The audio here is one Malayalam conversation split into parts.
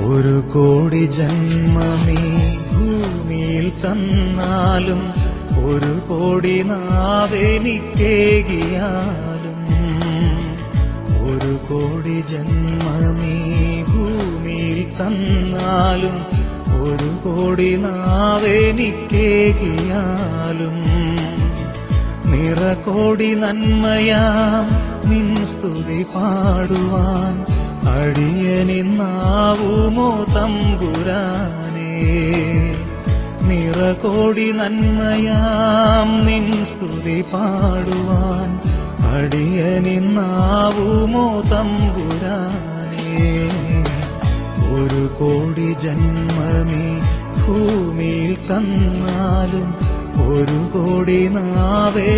ഒരു കോടി ജന്മമീ ഭൂമിയിൽ തന്നാലും ഒരു കോടി നാവെനിക്കേകിയാലും ഒരു കോടി ജന്മമീ ഭൂമിയിൽ തന്നാലും ഒരു കോടി നാവെനിക്കേകിയാലും നിറകോടി നന്മയാം നിൻ സ്തുതി പാടുവാൻ അടിയനിന്നാവുമോ തമ്പുരാനേ. നിറകോടി നന്മയാം നിൻ സ്തുതി പാടുവാൻ അടിയനിന്നാവുമോ തമ്പുരാനേ. ഒരു കോടി ജന്മമീ ഭൂമിയിൽ തന്നാലും ഒരു കോടി നാവെനിക്കേകിയാലും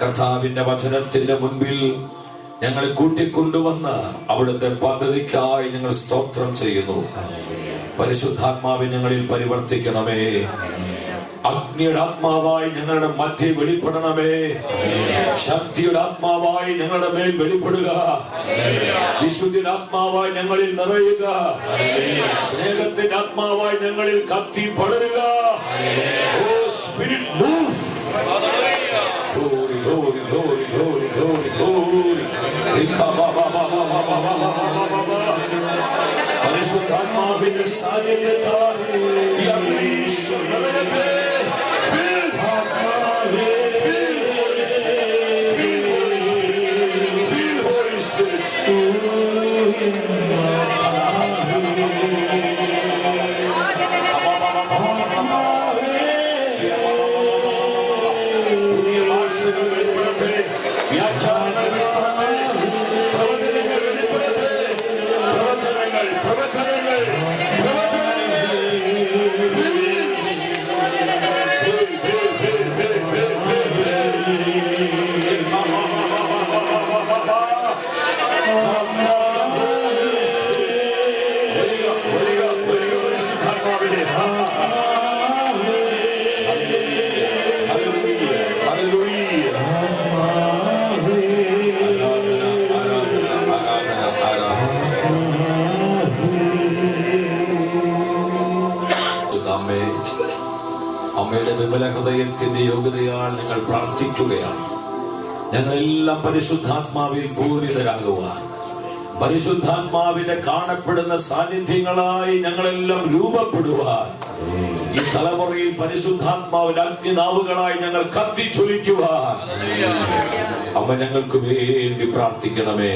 കർത്താവിന്റെ വചനത്തിന്റെ മുൻപിൽ ഞങ്ങളെ കൂട്ടിക്കൊണ്ടുവന്ന് അവിടുത്തെ പദ്ധതിക്കായി ഞങ്ങൾ സ്തോത്രം ചെയ്യുന്നു. പരിശുദ്ധാത്മാവിനെ ഞങ്ങളിൽ പരിവർത്തിക്കണമേ. അഗ്നിയുടെ ആത്മാവായി ഞങ്ങളുടെ മധ്യേ വെളിപ്പെടണമേ. ശക്തിയുടെ ആത്മാവായി ഞങ്ങളുടെ മേൽ വെളിപ്പെടുക. വിശുദ്ധിയുടെ ആത്മാവായി ഞങ്ങളിൽ നിറയുക. സ്നേഹത്തിന്റെ ആത്മാവായി ഞങ്ങളിൽ കത്തി പടരുക. Oh spirit move. Glory, glory, glory, glory, glory, glory. പരിശുദ്ധാത്മാവിന്റെ സാന്നിധ്യത്താൽ ഈ അന്തരീക്ഷം നിറയട്ടെ. Feel Holy Spirit. അമ്മയുടെ വിമല ഹൃദയത്തിന്റെ യോഗ്യതയാൽ നിങ്ങൾ പ്രാർത്ഥിക്കുകയാണ്. ഞങ്ങളെല്ലാം പരിശുദ്ധാത്മാവിൽ പൂരിതരാകുവാൻ, പരിശുദ്ധാത്മാവിന്റെ കാണപ്പെടുന്ന സാന്നിധ്യങ്ങളായി ഞങ്ങളെല്ലാം രൂപപ്പെടുവാൻ, ഈ തലമുറയിൽ പരിശുദ്ധാത്മാവിന്റെ അഗ്നിനാവുകളായി ഞങ്ങൾ കത്തിച്ചൊലിക്കുവാൻ അമ്മ ഞങ്ങൾക്ക് വേണ്ടി പ്രാർത്ഥിക്കണമേ.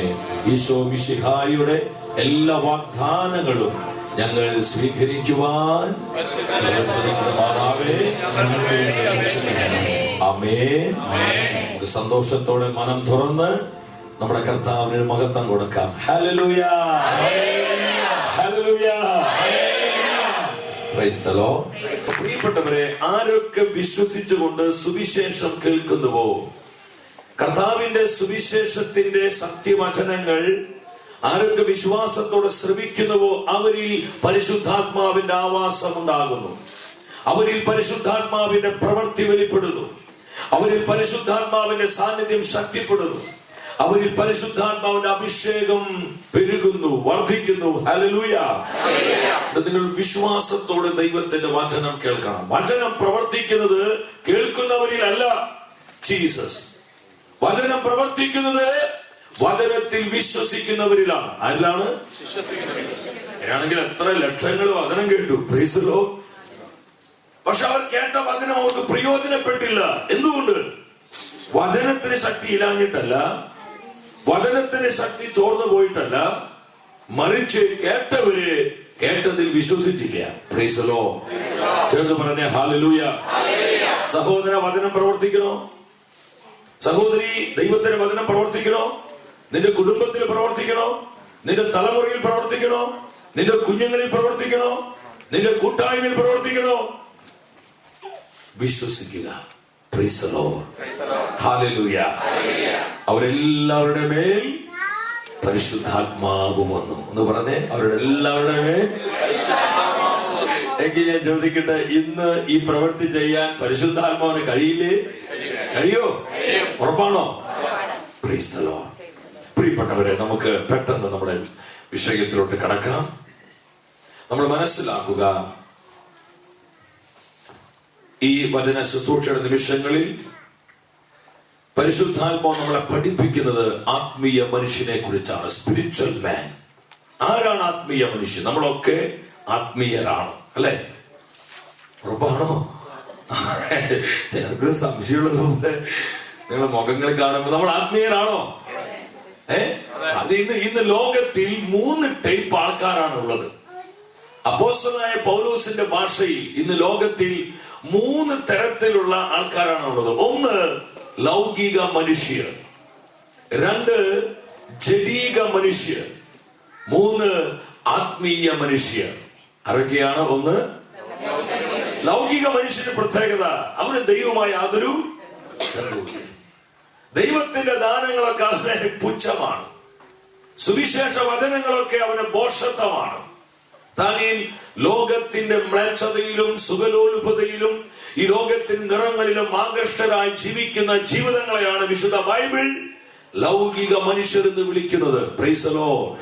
ഈശോ മിശിഹായുടെ എല്ലാ വാഗ്ദാനങ്ങളും ഞങ്ങൾ സ്വീകരിക്കുവാൻ ആമേൻ. സന്തോഷത്തോടെ മനം തുറന്ന് നമ്മുടെ കർത്താവിന് മഹത്വം കൊടുക്കാം. Hallelujah, hallelujah, price the Lord. പ്രിയപ്പെട്ടവരെ, ആരൊക്കെ വിശ്വസിച്ചുകൊണ്ട് സുവിശേഷം കേൾക്കുന്നുവോ, കർത്താവിന്റെ സുവിശേഷത്തിന്റെ സത്യവചനങ്ങൾ ആരൊക്കെ വിശ്വാസത്തോടെ ശ്രമിക്കുന്നുവോ, അവരിൽ പരിശുദ്ധാത്മാവിന്റെ ആവാസം ഉണ്ടാകുന്നു. അവരിൽ പരിശുദ്ധാത്മാവിന്റെ പ്രവൃത്തി വെളിപ്പെടുന്നു. അവരിൽ പരിശുദ്ധാത്മാവിന്റെ സാന്നിധ്യം ശക്തിപ്പെടുന്നു. അവരിൽ പരിശുദ്ധാത്മാവിന്റെ അഭിഷേകം പെരുകുന്നു, വർദ്ധിക്കുന്നു. ഹല്ലേലൂയ. നിങ്ങൾ വിശ്വാസത്തോടെ ദൈവത്തിന്റെ വചനം കേൾക്കണം. വചനം പ്രവർത്തിക്കുന്നത് കേൾക്കുന്നവരിലല്ല, ജീസസ്. വചനം പ്രവർത്തിക്കുന്നത് വചനത്തിൽ വിശ്വസിക്കുന്നവരിലാണ്. ആരിലാണ്? ആണെങ്കിൽ എത്ര ലക്ഷങ്ങൾ വചനം കേട്ടു, പ്രൈസ് ദി ലോർഡ്. പക്ഷെ അവർ കേട്ട വചനം അവർക്ക് പ്രയോജനപ്പെട്ടില്ല. എന്തുകൊണ്ട്? വചനത്തിന് ശക്തി ഇല്ലാഞ്ഞിട്ടല്ല, വചനത്തിന് ശക്തി ചോർന്നു പോയിട്ടല്ല, മറിച്ച് കേട്ടവര് കേട്ടതിൽ വിശ്വസിച്ചില്ല. Price the Lord. ചേർന്ന് പറഞ്ഞ ഹല്ലേലൂയ. സഹോദര, വചനം പ്രവർത്തിക്കണോ? സഹോദരി, ദൈവത്തിന്റെ വചനം പ്രവർത്തിക്കണോ? നിന്റെ കുടുംബത്തിൽ പ്രവർത്തിക്കണോ? നിന്റെ തലമുറയിൽ പ്രവർത്തിക്കണോ? നിന്റെ കുഞ്ഞുങ്ങളിൽ പ്രവർത്തിക്കണോ? നിന്റെ കൂട്ടായ്മയിൽ പ്രവർത്തിക്കണോ? വിശ്വസിക്കുക. Price the Lord. ഹല്ലേലൂയ. അവരെല്ലാവരുടെ മേൽ പരിശുദ്ധാത്മാവ് വന്നു എന്ന് പറഞ്ഞേ, അവരുടെ എല്ലാവരുടെ. എങ്കിൽ ഞാൻ ചോദിക്കട്ടെ, ഇന്ന് ഈ പ്രവൃത്തി ചെയ്യാൻ പരിശുദ്ധാത്മാവിന് കഴിയില്ലേ? കഴിയോ? ഉറപ്പാണോ? Price the Lord. പ്രിയപ്പെട്ടവരെ, നമുക്ക് പെട്ടെന്ന് നമ്മുടെ വിഷയത്തിലോട്ട് കടക്കാം. നമ്മൾ മനസ്സിലാക്കുക, ഈ വചന ശുശ്രൂഷയുടെ നിമിഷങ്ങളിൽ പരിശുദ്ധാത്മാവ് നമ്മളെ പഠിപ്പിക്കുന്നത് ആത്മീയ മനുഷ്യനെ കുറിച്ചാണ്. സ്പിരിച്വൽ മാൻ. ആരാണ് ആത്മീയ മനുഷ്യൻ? നമ്മളൊക്കെ ആത്മീയരാണ്, അല്ലെ? ഉറപ്പാണോ? ചിലർക്ക് സംശയമുള്ളത് പോലെ നിങ്ങളുടെ മുഖങ്ങൾ കാണുമ്പോൾ നമ്മൾ ആത്മീയരാണോ? അത് ഇന്ന് ലോകത്തിൽ 3 ടൈപ്പ് ആൾക്കാരാണ് ഉള്ളത്. അപ്പോസ്തലനായ പൗലോസിന്റെ ഭാഷയിൽ ഇന്ന് ലോകത്തിൽ 3 തരത്തിലുള്ള ആൾക്കാരാണ് ഉള്ളത്. 1 ലൗകിക മനുഷ്യർ, 2 ജഡീക മനുഷ്യർ, 3 ആത്മീയ മനുഷ്യർ. ആരൊക്കെയാണ്? 1 ലൗകിക മനുഷ്യന്റെ പ്രത്യേകത, അവന് ദൈവമായ യാതൊരു ബന്ധവുമില്ല. ദൈവത്തിന്റെ ദാനങ്ങളൊക്കെ അവന് പുച്ഛമാണ്. സുവിശേഷ വചനങ്ങളൊക്കെ അവന് ഭോഷത്വമാണ്. താൻ ലോകത്തിന്റെ മ്ലേച്ഛതയിലും സുഖലോലുപതയിലും ഈ ലോകത്തിന്റെ നിറങ്ങളിലും ആകർഷ്ടരായി ജീവിക്കുന്ന ജീവിതങ്ങളെയാണ് വിശുദ്ധ ബൈബിൾ ലൗകിക മനുഷ്യർ എന്ന് വിളിക്കുന്നത്. Price the Lord.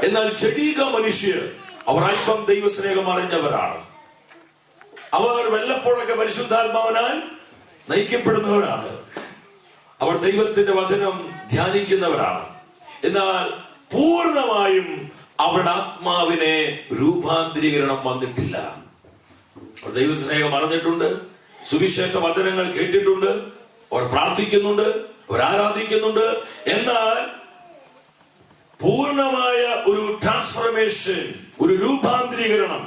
എന്നാൽ ജഡീക മനുഷ്യർ, അവർ അല്പം ദൈവസ്നേഹം അറിഞ്ഞവരാണ്. അവർ വല്ലപ്പോഴൊക്കെ പരിശുദ്ധാത്മാവിനാൽ നയിക്കപ്പെടുന്നവരാണ്. അവർ ദൈവത്തിന്റെ വചനം ധ്യാനിക്കുന്നവരാണ്. എന്നാൽ പൂർണ്ണമായും അവരുടെ ആത്മാവിനെ രൂപാന്തരീകരണം വന്നിട്ടില്ല. അവർ ദൈവസ്നേഹം അറിഞ്ഞിട്ടുണ്ട്, സുവിശേഷ വചനങ്ങൾ കേട്ടിട്ടുണ്ട്, അവർ പ്രാർത്ഥിക്കുന്നുണ്ട്, അവർ ആരാധിക്കുന്നുണ്ട്. എന്നാൽ പൂർണ്ണമായ ഒരു ട്രാൻസ്ഫർമേഷൻ, ഒരു രൂപാന്തരീകരണം,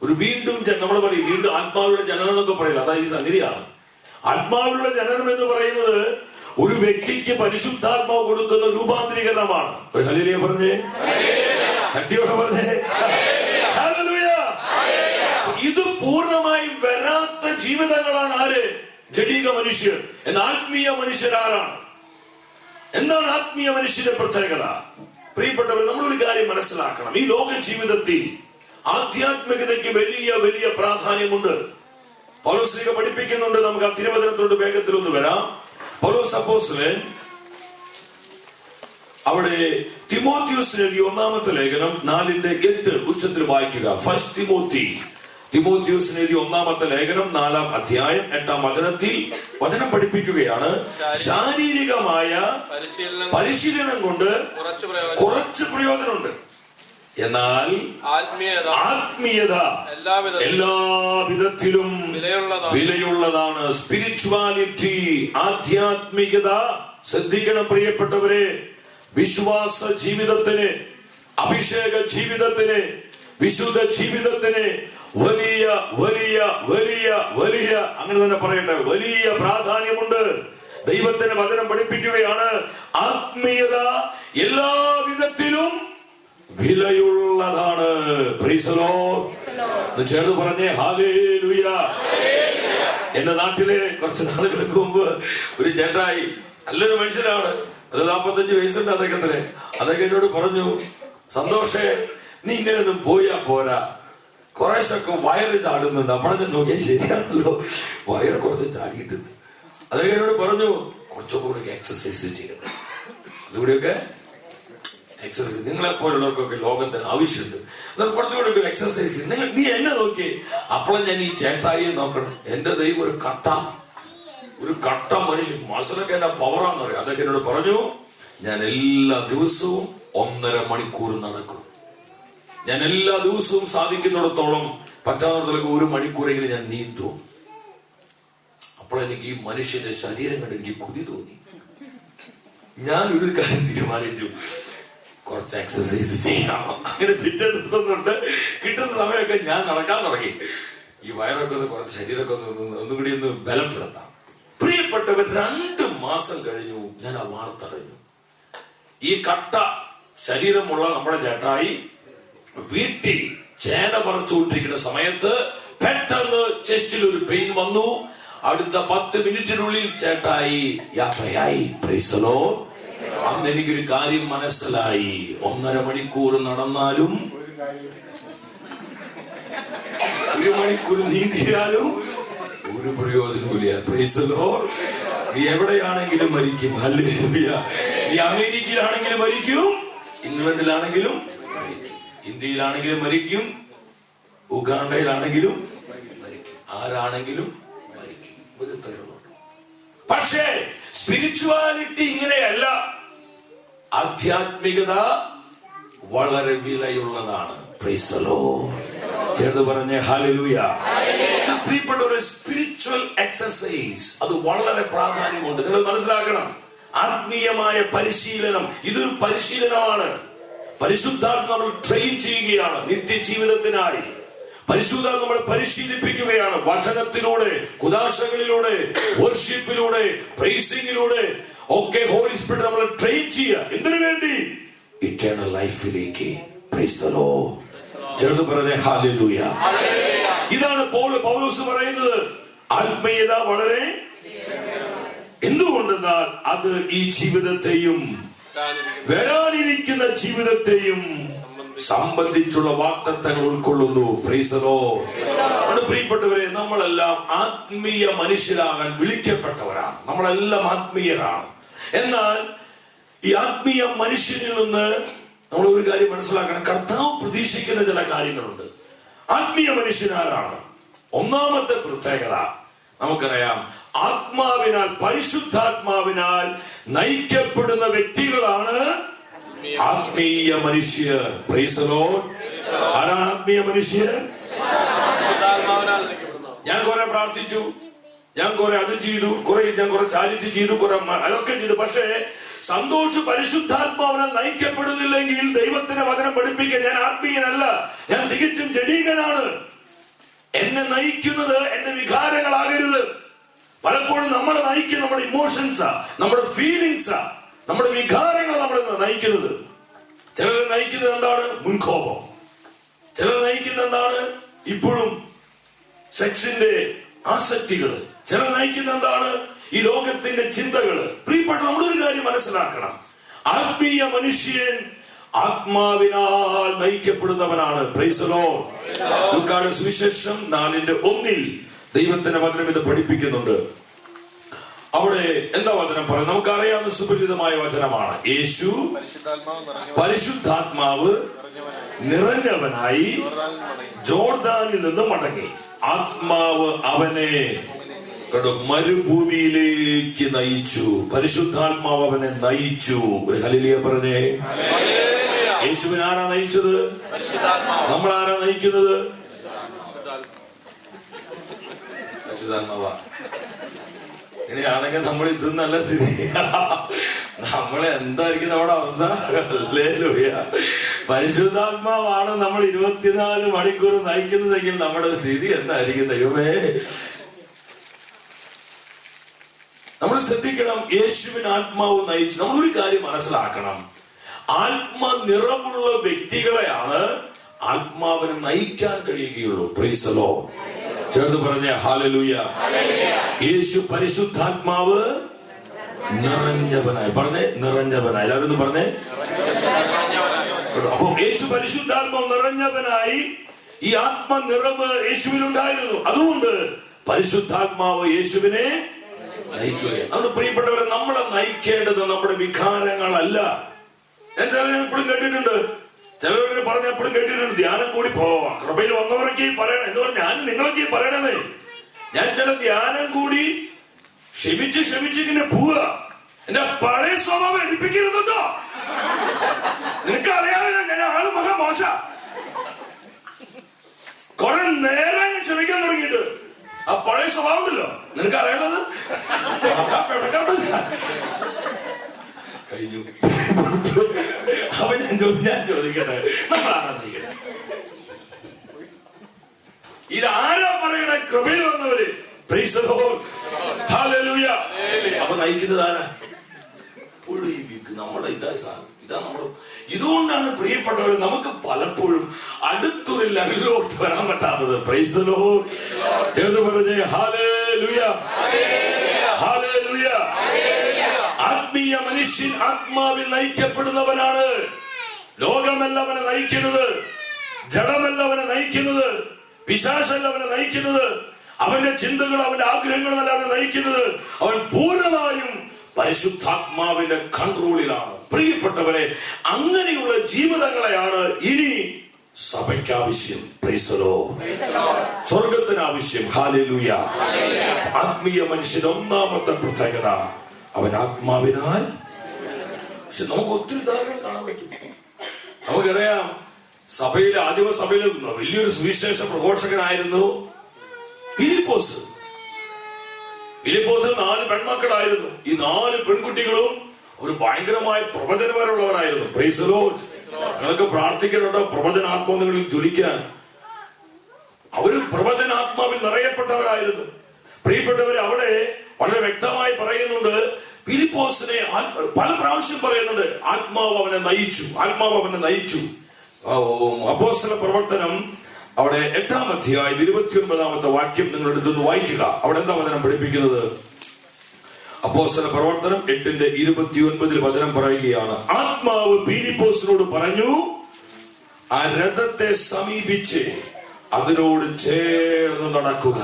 ഒരു വീണ്ടും നമ്മൾ പറയും വീണ്ടും ആത്മാവിയുടെ ജനനം എന്നൊക്കെ പറയില്ല, അതായത് ഈ സംഗതിയാണ്. ആത്മാവിലുള്ള ജനനം എന്ന് പറയുന്നത് ഒരു വ്യക്തിക്ക് പരിശുദ്ധാത്മാവ് കൊടുക്കുന്ന രൂപാന്തരീകരണമാണ്. ഒരു ഹല്ലേലൂയ പറഞ്ഞേ, ശക്തിയോടെ പറഞ്ഞേ ഹല്ലേലൂയ. ഇത് പൂർണ്ണമായും വരാത്ത ജീവിതങ്ങളാണ് ആര്? ജഡീക മനുഷ്യർ. എന്നാൽ ആത്മീയ മനുഷ്യരാരാണ്? എന്താണ് ആത്മീയ മനുഷ്യന്റെ പ്രത്യേകത? പ്രിയപ്പെട്ടവർ, നമ്മളൊരു കാര്യം മനസ്സിലാക്കണം. ഈ ലോക ജീവിതത്തിൽ ആധ്യാത്മികതയ്ക്ക് വലിയ വലിയ പ്രാധാന്യമുണ്ട്. പൗലോസ് പഠിപ്പിക്കുന്നുണ്ട്. നമുക്ക് ആ തിരുവചനത്തോട് വേഗത്തിൽ ഒന്ന് വരാം. പൗലോസ് അപ്പോസ്തലൻ അവിടെ തിമോത്തിയോസിന് എഴുതിയ 1-ാമത്തെ ലേഖനം 4:8 ഉച്ചത്തിൽ വായിക്കുക. ഫസ്റ്റ് തിമോത്തിയോസിന് എഴുതിയ 1-ാമത്തെ ലേഖനം 4-ാം അധ്യായം 8-ാം വചനത്തിൽ വചനം പഠിപ്പിക്കുകയാണ്. ശാരീരികമായ പരിശീലനം കൊണ്ട് കുറച്ച് പ്രയോജനമുണ്ട്, എന്നാൽ ആത്മീയത എല്ലാ വിധത്തിലും വിലയുള്ളതാണ്. സ്പിരിച്വാലിറ്റി, ആധ്യാത്മികത. ശ്രദ്ധിക്കണം പ്രിയപ്പെട്ടവരെ, വിശ്വാസ ജീവിതത്തിന്, അഭിഷേക ജീവിതത്തിന്, വിശുദ്ധ ജീവിതത്തിന് വലിയ വലിയ വലിയ വലിയ അങ്ങനെ തന്നെ പറയട്ടെ, വലിയ പ്രാധാന്യമുണ്ട്. ദൈവത്തിന്റെ വചനം പഠിപ്പിക്കുകയാണ്, ആത്മീയത എല്ലാ വിധത്തിലും വിലയുള്ളതാണ്. Price the Lord. ചേർന്ന് പറഞ്ഞേ ഹല്ലേലൂയ. എന്റെ നാട്ടിലെ കുറച്ച് നാളുകൾക്ക് മുമ്പ് ഒരു ചേട്ടായി, നല്ലൊരു മനുഷ്യനാണ്, അത് 45 വയസ്സുണ്ട് അദ്ദേഹത്തിന്. അദ്ദേഹം എന്നോട് പറഞ്ഞു, സന്തോഷേ, നീ ഇങ്ങനെയൊന്നും പോയാ പോരാ, കുറേശ്ശൊക്കെ വയറ് ചാടുന്നുണ്ട്. അപ്പോൾ ഞാൻ നോക്കിയാൽ ശരിയാണല്ലോ, വയറ് കുറച്ച് ചാടിയിട്ടുണ്ട്. അദ്ദേഹം എന്നോട് പറഞ്ഞു, കുറച്ചുകൂടി എക്സസൈസ് ചെയ്യണം. അതുകൂടിയൊക്കെ എക്സസൈസ് നിങ്ങളെപ്പോലുള്ളവർക്കൊക്കെ ലോകത്തിന് ആവശ്യമുണ്ട്. എന്നാൽ കുറച്ചുകൂടി എക്സസൈസ്. നീ എന്നെ നോക്കി. അപ്പോഴും ഞാൻ ഈ ചേട്ടായിയെ നോക്കണം. എന്റെ ദൈവം ഒരു കട്ട മനുഷ്യൻ, മസിലൊക്കെ എന്റെ പവറാന്ന് പറയും. അതൊക്കെ എന്നോട് പറഞ്ഞു, ഞാൻ എല്ലാ ദിവസവും 1.5 മണിക്കൂർ നടക്കും. ഞാൻ എല്ലാ ദിവസവും സാധിക്കുന്നിടത്തോളം പറ്റാവുന്നിടത്തോളം 1 മണിക്കൂറെങ്കിലും ഞാൻ നീന്തും. അപ്പോഴെനിക്ക് ഈ മനുഷ്യന്റെ ശരീരം കണ്ട് എനിക്ക് കൊതി തോന്നി. ഞാൻ ഒരു കാര്യം തീരുമാനിച്ചു, കുറച്ച് എക്സസൈസ് ചെയ്യണം. അങ്ങനെ പിറ്റേ ദിവസം തൊട്ട് കിട്ടുന്ന സമയമൊക്കെ ഞാൻ നടക്കാൻ തുടങ്ങി. ഈ വയറൊക്കെ ഒന്ന് കുറച്ച് ശരീരമൊക്കെ ഒന്നുകൂടി ഒന്ന് ബലപ്പെടുത്താം. പ്രിയപ്പെട്ടവർ, 2 മാസം കഴിഞ്ഞു ഞാൻ ആ വാർത്ത അറിഞ്ഞു. ഈ കട്ട ശരീരമുള്ള നമ്മുടെ ചേട്ടായി വീട്ടിൽ ചേന പറിച്ചുകൊണ്ടിരിക്കുന്ന സമയത്ത് പെട്ടെന്ന് ചെസ്റ്റിൽ ഒരു പെയിൻ വന്നു. അടുത്ത 10 മിനിറ്റിനുള്ളിൽ ചേട്ടായി യാത്രയായി. Price the Lord. അന്ന് എനിക്കൊരു കാര്യം മനസ്സിലായി. 1.5 മണിക്കൂർ നടന്നാലും 1 മണിക്കൂർ നീന്തിയാലും ഒരു പ്രയോജനമില്ല. Price the Lord. നീ എവിടെയാണെങ്കിലും മരിക്കും. ഹല്ലേലൂയ. നീ അമേരിക്കയിലാണെങ്കിലും മരിക്കും, ഇംഗ്ലണ്ടിലാണെങ്കിലും മരിക്കും, ഇന്ത്യയിലാണെങ്കിലും മരിക്കും, ഉഗാണ്ടയിലാണെങ്കിലും മരിക്കും, ആരാണെങ്കിലും മരിക്കും. പക്ഷേ സ്പിരിച്വാലിറ്റി ഇങ്ങനെയല്ല. ആധ്യാത്മികത വളരെ വിലയുള്ളതാണ്. Price the Lord. ചേർന്ന് പറഞ്ഞേ ഹല്ലേലൂയ. പ്രിയപ്പെട്ട ഒരു സ്പിരിച്വൽ എക്സസൈസ്, അത് വളരെ പ്രാധാന്യമുണ്ട്. നിങ്ങൾ മനസ്സിലാക്കണം, ആത്മീയമായ പരിശീലനം ഇതൊരു പരിശീലനമാണ്. പരിശുദ്ധാത്മ നമ്മൾ ട്രെയിൻ ചെയ്യുകയാണ് നിത്യജീവിതത്തിനായി. പരിശുദ്ധാത്മ നമ്മൾ പരിശീലിപ്പിക്കുകയാണ് വചനത്തിലൂടെ, കുദാശകളിലൂടെ, വർഷിപ്പിലൂടെ, പ്രൈസിംഗിലൂടെ ഒക്കെ. ഹോളി സ്പിരിറ്റ് നമ്മൾ ട്രെയിൻ ചെയ്യുക. എന്തിനു വേണ്ടി? ഇറ്റേണൽ ലൈഫിലേക്ക്. Price the Lord. ചേർന്ന് പറഞ്ഞേ ഹല്ലേലൂയ. ഇതാണ് പൗലോസ് പറയുന്നത്. ആത്മീയത വളരെ എന്തുകൊണ്ടെന്നാൽ അത് ഈ ജീവിതത്തെയും വരാനിരിക്കുന്ന ജീവിതത്തെയും സംബന്ധിച്ചുള്ള വാഗ്ദത്തങ്ങൾ ഉൾക്കൊള്ളുന്നു. Price the Lord. പ്രിയപ്പെട്ടവരെ, നമ്മളെല്ലാം ആത്മീയ മനുഷ്യരാകാൻ വിളിക്കപ്പെട്ടവരാണ്. നമ്മളെല്ലാം ആത്മീയരാണ്. എന്നാൽ ഈ ആത്മീയ മനുഷ്യനിൽ നിന്ന് നമ്മൾ ഒരു കാര്യം മനസ്സിലാക്കണം. കർത്താവ് പ്രതീക്ഷിക്കുന്ന ചില കാര്യങ്ങളുണ്ട്. ആത്മീയ മനുഷ്യനാരാണ്? ഒന്നാമത്തെ പ്രത്യേകത നമുക്കറിയാം, ആത്മാവിനാൽ, പരിശുദ്ധാത്മാവിനാൽ നയിക്കപ്പെടുന്ന വ്യക്തികളാണ് ആത്മീയ മനുഷ്യർ. Price the Lord. ആരാണ് ആത്മീയ മനുഷ്യർ? ഞാൻ കുറെ പ്രാർത്ഥിച്ചു, ഞാൻ കുറെ അത് ചെയ്തു, ഞാൻ കുറെ ചാരിറ്റി ചെയ്തു, കുറെ അതൊക്കെ ചെയ്തു. പക്ഷേ സന്തോഷ് പരിശുദ്ധാത്മാവിനാൽ നയിക്കപ്പെടുന്നില്ലെങ്കിൽ ദൈവത്തിന്റെ വചനം പഠിപ്പിക്കാൻ ഞാൻ ആത്മീയനല്ല, ഞാൻ തികച്ചും ജഡീകനാണ്. എന്നെ നയിക്കുന്നത് എന്റെ വികാരങ്ങളാകരുത്. പലപ്പോഴും നമ്മളെ നയിക്കുന്ന നമ്മുടെ ഇമോഷൻസാ, നമ്മുടെ ഫീലിങ്സാ, നമ്മുടെ വികാരങ്ങൾ നമ്മളെ നയിക്കുന്നത്. ചിലരെ നയിക്കുന്നത് എന്താണ്? മുൻകോപം. ചിലരെ നയിക്കുന്നത് എന്താണ്? ഇപ്പോഴും സെക്സിന്റെ ആസക്തികള്. ചിലർ നയിക്കുന്നത് എന്താണ്? ഈ ലോകത്തിന്റെ ചിന്തകള്. പ്രിയപ്പെട്ട നമ്മളൊരു കാര്യം മനസ്സിലാക്കണം, ആത്മീയ മനുഷ്യൻ ആത്മാവിനാൽ നയിക്കപ്പെടുന്നവനാണ്. Price the Lord. ലൂക്കായുടെ സുവിശേഷം 4:1 ദൈവത്തിന്റെ വചനം ഇത് പഠിപ്പിക്കുന്നുണ്ട്. അവിടെ എന്താ വചനം പറയുന്നത്? നമുക്കറിയാവുന്ന സുപരിചിതമായ വചനമാണ്. യേശു പരിശുദ്ധാത്മാവ് നിറഞ്ഞവനായി ജോർദാനിൽ നിന്ന് മടങ്ങി. ആത്മാവ് അവനെ മരുഭൂമിയിലേക്ക് നയിച്ചു. പരിശുദ്ധാത്മാവ് അവനെ നയിച്ചു. ഒരു ഹല്ലേലൂയ പറഞ്ഞേ. യേശുവിനെ ആരാ നയിച്ചത്? നമ്മൾ ആരാ നയിക്കുന്നത്? പരിശുദ്ധാത്മാവാ. ഇനിയാണെങ്കിൽ നമ്മൾ ഇത് നല്ല സ്ഥിതി, നമ്മളെ എന്തായിരിക്കും നമ്മുടെ അവസ്ഥ? ഹല്ലേലൂയ. പരിശുദ്ധാത്മാവാണ് നമ്മൾ 24 മണിക്കൂർ നയിക്കുന്നതെങ്കിൽ നമ്മുടെ സ്ഥിതി എന്തായിരിക്കും? ദൈവമേ, നമ്മൾ ശ്രദ്ധിക്കണം. യേശുവിന് ആത്മാവ് നയിച്ചു. നമ്മളൊരു കാര്യം മനസ്സിലാക്കണം, ആത്മ നിറമുള്ള വ്യക്തികളെയാണ് ആത്മാവിനെ നയിക്കാൻ കഴിയുകയുള്ളൂ. Price the Lord. ചേർന്ന് പറഞ്ഞേ ഹല്ലേലൂയ. യേശു പരിശുദ്ധാത്മാവ് നിറഞ്ഞവനായി. പറഞ്ഞേ നിറഞ്ഞവനായി. എല്ലാവരും പറഞ്ഞേ. അപ്പൊ യേശു പരിശുദ്ധാത്മാവ് നിറഞ്ഞവനായി. ഈ ആത്മ നിറവ് യേശുവിനുണ്ടായിരുന്നു. അതുകൊണ്ട് പരിശുദ്ധാത്മാവ് യേശുവിനെ നയിക്കുകയാണ്. അതുകൊണ്ട് പ്രിയപ്പെട്ടവരെ, നമ്മളെ നയിക്കേണ്ടത് നമ്മുടെ വികാരങ്ങളല്ല. ഞാൻ ചിലരെ എപ്പോഴും കേട്ടിട്ടുണ്ട്, ചിലവരെ പറഞ്ഞ എപ്പോഴും കേട്ടിട്ടുണ്ട്, ധ്യാനം കൂടി പോവാം, കൃപയിൽ വന്നവരൊക്കെ പറയണം എന്ന് പറഞ്ഞാൽ ഞാനും നിങ്ങളൊക്കെ പറയണതേ. ഞാൻ ചില ധ്യാനം കൂടി ക്ഷമിച്ച് ഇങ്ങനെ പോവുക. എന്റെ പഴയ സ്വഭാവം എടുപ്പിക്കരുതോ? നിനക്കറിയാതെ ഞാൻ ആള് മഹാ മോശ. കുറെ നേരം ഞാൻ ക്ഷമിക്കാൻ തുടങ്ങിയിട്ട് ആ പഴയ സ്വഭാവം ഉണ്ടല്ലോ, നിനക്ക് അറിയണത് കഴിഞ്ഞു. അപ്പൊ ഞാൻ ചോദിക്കട്ടെ, നമ്മളാണെന്നിരിക്കട്ടെ, ഇതാരാ പറയണ? കൃപയിൽ വന്നവര്. Praise the Lord. ഹല്ലേലൂയ. അപ്പൊ നയിക്കുന്നത് ആരാ? നമ്മുടെ ഇതാ നമ്മുടെ. ഇതുകൊണ്ടാണ് പ്രിയപ്പെട്ടവർ നമുക്ക് പലപ്പോഴും അടുത്തൊരു ലെവലിലോട്ട് വരാൻ പറ്റാത്തത്. Price the Lord. ചേർന്ന് പറഞ്ഞേ ഹല്ലേലൂയ. ഹല്ലേലൂയ. ആത്മീയ മനുഷ്യൻ ആത്മാവിൽ നയിക്കപ്പെടുന്നവനാണ്. ലോകമല്ല അവനെ നയിക്കുന്നത്, ജഡമല്ല അവനെ നയിക്കുന്നത്, പിശാചല്ല അവനെ നയിക്കുന്നത്, അവന്റെ ചിന്തകളും അവന്റെ ആഗ്രഹങ്ങളുമല്ല അവനെ നയിക്കുന്നത്. അവൻ പൂർണ്ണമായും പരിശുദ്ധാത്മാവിന്റെ കൺട്രോളിലാണ്. പ്രിയപ്പെട്ടവരെ, അങ്ങനെയുള്ള ജീവിതങ്ങളെയാണ് ഇനി സഭയ്ക്ക് ആവശ്യം. Price the Lord. സ്വർഗത്തിന് ആവശ്യം. ഹല്ലേലൂയ. ആത്മീയ മനുഷ്യൻ ഒന്നാമത്തെ പ്രത്യേകത, അവൻ ആത്മാവിനാൽ. പക്ഷെ നമുക്ക് ഒത്തിരി ഉദാഹരണങ്ങൾ കാണാൻ പറ്റും. നമുക്കറിയാം, സഭയിലെ ആദിമ സഭയിലെ വലിയൊരു സുവിശേഷ പ്രഘോഷകനായിരുന്നു ഫിലിപ്പോസ്. ഫിലിപ്പോസിന് 4 പെൺമക്കളായിരുന്നു. ഈ 4 പെൺകുട്ടികളും ഒരു ഭയങ്കരമായ പ്രവചനപരമുള്ളവരായിരുന്നു. Price the Lord. ഞങ്ങൾക്ക് പ്രാർത്ഥിക്കുന്നുണ്ടോ പ്രവചനാത്മാവിൽ ജ്വലിക്കാൻ? അവരും പ്രവചനാത്മാവിൽ നിറയപ്പെട്ടവരായിരുന്നു. പ്രിയപ്പെട്ടവരെ, അവിടെ വളരെ വ്യക്തമായി പറയുന്നുണ്ട്, ഫിലിപ്പോസിനെ പല പ്രാവശ്യം പറയുന്നുണ്ട്, ആത്മാവ് അവനെ നയിച്ചു, ആത്മാവ് അവനെ നയിച്ചു. അപ്പോസ്തല പ്രവർത്തനം അവിടെ 8-ാം അധ്യായം 29-ാമത്തെ വാക്യം നിങ്ങൾ എടുത്തൊന്ന് വായിക്കുക. അവിടെ എന്താ വചനം പഠിപ്പിക്കുന്നത്? അപ്പോസ്തല പ്രവർത്തനം 8:29 വചനം പറയുകയാണ്, ആത്മാവ് ഫിലിപ്പോസിനോട് പറഞ്ഞു, ആ രഥത്തെ സമീപിച്ച് അതിനോട് ചേർന്ന് നടക്കുക.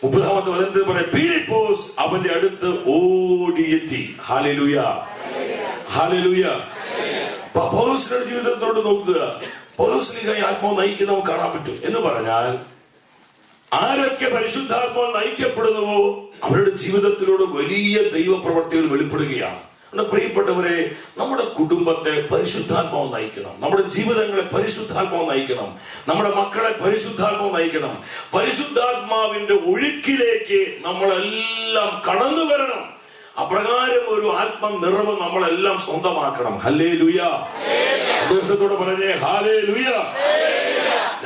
30-ാമത്തെ വചനത്തിൽ പറയാം, ഫിലിപ്പോസ് അവന്റെ അടുത്ത് ഓടിയെത്തി. Hallelujah, hallelujah. പൗലോസിന്റെ ജീവിതത്തോട് നോക്കുക. പൗലോസിനെ ആത്മാവ് നയിക്കുന്ന നമുക്ക് കാണാൻ പറ്റും. എന്ന് പറഞ്ഞാൽ, ആരൊക്കെ പരിശുദ്ധാത്മാവ് നയിക്കപ്പെടുന്നുവോ അവരുടെ ജീവിതത്തിലൂടെ വലിയ ദൈവപ്രവർത്തികൾ വെളിപ്പെടുകയാണ്. പ്രിയപ്പെട്ടവരെ, നമ്മുടെ കുടുംബത്തെ പരിശുദ്ധാത്മാവ് നയിക്കണം, നമ്മുടെ ജീവിതങ്ങളെ പരിശുദ്ധാത്മാവ് നയിക്കണം, നമ്മുടെ മക്കളെ പരിശുദ്ധാത്മാവ് നയിക്കണം. പരിശുദ്ധാത്മാവിന്റെ ഒഴുക്കിലേക്ക് നമ്മളെല്ലാം കടന്നു വരണം. അപ്രകാരം ഒരു ആത്മനിറവ് നമ്മളെല്ലാം സ്വന്തമാക്കണം. ഹല്ലേലൂയ. സന്തോഷത്തോടെ പറഞ്ഞേ ഹല്ലേലൂയ.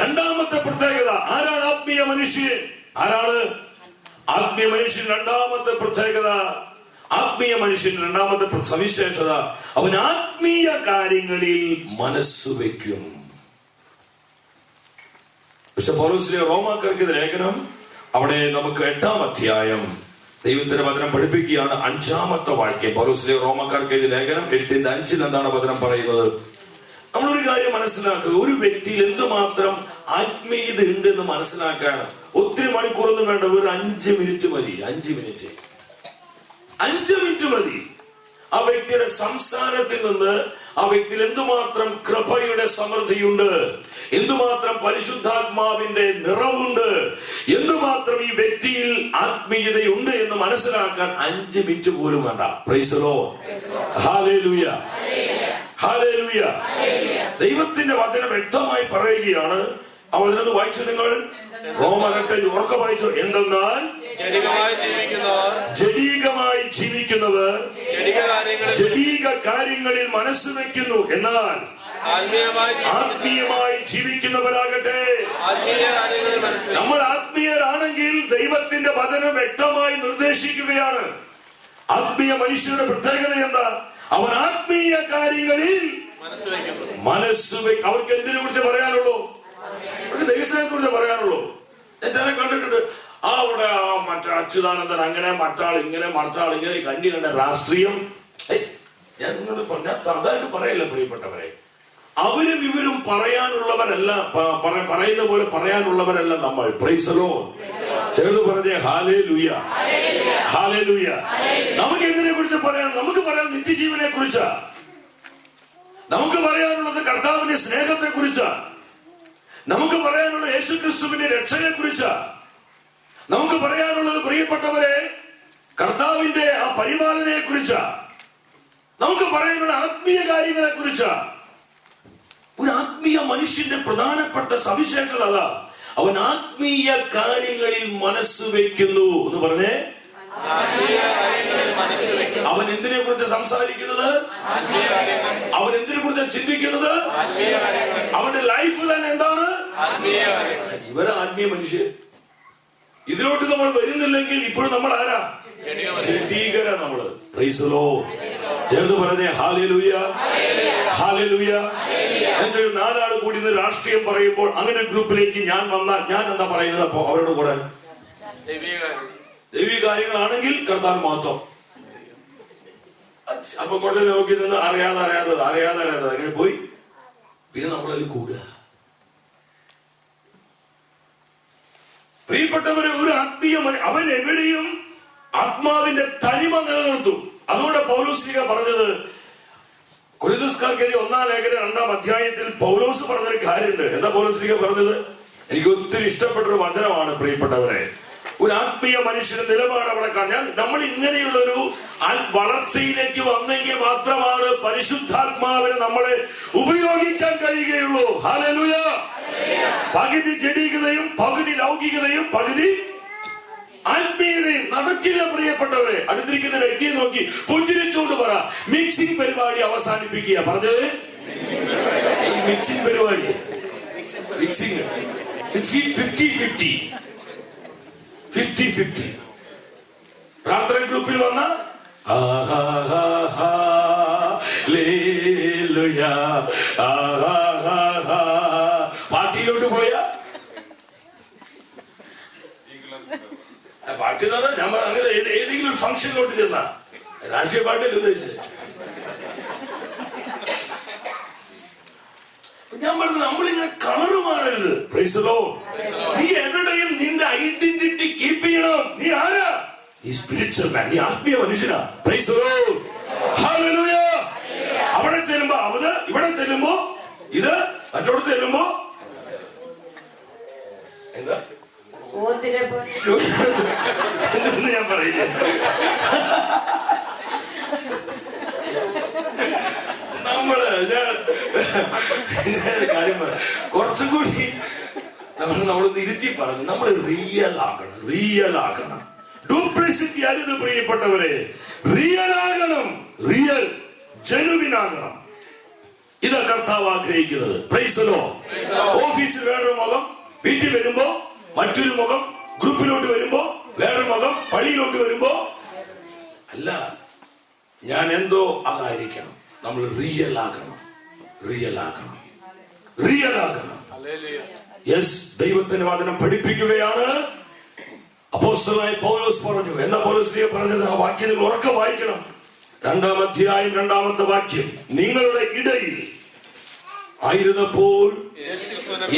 രണ്ടാമത്തെ പ്രത്യേകത, ആരാണ് ആത്മീയ മനുഷ്യൻ? ആരാണ് ആത്മീയ മനുഷ്യൻ? രണ്ടാമത്തെ പ്രത്യേകത, ആത്മീയ മനുഷ്യൻ രണ്ടാമത്തെ സവിശേഷത, അവൻ ആത്മീയ കാര്യങ്ങളിൽ മനസ്സ് വയ്ക്കും. പക്ഷെ പൗലോസിലെ റോമാക്കാർക്ക് ലേഖനം അവിടെ നമുക്ക് 8-ാം അധ്യായം ദൈവത്തിന്റെ വചനം പഠിപ്പിക്കുകയാണ്. 5-ാമത്തെ വാക്യം. പൗലോസിലെ റോമാക്കാർക്ക് ലേഖനം 8:5 എന്താണ് വചനം പറയുന്നത്? നമ്മളൊരു കാര്യം മനസ്സിലാക്കുക, ഒരു വ്യക്തിയിൽ എന്തുമാത്രം ആത്മീയത ഉണ്ട് എന്ന് മനസ്സിലാക്കാൻ ഒത്തിരി മണിക്കൂറൊന്നും വേണ്ട, ഒരു 5 മിനിറ്റ് മതി. 5 മിനിറ്റ് മതി. ആ വ്യക്തിയുടെ സംസാരത്തിൽ നിന്ന് ആ വ്യക്തിയിൽ എന്തുമാത്രം കൃപയുടെ സമൃദ്ധിയുണ്ട്, എന്തുമാത്രം പരിശുദ്ധാത്മാവിന്റെ നിറവുണ്ട്, എന്തുമാത്രം ഈ വ്യക്തിയിൽ ആത്മീയതയുണ്ട് എന്ന് മനസ്സിലാക്കാൻ 5 മിനിറ്റ് പോലും വേണ്ട. Price the Lord. Hallelujah, hallelujah. ദൈവത്തിന്റെ വചനം വ്യക്തമായി പറയുകയാണ്. ആ വചനം വായിച്ചു നിങ്ങൾ. റോമർ 8 ഉറക്കെ വായിച്ചു. എന്തെന്നാൽ ജഡീകമായി ജീവിക്കുന്നവർ ജഡീക കാര്യങ്ങളിൽ മനസ്സ് വെക്കുന്നു, എന്നാൽ ആത്മീയമായി ജീവിക്കുന്നവരാകട്ടെ. നമ്മൾ ആത്മീയരാണെങ്കിൽ ദൈവത്തിന്റെ വചനം വ്യക്തമായി നിർദ്ദേശിക്കുകയാണ്. ആത്മീയ മനുഷ്യരുടെ പ്രത്യേകത എന്താ? അവൻ ആത്മീയ കാര്യങ്ങളിൽ മനസ്സ് വെക്കും. അവർക്ക് എന്തിനെ കുറിച്ച് പറയാനുള്ളൂ? അവർക്ക് ദൈവസ്നേഹത്തെ കുറിച്ച് പറയാനുള്ളൂ. ഞാൻ ചില കണ്ടിട്ടുണ്ട്, അവിടെ മറ്റേ അച്യുതാനന്ദൻ അങ്ങനെ, മറ്റാൾ ഇങ്ങനെ, മറിച്ചാൾ ഇങ്ങനെ, കണ്ടി കണ്ട രാഷ്ട്രീയം. ഞാൻ അതായിട്ട് പറയല്ല പ്രിയപ്പെട്ടവരെ. അവരും ഇവരും പറയാനുള്ളവരല്ല, പറയുന്ന പോലെ പറയാനുള്ളവരല്ല നമ്മൾ. Price the Lord. ചേർന്ന് പറഞ്ഞേ ഹല്ലേലൂയ, ഹല്ലേലൂയ. നമുക്ക് എന്തിനെ കുറിച്ച് പറയാൻ? നമുക്ക് പറയാൻ നിത്യജീവനെ കുറിച്ചാ. നമുക്ക് പറയാനുള്ളത് കർത്താവിന്റെ സ്നേഹത്തെ കുറിച്ചാ. നമുക്ക് പറയാനുള്ളത് യേശുക്രിസ്തുവിന്റെ രക്ഷയെ കുറിച്ചാ. നമുക്ക് പറയാനുള്ളത് പ്രിയപ്പെട്ടവരെ കർത്താവിന്റെ ആ പരിപാലനയെ കുറിച്ചാ. നമുക്ക് പറയാനുള്ള ആത്മീയ കാര്യങ്ങളെ കുറിച്ചാ. ഒരു ആത്മീയ മനുഷ്യന്റെ പ്രധാനപ്പെട്ട സവിശേഷത അതാ, അവൻ ആത്മീയ കാര്യങ്ങളിൽ മനസ്സ് വെക്കുന്നു എന്ന് പറഞ്ഞേ. അവൻ എന്തിനെ കുറിച്ച് സംസാരിക്കുന്നത്? അവൻ എന്തിനെ കുറിച്ച് ചിന്തിക്കുന്നത്? അവന്റെ ലൈഫ് തന്നെ എന്താണ്? ഇവരെ ആത്മീയ മനുഷ്യൻ. ഇതിലോട്ട് നമ്മൾ വരുന്നില്ലെങ്കിൽ ഇപ്പോഴും നമ്മൾ ആരാ? ജഡീകര നമ്മള്. Price the Lord. ചേർന്ന് പറഞ്ഞേ ഹല്ലേലൂയ, ഹല്ലേലൂയ. എന്തൊരു 4 ആൾ കൂടി ഇന്ന് രാഷ്ട്രീയം പറയുമ്പോൾ അങ്ങനെ ഗ്രൂപ്പിലേക്ക് ഞാൻ വന്നാൽ ഞാൻ എന്താ പറയുന്നത്? അപ്പൊ അവരുടെ കൂടെ ദൈവിക കാര്യങ്ങളാണെങ്കിൽ കർത്താവ് മാത്രം. അപ്പൊ കുറച്ച് നോക്കി നിന്ന് അറിയാതെ അങ്ങനെ പോയി. പിന്നെ നമ്മളതിൽ കൂടുക. പ്രിയപ്പെട്ടവരെ, ഒരു ആത്മീയ അവൻ എവിടെയും ആത്മാവിന്റെ തനിമ നിലനിർത്തും. അതുകൊണ്ട് പൗലോസ്ലീഹ പറഞ്ഞത്, കൊരിന്ത്യർക്കെതിരെ 1-ാം ലേഖനം 2-ാം അധ്യായത്തിൽ പൗലോസ് പറഞ്ഞൊരു കാര്യമുണ്ട്. എന്താ പൗലോസ്ലീഹ പറഞ്ഞത്? എനിക്ക് ഒത്തിരി ഇഷ്ടപ്പെട്ടൊരു വചനമാണ് പ്രിയപ്പെട്ടവരെ. ഒരു ആത്മീയ മനുഷ്യന്റെ നിലപാട് അവിടെ കാണാൻ. നമ്മൾ ഇങ്ങനെയുള്ളൊരു വളർച്ചയിലേക്ക് വന്നെങ്കിൽ മാത്രമാണ് പരിശുദ്ധാത്മാവിനെ നമ്മളെ ഉപയോഗിക്കാൻ കഴിയുകയുള്ളൂ. ഹല്ലേലൂയ. പകുതി ജഡികതയും പകുതി ലൗകികതയും പകുതി ആത്മീയതയും നടക്കില്ല പ്രിയപ്പെട്ടവരെ. അടുത്തിരിക്കുന്ന വ്യക്തിയെ നോക്കി പുഞ്ചിരിച്ചുകൊണ്ട് പറ, മിക്സിംഗ് പരിപാടി അവസാനിപ്പിക്കുക. പറഞ്ഞത് ഈ മിക്സിംഗ് പരിപാടി, മിക്സിംഗ് 50-50 പ്രാർത്ഥന ഗ്രൂപ്പിൽ വന്ന പാർട്ടിയിലോട്ട് പോയ പാർട്ടി എന്ന് പറഞ്ഞാൽ നമ്മൾ അങ്ങനെ ഏതെങ്കിലും ഒരു ഫംഗ്ഷനിലോട്ട് ചെന്ന രാഷ്ട്രീയ പാർട്ടിയല്ല ഉദ്ദേശിച്ചത്. ഞാൻ പറഞ്ഞത് നമ്മളിങ്ങനെ കളറ് മാറരുത്. Praise the Lord. നീ എവിടെയും നിന്റെ ഐഡന്റിറ്റി കീപ്പ് ചെയ്യണം. നീ ആരാ? നീ സ്പിരിച്വൽ മാൻ, നീ ആത്മീയ മനുഷ്യനാ. Price the Lord. ഹല്ലേലൂയ. അവിടെ ചെല്ലുമ്പോ അത്, ഇവിടെ ചെല്ലുമ്പോ ഇത്, മറ്റോടത്ത് ചെല്ലുമ്പോ എന്താ എന്ന് ഞാൻ പറയില്ല. ഞാൻ കാര്യം പറയാം, കുറച്ചും കൂടി നമ്മളൊന്ന് ഇരുത്തി പറഞ്ഞു. നമ്മൾ റിയൽ ആകണം. ഡ്യൂപ്ലിസിറ്റി അരുത് പ്രിയപ്പെട്ടവരെ. റിയൽ ആകണം, റിയൽ ജെനുവിൻ ആകണം. ഇതാ കർത്താവ് ആഗ്രഹിക്കുന്നത്. Price the Lord. ഓഫീസിൽ വേറൊരു മുഖം, വീട്ടിൽ വരുമ്പോ മറ്റൊരു മുഖം, ഗ്രൂപ്പിലോട്ട് വരുമ്പോ വേറൊരു മുഖം, പള്ളിയിലോട്ട് വരുമ്പോ അല്ല. ഞാൻ എന്തോ അതായിരിക്കണം. നമ്മൾ റിയൽ ആകണം. യെസ്, ദൈവത്തിന്റെ വചനം പഠിപ്പിക്കുകയാണ്. അപ്പോസ്തലനായ പൗലോസ് പറഞ്ഞു. എന്താ പൗലോസ് പറഞ്ഞത്? ആ വാക്യം നിങ്ങൾ ഉറക്കെ വായിക്കണം. 2-ാം അധ്യായം 2-ാമത്തെ വാക്യം. നിങ്ങളുടെ ഇടയിൽ ആയിരുന്നപ്പോൾ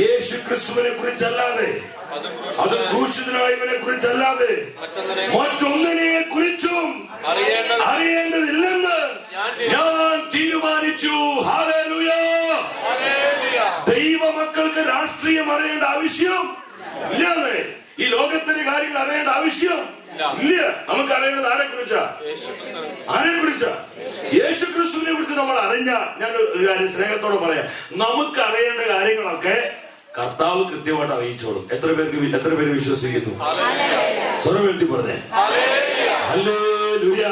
യേശു ക്രിസ്തുവിനെ കുറിച്ചല്ലാതെ, അത് ക്രൂശിതനായവനെ കുറിച്ചല്ലാതെ മറ്റൊന്നിനെ കുറിച്ചും അറിയേണ്ടതില്ലെന്ന് ഞാൻ തീരുമാനിച്ചു. ഹല്ലേലൂയ. ദൈവമക്കൾക്ക് രാഷ്ട്രീയം അറിയേണ്ട ആവശ്യം ഇല്ലാതെ, ഈ ലോകത്തിന്റെ കാര്യങ്ങൾ അറിയേണ്ട ആവശ്യം ഇല്ല. നമുക്ക് അറിയേണ്ടത് ആരെ കുറിച്ചാ? യേശു ക്രിസ്തുവിനെ കുറിച്ച് നമ്മൾ അറിഞ്ഞ, ഞാൻ ഒരു കാര്യം സ്നേഹത്തോടെ പറയാം, നമുക്ക് അറിയേണ്ട കാര്യങ്ങളൊക്കെ കർത്താവ് കൃത്യമായിട്ട് അറിയിച്ചോളും. എത്ര പേര് വിശ്വസിക്കുന്നു? സ്വരം എഴുതി പറഞ്ഞേ ഹല്ലേലൂയ.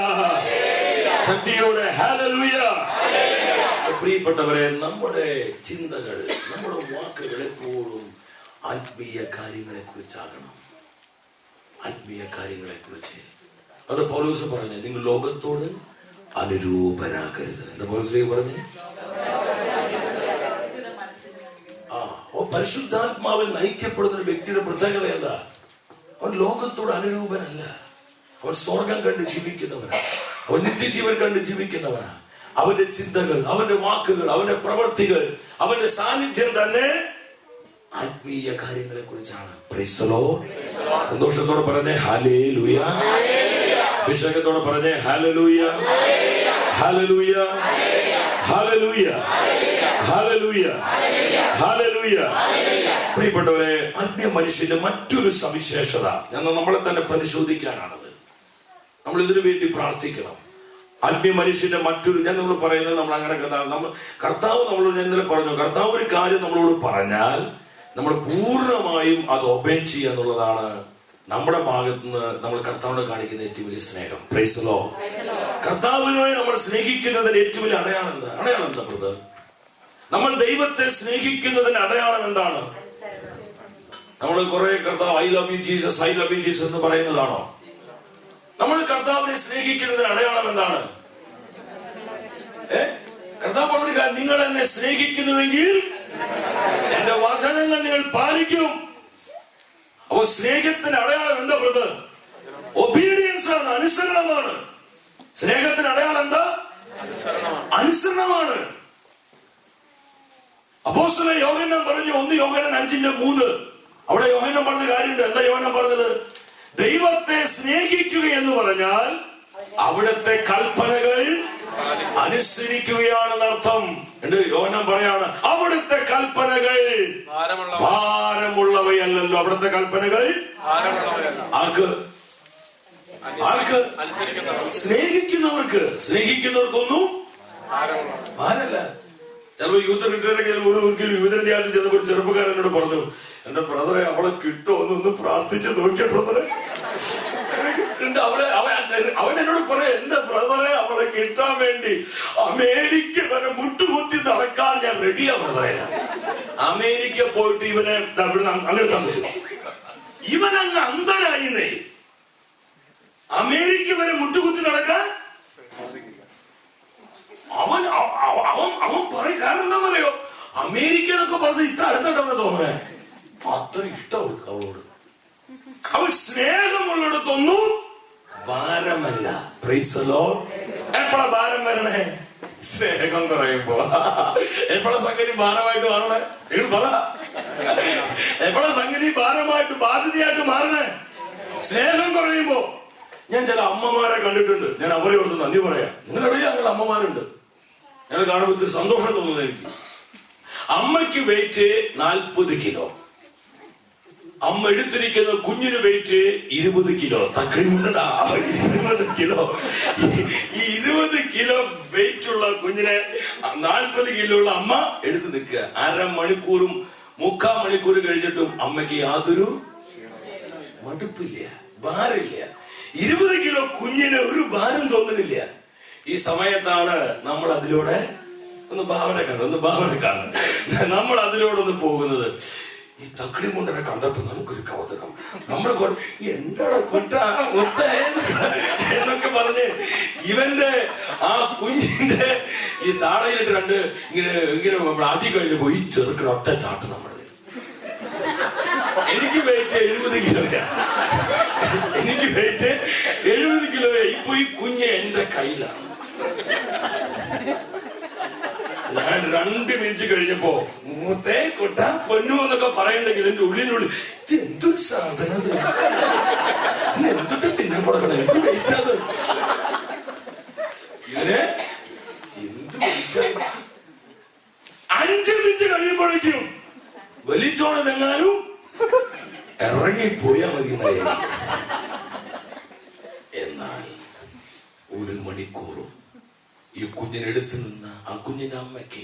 ശക്തിയോടെ ഹല്ലേലൂയ. പ്രിയപ്പെട്ടവരെ, നമ്മുടെ ചിന്തകൾ, നമ്മുടെ വാക്കുകൾ എപ്പോഴും ആത്മീയ കാര്യങ്ങളെ കുറിച്ചാകണം. അത് പൗലോസ് പറഞ്ഞു, നിങ്ങൾ ലോകത്തോട് അനുരൂപരാകരുത്. എന്താ പൗലോസ് പറഞ്ഞു? പരിശുദ്ധാത്മാവിൽ നയിക്കപ്പെടുന്ന ഒരു വ്യക്തിയുടെ പ്രത്യേകത എന്താ? അവൻ ലോകത്തോട് അനുരൂപനല്ല. അവൻ സ്വർഗം കണ്ട് ജീവിക്കുന്നവനാ. അവൻ നിത്യജീവൻ കണ്ട് ജീവിക്കുന്നവനാ. അവന്റെ ചിന്തകൾ, അവന്റെ വാക്കുകൾ, അവന്റെ പ്രവൃത്തികൾ, അവന്റെ സാന്നിധ്യം തന്നെ ആത്മീയ കാര്യങ്ങളെ കുറിച്ചാണ്. Price the Lord. സന്തോഷത്തോടെ പറഞ്ഞേ ഹല്ലേലൂയ. അഭിഷേകത്തോടെ പറഞ്ഞേ hallelujah, hallelujah, hallelujah, hallelujah, hallelujah. പ്രിയപ്പെട്ടവരെ, ആത്മീയ മനുഷ്യന്റെ മറ്റൊരു സവിശേഷത, നമ്മളെ തന്നെ പരിശോധിക്കാനാണത്. നമ്മൾ ഇതിനു വേണ്ടി പ്രാർത്ഥിക്കണം. ആത്മീയ മനുഷ്യന്റെ മറ്റൊരു, ഞാൻ നമ്മൾ പറയുന്നത്, നമ്മൾ അങ്ങനെ കർത്താവ് നമ്മളോട്, ഞാൻ ഇന്നലെ പറഞ്ഞു, കർത്താവ് ഒരു കാര്യം നമ്മളോട് പറഞ്ഞാൽ നമ്മൾ പൂർണ്ണമായും അത് ഒബേ ചെയ്യുക എന്നുള്ളതാണ് നമ്മുടെ ഭാഗത്ത് നിന്ന് നമ്മൾ കർത്താവിനോട് കാണിക്കുന്ന ഏറ്റവും വലിയ സ്നേഹം. Price the Lord. കർത്താവിനെ നമ്മൾ സ്നേഹിക്കുന്നതിന് ഏറ്റവും വലിയ അടയാളം എന്താ ബ്രദർ? നമ്മൾ ദൈവത്തെ സ്നേഹിക്കുന്നതിന് അടയാളം എന്താണ്? നമ്മൾ കുറെ കർത്താവ് I love you Jesus, I love you Jesus എന്ന് പറയുന്നതാണോ? നമ്മൾ കർത്താവിനെ സ്നേഹിക്കുന്നതിന് അടയാളം എന്താണ്? കർത്താവ് പറഞ്ഞ, നിങ്ങൾ എന്നെ സ്നേഹിക്കുന്നുവെങ്കിൽ എന്റെ വചനങ്ങൾ നിങ്ങൾ പാലിക്കും. അപ്പൊ സ്നേഹത്തിന്റെ അടയാളം എന്താ ബ്രദർ? ഒബീഡിയൻസ് ആണ്, അനുസരണമാണ്. സ്നേഹത്തിന്റെ അടയാളം എന്താ? അനുസരണമാണ്. അപ്പോസ്തലൻ യോഹന്നാൻ പറഞ്ഞു 1 യോഹന്നാൻ 5:3. അവിടെ യോഹന്നാൻ പറഞ്ഞ കാര്യമുണ്ട്. എന്താ യോഹന്നാൻ പറഞ്ഞത്? ദൈവത്തെ സ്നേഹിക്കുക എന്ന് പറഞ്ഞാൽ അവിടുത്തെ കൽപ്പനകൾ അനുസരിക്കുകയാണെന്നർത്ഥം. യോഹന്നാൻ പറയാണ്, അവിടുത്തെ കൽപ്പനകൾ ഭാരമുള്ളവയല്ലല്ലോ. അവിടുത്തെ കൽപ്പനകൾ ആർക്ക്? സ്നേഹിക്കുന്നവർക്കൊന്നും ഭാരമല്ല. ചിലപ്പോ യൂത്ത് റിട്ടയറിലേക്ക് യൂതരധ്യാനത്തിൽ ചെന്നപ്പോൾ ഒരു ചെറുപ്പക്കാരൻ എന്നോട് പറഞ്ഞു, എന്റെ ബ്രദറെ അവളെ കിട്ടുമോ എന്നൊന്ന് പ്രാർത്ഥിച്ച് നോക്കിയ ബ്രദറെ. അവൻ എന്നോട് പറയാ, എന്റെ ബ്രദറെ അവളെ കിട്ടാൻ വേണ്ടി അമേരിക്ക വരെ മുട്ടുകുത്തി നടക്കാൻ ഞാൻ റെഡിയാ ബ്രദറെ. അമേരിക്ക പോയിട്ട് ഇവനെ അങ്ങനെ തന്നു. ഇവനങ്ങ് അന്ധനായിന്നേ. അമേരിക്ക വരെ മുട്ടുകുത്തി നടക്കാൻ അവൻ പറയും. കാരണം എന്താണെന്നറിയോ? അമേരിക്ക എന്നൊക്കെ പറഞ്ഞ് ഇത്ര അടുത്തുണ്ടെന്ന് തോന്നണേ. അത്ര ഇഷ്ടം അവളോട്. അവൻ സ്നേഹമുള്ളിടത്തൊന്നും ഭാരമല്ല. Praise the Lord. എപ്പോഴാ ഭാരം വരണേ? സ്നേഹം കുറയുമ്പോ. എപ്പോഴാ സംഗതി ഭാരമായിട്ട് മാറണേ? നിങ്ങൾ പറ. എപ്പോഴാ സംഗതി ഭാരമായിട്ട് ബാധ്യതയായിട്ട് മാറണേ? സ്നേഹം കുറയുമ്പോ. ഞാൻ ചില അമ്മമാരെ കണ്ടിട്ടുണ്ട്. ഞാൻ അവരെ ഓർത്ത് നന്ദി പറയാം. നിങ്ങളിടയിൽ ഞങ്ങൾ അമ്മമാരുണ്ട്. ഞങ്ങൾ കാണുമ്പോൾ ഇത്തിരി സന്തോഷം തോന്നുന്നു എനിക്ക്. അമ്മയ്ക്ക് വെയിറ്റ് 40 കിലോ. അമ്മ എടുത്തിരിക്കുന്ന കുഞ്ഞിന് വെയിറ്റ് 20 കിലോ. തക്കടിമുണ്ടടാ, 20 കിലോ. ഈ 20 കിലോ വെയിറ്റ് ഉള്ള കുഞ്ഞിനെ 40 കിലോ ഉള്ള അമ്മ എടുത്തു നിൽക്കുക. 1/2 മണിക്കൂറും 3/4 മണിക്കൂർ കഴിഞ്ഞിട്ടും അമ്മയ്ക്ക് യാതൊരു മടുപ്പില്ല, ഭാരമില്ല. 20 കിലോ കുഞ്ഞിന് ഒരു ഭാരം തോന്നുന്നില്ല. ഈ സമയത്താണ് നമ്മൾ അതിലൂടെ ഒന്ന് ഭാവന കാണും. നമ്മൾ അതിലൂടെ ഒന്ന് പോകുന്നത്. ഈ തക്കടി കൊണ്ടനെ കണ്ടപ്പോ നമുക്കൊരു കൗതുകം. നമ്മൾ എന്താണ് എന്നൊക്കെ പറഞ്ഞ് ഇവന്റെ ആ കുഞ്ഞിന്റെ ഈ താടയിലിട്ട് രണ്ട് ഇങ്ങനെ ആട്ടി കഴിഞ്ഞ് പോയി ചെറുക്കിന് ഒറ്റ ചാട്ട് നമ്മുടെ. എനിക്ക് വെയിറ്റ് 70 കിലോയാ. എനിക്ക് വെയിറ്റ് 70 കിലോയാ. ഇപ്പൊ ഈ കുഞ്ഞ് എന്റെ കയ്യിലാണ്. ഞാൻ 2 മിനിറ്റ് കഴിഞ്ഞപ്പോ മൂത്തേ കൊട്ട പൊന്നു എന്നൊക്കെ പറയണ്ടെങ്കിൽ എന്റെ ഉള്ളിനുള്ളിൽ എന്തൊരു സാധനം, ഇതിന് എന്തൊട്ട് തിന്നാൻ കൊടുക്കണം, എന്ത് വെയിറ്റ് അത്, ഇതിന് എന്ത് വെയിറ്റ്. 5 മിനിറ്റ് കഴിയുമ്പോഴേക്കും വലിച്ചോണെങ്ങാനും ഇറങ്ങിപ്പോയാ മതി. എന്നാൽ 1 മണിക്കൂറും ഈ കുഞ്ഞിനെടുത്ത് നിന്ന് ആ കുഞ്ഞിന്റെ അമ്മയ്ക്ക്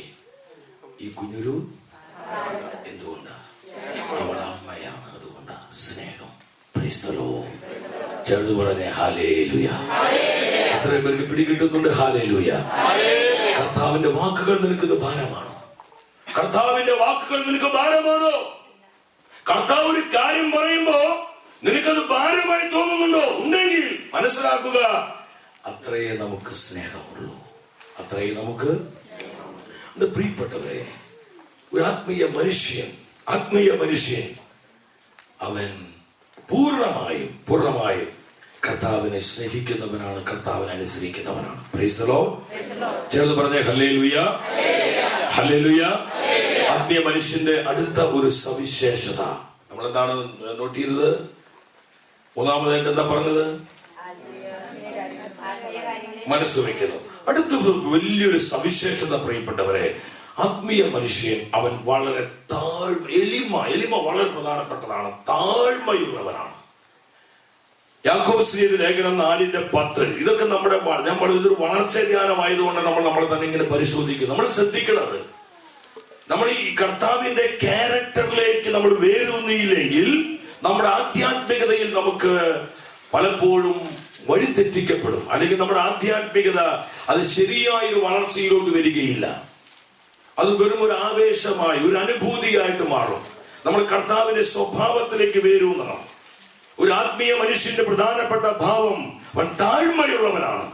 ഈ കുഞ്ഞൊരു എന്തുകൊണ്ടാ? അവൾ അമ്മയാണ്. അതുകൊണ്ടാ സ്നേഹം. Price the Lord. ചേർന്ന് പറഞ്ഞേ ഹല്ലേലൂയ. അത്രയും പേർക്ക് പിടികിട്ടുന്നുണ്ട്. ഹല്ലേലൂയ. കർത്താവിന്റെ വാക്കുകൾ നിനക്ക് ഭാരമാണോ? കർത്താവിന്റെ വാക്കുകൾ നിനക്ക് ഭാരമാണോ? കർത്താവ് ഒരു കാര്യം പറയുമ്പോ നിനക്കത് ഭാരമായി തോന്നുന്നുണ്ടോ? ഉണ്ടെങ്കിൽ മനസ്സിലാക്കുക, അത്രയേ നമുക്ക് സ്നേഹമുള്ളൂ. അത്രയേ നമുക്ക്. പ്രിയപ്പെട്ടവരെ, ഒരു ആത്മീയ മനുഷ്യൻ അവൻ പൂർണ്ണമായും കർത്താവിനെ സ്നേഹിക്കുന്നവനാണ്, കർത്താവിനെ അനുസരിക്കുന്നവനാണ്. Price the Lord. ചേർന്ന് പറഞ്ഞേ ഹല്ലേലൂയ, ഹല്ലേലൂയ. ആത്മീയ മനുഷ്യന്റെ അടുത്ത ഒരു സവിശേഷത നമ്മൾ എന്താണ് നോട്ട് ചെയ്തത്? 3-ാമതായിട്ട് എന്താ പറഞ്ഞത്? മനസ്സ് വയ്ക്കുന്നു. അടുത്ത വലിയൊരു സവിശേഷത പ്രിയപ്പെട്ടവരെ, ആത്മീയ മനുഷ്യൻ അവൻ വളരെ എളിമ വളരെ പ്രധാനപ്പെട്ടതാണ്. താഴ്മയുള്ളവനാണ്. യാക്കോബ് ശ്രീയുടെ ലേഖനം 4:10. ഇതൊക്കെ നമ്മുടെ ഇതൊരു വളർച്ച ധ്യാനമായതുകൊണ്ട് നമ്മൾ തന്നെ ഇങ്ങനെ പരിശോധിക്കും. നമ്മൾ ശ്രദ്ധിക്കുന്നത്, നമ്മൾ ഈ കർത്താവിന്റെ ക്യാരക്ടറിലേക്ക് നമ്മൾ വേരൂന്നിയില്ലെങ്കിൽ നമ്മുടെ ആധ്യാത്മികതയിൽ നമുക്ക് പലപ്പോഴും വഴിതെറ്റിക്കപ്പെടും. അല്ലെങ്കിൽ നമ്മുടെ ആധ്യാത്മികത അത് ശരിയായ ഒരു വളർച്ചയിലോട്ട് വരികയില്ല. അത് വെറും ഒരു ആവേശമായി, ഒരു അനുഭൂതിയായിട്ട് മാറും. നമ്മൾ കർത്താവിന്റെ സ്വഭാവത്തിലേക്ക് വേരൂന്നണം. ഒരു ആത്മീയ മനുഷ്യന്റെ പ്രധാനപ്പെട്ട ഭാവം അവൻ താഴ്മയുള്ളവനാണ്.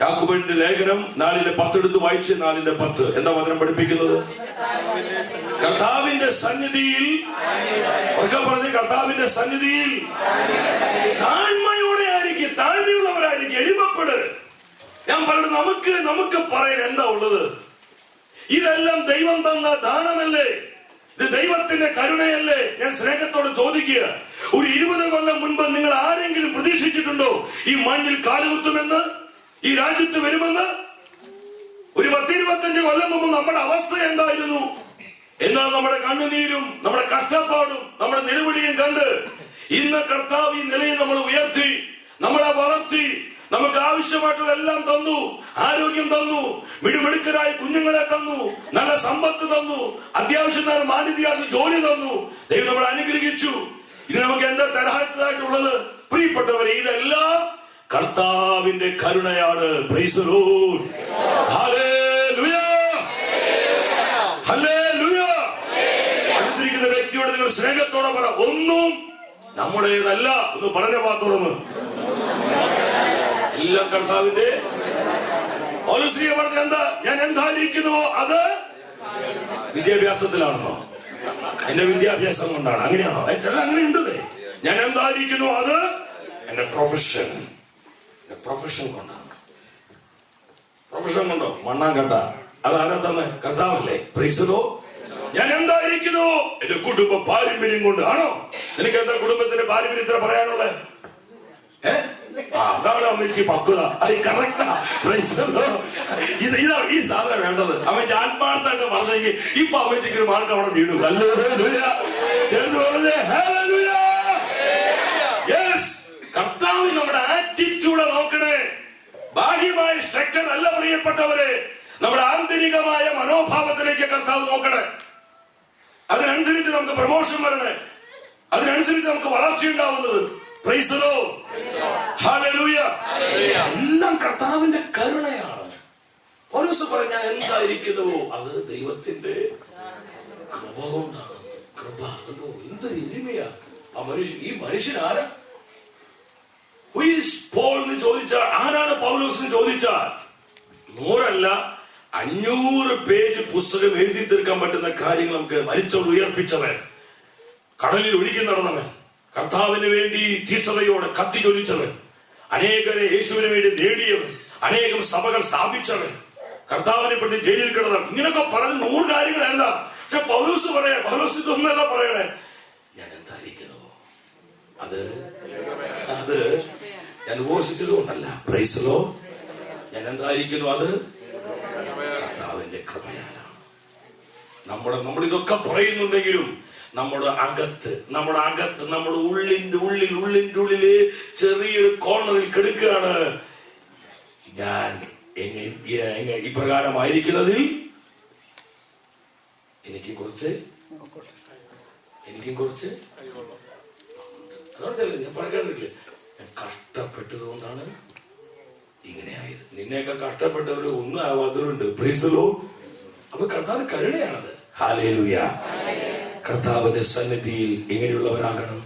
യാക്കോബിന്റെ ലേഖനം 4:10 എടുത്ത് വായിച്ച് 4:10 എന്താ വചനം പഠിപ്പിക്കുന്നത്? കർത്താവിന്റെ സന്നിധിയിൽ, പറഞ്ഞ കർത്താവിന്റെ സന്നിധിയിൽ താഴ്മയോടെ ആയിരിക്കും, താഴ്മയുള്ളവരായിരിക്കും, എളിമപ്പെട്. ഞാൻ പറയുന്നത് നമുക്ക് പറയാൻ എന്താ ഉള്ളത്? ഇതെല്ലാം ദൈവം തന്ന ദാനമല്ലേ? ഇത് ദൈവത്തിന്റെ കരുണയല്ലേ? ഞാൻ സ്നേഹത്തോട് ചോദിക്കുക, ഒരു 20 കൊല്ലം മുൻപ് നിങ്ങൾ ആരെങ്കിലും പ്രതീക്ഷിച്ചിട്ടുണ്ടോ ഈ മണ്ണിൽ കാലുകുത്തുമെന്ന്, ഈ രാജ്യത്ത് വരുമെന്ന്? ഒരു 10-25 കൊല്ലം മുമ്പ് നമ്മുടെ അവസ്ഥ എന്തായിരുന്നു? എന്നാൽ നമ്മുടെ കണ്ണുനീരും നമ്മുടെ കഷ്ടപ്പാടും നമ്മുടെ നിലവിളിയും കണ്ട് ഇന്ന് കർത്താവ് ഈ നിലയിൽ നമ്മൾ ഉയർത്തി, നമ്മളെ വളർത്തി, നമുക്ക് ആവശ്യമായിട്ടതെല്ലാം തന്നു. ആരോഗ്യം തന്നു, മിടുമിടുക്കരായ കുഞ്ഞുങ്ങളെ തന്നു, നല്ല സമ്പത്ത് തന്നു, അത്യാവശ്യം നല്ല മാന്യതയായിട്ട് ജോലി തന്നു. ദൈവം നമ്മളെ അനുഗ്രഹിച്ചു. ഇനി നമുക്ക് എന്താ തരാത്തതായിട്ടുള്ളത്? പ്രിയപ്പെട്ടവരെ, ഇതെല്ലാം കർത്താവിന്റെ കരുണയാണ്. Praise the Lord. Hallelujah, hallelujah. അടുത്തിരിക്കുന്ന വ്യക്തിയോട് നിങ്ങൾ സ്നേഹത്തോടെ പറ, ഒന്നും നമ്മുടേതല്ല. ഒന്ന് പറഞ്ഞ പാത്തോടൊന്ന്, എല്ലാം കർത്താവിന്റെ. പൗലോസ് പറഞ്ഞ എന്താ? ഞാൻ എന്തായിരിക്കുന്നുവോ അത് വിദ്യാഭ്യാസത്തിലാണെന്നോ? എന്റെ വിദ്യാഭ്യാസം കൊണ്ടാണ്. അങ്ങനെയാണോ? അങ്ങനെ ഉണ്ട്. ഞാൻ എന്തായിരിക്കുന്നു അത് എന്റെ പ്രൊഫഷൻ കൊണ്ടാണ്. പ്രൊഫഷൻ കൊണ്ടോ? മണ്ണാങ്കട്ട. അതാരാ തന്നെ? കർത്താവല്ലേ. Praise the Lord. ഞാൻ എന്തായിരിക്കുന്നു എന്റെ കുടുംബ പാരമ്പര്യം കൊണ്ട് ആണോ? നിനക്ക് എന്താ കുടുംബത്തിന്റെ പാരമ്പര്യത്തിന് പറയാനുള്ളത്? അതാണ് അമ്മച്ചി പക്വത. ഇതാണ് ഈ സാധനം വേണ്ടത്. അമ്മച്ചി ആത്മാർത്ഥമായിട്ട് പറഞ്ഞെങ്കിൽ ഇപ്പൊ അമ്മച്ചിക്ക് ഒരു മാർക്ക് അവിടെ വീണു. കർത്താവ് നമ്മുടെ ആറ്റിറ്റ്യൂഡ് നോക്കണേ. ബാഹ്യമായ സ്ട്രക്ചർ അല്ല പ്രിയപ്പെട്ടവരെ, നമ്മുടെ ആന്തരികമായ മനോഭാവത്തിലേക്ക് കർത്താവ് നോക്കണേ. അതിനനുസരിച്ച് നമുക്ക് പ്രമോഷൻ വരണേ, അതിനനുസരിച്ച് നമുക്ക് വളർച്ച ഉണ്ടാവുന്നത്. Price the Lord. ഹല്ലേലൂയ. എല്ലാം കർത്താവിന്റെ കരുണയാണ്. പൗലോസ് പറഞ്ഞ ഞാൻ എന്തായിരിക്കുന്നുവോ അത് ദൈവത്തിന്റെ കൃപ കൊണ്ടാണ്. കൃപ എന്തൊരു എളിമയാ ആ മനുഷ്യൻ. ഈ മനുഷ്യൻ ആരാ? ഹു ഈസ് പോൾ എന്ന് ചോദിച്ചാൽ, ആരാണ് പൗലോസ് എന്ന് ചോദിച്ചാൽ 100 500 പേജ് പുസ്തകം എഴുതി തീർക്കാൻ പറ്റുന്ന കാര്യങ്ങൾ നമുക്ക് മരിച്ചോട് ഉയർപ്പിച്ചവൻ, കടലിൽ ഒഴുകി നടന്നവൻ, കർത്താവിന് വേണ്ടി തീഷ്ണതയോടെ കത്തി ജ്വലിച്ചവൻ, അനേകരെ യേശുവിന് വേണ്ടി നേടിയവൻ, അനേകം സഭകൾ സ്ഥാപിച്ചവൻ, കർത്താവിനെ പ്രതി ജയിലിൽ കിടന്നവൻ. ഇങ്ങനൊക്കെ പറഞ്ഞ് 100 കാര്യങ്ങൾ എഴുതാം. പക്ഷെ പൗലോസ് പറയാ, പൗലോസ് ഇതൊന്നല്ല പറയണേ, ഞാൻ എന്തായിരിക്കുന്നു അത് ഞാൻ ഉപവസിച്ചത് കൊണ്ടല്ല. Price the Lord. ഞാൻ എന്തായിരിക്കുന്നു അത് കർത്താവിന്റെ കൃപയാണ്. നമ്മളിതൊക്കെ പറയുന്നുണ്ടെങ്കിലും നമ്മുടെ അകത്ത് നമ്മുടെ ഉള്ളിന്റെ ചെറിയൊരു കോർണറിൽ കിടക്കുകയാണ്. ഞാൻ ഇപ്രകാരമായിരിക്കുന്നതിൽ എനിക്കും കുറച്ച് അതോടല്ലേ ഞാൻ പറയാറില്ലേ, ഞാൻ കഷ്ടപ്പെട്ടത് കൊണ്ടാണ് ഇങ്ങനെയായത്. നിന്നെയൊക്കെ കഷ്ടപ്പെട്ടവര് ഒന്നും ആവാത്തവരുണ്ട്. Price the Lord. അപ്പൊ കർത്താവ് കരുണയാണത്. ഹല്ലേലൂയ. കർത്താവിന്റെ സന്നിധിയിൽ എങ്ങനെയുള്ളവരാകണം?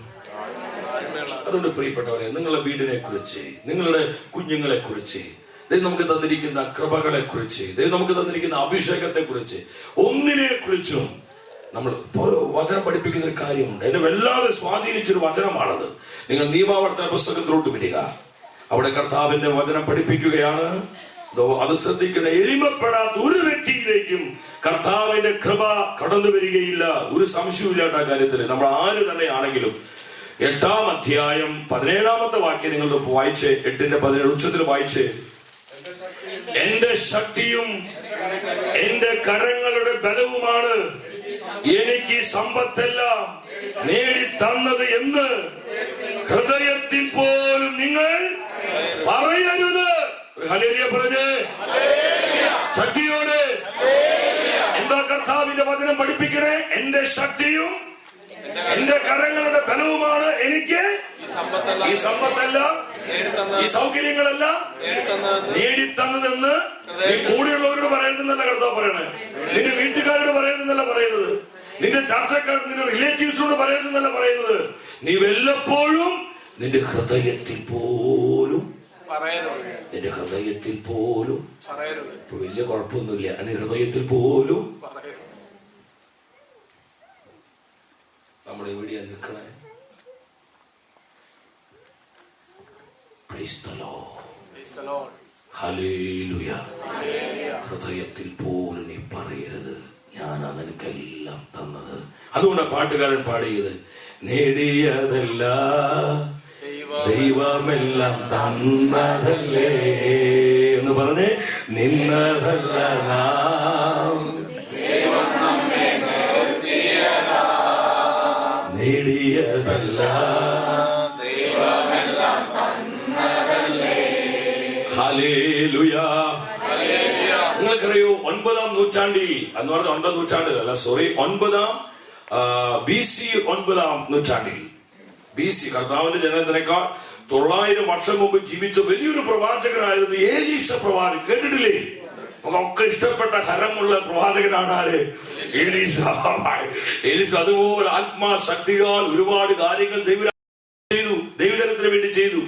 അതുകൊണ്ട് പ്രിയപ്പെട്ടവരെ, നിങ്ങളുടെ വീടിനെ കുറിച്ച്, നിങ്ങളുടെ കുഞ്ഞുങ്ങളെ കുറിച്ച്, ദൈവം നമുക്ക് തന്നിരിക്കുന്ന കൃപകളെ കുറിച്ച്, ദൈവം നമുക്ക് തന്നിരിക്കുന്ന അഭിഷേകത്തെ കുറിച്ച്, ഒന്നിനെ കുറിച്ചും നമ്മൾ വചനം പഠിപ്പിക്കുന്ന ഒരു കാര്യമുണ്ട്. എന്നെ വല്ലാതെ സ്വാധീനിച്ചൊരു വചനമാണത്. നിങ്ങൾ നിയമാവർത്തന പുസ്തകത്തിലോട്ട് വരിക. അവിടെ കർത്താവിന്റെ വചനം പഠിപ്പിക്കുകയാണ്. അത് ശ്രദ്ധിക്കണ, എളിമപ്പെടാത്ത ഒരു വ്യക്തിയിലേക്കും കർത്താവിന്റെ കൃപ കടന്നു വരികയില്ല. ഒരു സംശയമില്ലാത്ത ആ കാര്യത്തിൽ നമ്മൾ ആര് തന്നെ ആണെങ്കിലും. 8-ാം അധ്യായം 17-ാമത്തെ വാക്യം നിങ്ങൾ വായിച്ചേ. 8-ന്റെ-17 ഉച്ചത്തിൽ വായിച്ചേ. എന്റെ ശക്തിയും എന്റെ കരങ്ങളുടെ ബലവുമാണ് എനിക്ക് സമ്പത്തെല്ലാം നേടി തന്നത് എന്ന് ഹൃദയത്തിൽ പോലും നിങ്ങൾ പറയരുത്. ഹല്ലേലൂയ പറഞ്ഞേ, ശക്തിയോടെ. എന്താ കർത്താവിന്റെ വചനം പഠിപ്പിക്കണേ? എന്റെ ശക്തിയും എന്റെ കരങ്ങളുടെ ബലവുമാണ് എനിക്ക് ഈ സമ്പത്തെല്ലാം, ഈ സൗകര്യങ്ങളെല്ലാം നേടിത്തന്നതെന്ന് നീ കൂടെയുള്ളവരോട് പറയരുതെന്നല്ല കർത്താവ് പറയണേ. നിന്റെ വീട്ടുകാരോട് പറയരുതെന്നല്ല പറയുന്നത്. നിന്റെ ചർച്ചക്കാരോട്, നിന്റെ റിലേറ്റീവ്സിനോട് പറയരുതെന്നല്ല പറയുന്നത്. നീ വല്ലപ്പോഴും നിന്റെ ഹൃദയത്തിൽ പോലും ഇപ്പൊ വലിയ കുഴപ്പമൊന്നുമില്ല, നിന്റെ ഹൃദയത്തിൽ പോലും നമ്മൾ എവിടെയാ നിൽക്കണേ? Price the Lord. ഹല്ലേലൂയ. ഹൃദയത്തിൽ പോലും നീ പറയരുത്, ഞാനാ നിനക്കെല്ലാം തന്നത്. അതുകൊണ്ട് പാട്ടുകാരൻ പാടിയത്, നേടിയതല്ല ദൈവമെല്ലാം തന്നതല്ലേ എന്ന് പറഞ്ഞേ, നിന്നതല്ല നാം നേടിയതല്ല. ഹല്ലേലൂയ. നിങ്ങൾക്കറിയോ 9-ാം നൂറ്റാണ്ടിൽ എന്ന് പറഞ്ഞ 9-ാം നൂറ്റാണ്ടിൽ അല്ല, സോറി, 9-ാം BC 9-ാം നൂറ്റാണ്ടിൽ, BC കർത്താവിന്റെ ജനനത്തിനേക്കാൾ 900 വർഷം മുമ്പ് ജീവിച്ച വലിയൊരു പ്രവാചകനായിരുന്നു ഏലീശ പ്രവാചകൻ. കേട്ടിട്ടില്ലേ? നമുക്കൊക്കെ ഇഷ്ടപ്പെട്ട ഹരമുള്ള പ്രവാചകനാണ് ആര്? ഏലീശ. ഏലീശ അതുപോലെ ആത്മാശക്തിയാൽ ഒരുപാട് കാര്യങ്ങൾ ദൈവജനത്തിന് വേണ്ടി ചെയ്തു.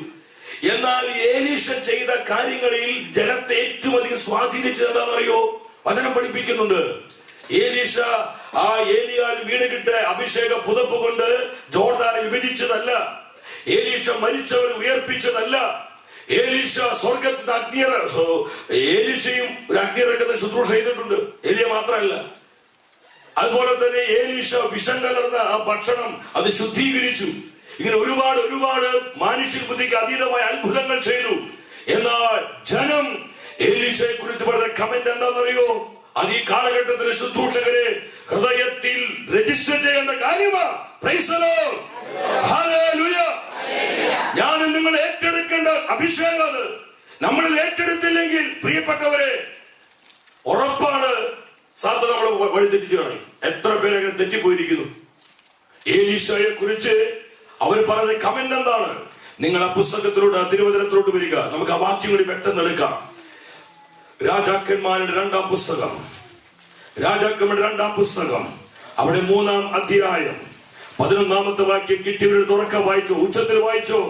എന്നാൽ ഏലീശ ചെയ്ത കാര്യങ്ങളിൽ ജനത്തെ ഏറ്റവും അധികം സ്വാധീനിച്ചത് എന്താണെന്നറിയോ? വചനം പഠിപ്പിക്കുന്നുണ്ട്. ഏലീശ ആ ഏലിയാൽ വീട് കിട്ടിയ അഭിഷേക പുതപ്പ് കൊണ്ട് ജോർദാനെ വിഭജിച്ചതല്ല. ഏലീശ മരിച്ചവരെ ഉയർപ്പിച്ചതല്ല. ഏലീശ സ്വർഗത്തിന്റെ ഏലീശയും ഒരു അഗ്നിറക്കത്തെ ശുശ്രൂഷ ചെയ്തിട്ടുണ്ട്. ഏലിയ മാത്രമല്ല. അതുപോലെ തന്നെ ഏലീശ വിഷം കലർന്ന ആ ഭക്ഷണം അത് ശുദ്ധീകരിച്ചു. ഇങ്ങനെ ഒരുപാട് മാനുഷിക ബുദ്ധിക്ക് അതീതമായ അത്ഭുതങ്ങൾ ചെയ്തു. എന്നാൽ ജനം ഏലീശയെ കുറിച്ച് പറഞ്ഞ കമന്റ് എന്താണെന്നറിയോ? അത് ഈ കാലഘട്ടത്തിലെ ശുശ്രൂഷകരെ ഹൃദയത്തിൽ രജിസ്റ്റർ ചെയ്യേണ്ട കാര്യമാണ്. Price the Lord. ഹല്ലേലൂയ. ഞാൻ നിങ്ങൾ ഏറ്റെടുക്കേണ്ട അഭിഷേകം അത്. നമ്മളിത് ഏറ്റെടുത്തില്ലെങ്കിൽ പ്രിയപ്പെട്ടവരെ, ഉറപ്പാണ് സാത്ത നമ്മളെ വഴിതെറ്റിച്ചു കളയും. എത്ര പേരങ്ങനെ തെറ്റിപ്പോയിരിക്കുന്നു. ഏലീശയെ കുറിച്ച് അവർ പറഞ്ഞ കമന്റ് എന്താണ്? നിങ്ങൾ ആ പുസ്തകത്തിലോട്ട്, തിരുവചനത്തിലോട്ട് വരിക. നമുക്ക് ആ വാക്യം കൂടി പെട്ടെന്ന് എടുക്കാം. രാജാക്കന്മാരുടെ 2-ാം പുസ്തകം, രാജാക്കന്മാരുടെ 2-ാം പുസ്തകം, അവിടെ 3-ാം അധ്യായം 11-ാമത്തെ വാക്യം കിട്ടിയവരുടെ തുറക്കം വായിച്ചോ, ഉച്ചത്തിൽ വായിച്ചോ.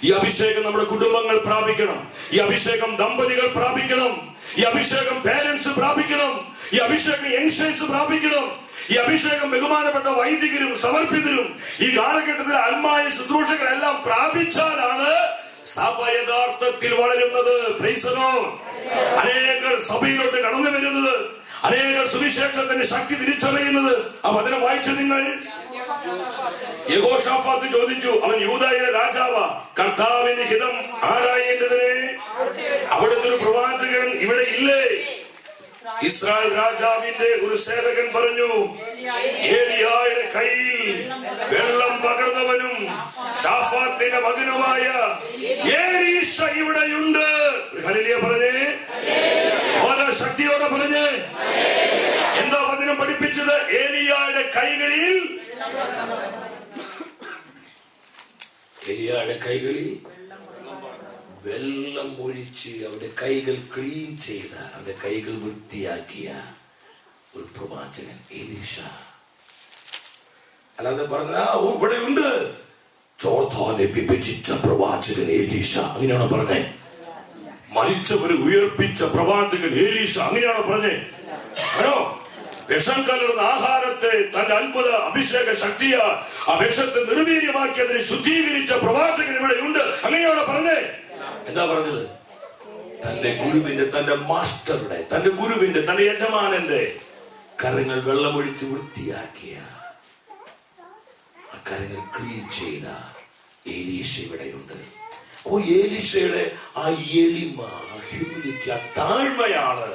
ഈ അഭിഷേകം നമ്മുടെ കുടുംബങ്ങൾ പ്രാപിക്കണം. ഈ അഭിഷേകം ദമ്പതികൾ പ്രാപിക്കണം. ഈ അഭിഷേകം പേരൻസ് പ്രാപിക്കണം. ഈ അഭിഷേകം യങ്സ്റ്റേഴ്സ് പ്രാപിക്കണം. ഈ അഭിഷേകം ബഹുമാനപ്പെട്ട വൈദികരും സമർപ്പിതരും ഈ കാലഘട്ടത്തിൽ ആത്മായ ശുശ്രൂഷകളെല്ലാം പ്രാപിച്ചാലാണ് സഭ യഥാർത്ഥത്തിൽ വളരുന്നത്. Price the Lord. അനേകർ സഭയിലോട്ട് കടന്നു വരുന്നത്, അനേകർ സുവിശേഷത്തിന്റെ ശക്തി തിരിച്ചറിയുന്നത്. ആ വചനം വായിച്ച നിങ്ങൾ, യെഹോശാഫാത്ത് ചോദിച്ചു, അവൻ യൂദായിലെ രാജാവാ, കർത്താവിന്റെ ഹിതം ആരായേണ്ടതിന് അവിടുത്തെ ഒരു പ്രവാചകൻ ഇവിടെ ഇല്ലേ? ഇസ്രായേൽ രാജാവിന്റെ ഒരു സേവകൻ പറഞ്ഞു, ഏലിയായുടെ കയ്യിൽ വെള്ളം പകർന്നവനും ഷാഫാത്തിന്റെ മകനുമായ ഏലീശ ഇവിടെയുണ്ട്. ഹല്ലേലൂയ പറഞ്ഞേ, ശക്തിയോടെ പറഞ്ഞേ. എന്താ വചനം പഠിപ്പിച്ചത്? ഏലിയായുടെ കൈകളിൽ, ഏലിയായുടെ കൈകളിൽ വെള്ളം ഒഴിച്ച് അവരുടെ കൈകൾ ക്ലീൻ ചെയ്ത, അവരുടെ കൈകൾ വൃത്തിയാക്കിയ ഒരു പ്രവാചകൻ ഏലീശ. അല്ലാതെ പറഞ്ഞ ഇവിടെ ഉണ്ട് ജോർദാനെ വിഭജിച്ച പ്രവാചകൻ ഏലീശ, അങ്ങനെയാണോ പറഞ്ഞേ? മരിച്ചവരെ ഉയർപ്പിച്ച പ്രവാചകൻ ഏലീശ, അങ്ങനെയാണോ പറഞ്ഞേ? ആണോ? വിഷം കലർന്ന ആഹാരത്തെ തന്റെ അത്ഭുത അഭിഷേക ശക്തിയ ആ വിഷത്തെ നിർവീര്യമാക്കി അതിനെ ശുദ്ധീകരിച്ച പ്രവാചകൻ ഇവിടെ ഉണ്ട്, അങ്ങനെയാണോ പറഞ്ഞേ? എന്താ പറഞ്ഞത്? തന്റെ ഗുരുവിന്റെ, തന്റെ മാസ്റ്ററുടെ, തന്റെ ഗുരുവിന്റെ, തന്റെ യജമാനന്റെ കരങ്ങൾ വെള്ളമൊഴിച്ച് വൃത്തിയാക്കിയ, ആ കരങ്ങൾ ക്ലീൻ ചെയ്ത ഏലീശ ഇവിടെയുണ്ട്. അപ്പോ ഏലീശയുടെ ആ എളിമ, ഹ്യൂമിലിറ്റി, ആ താഴ്മയാണ്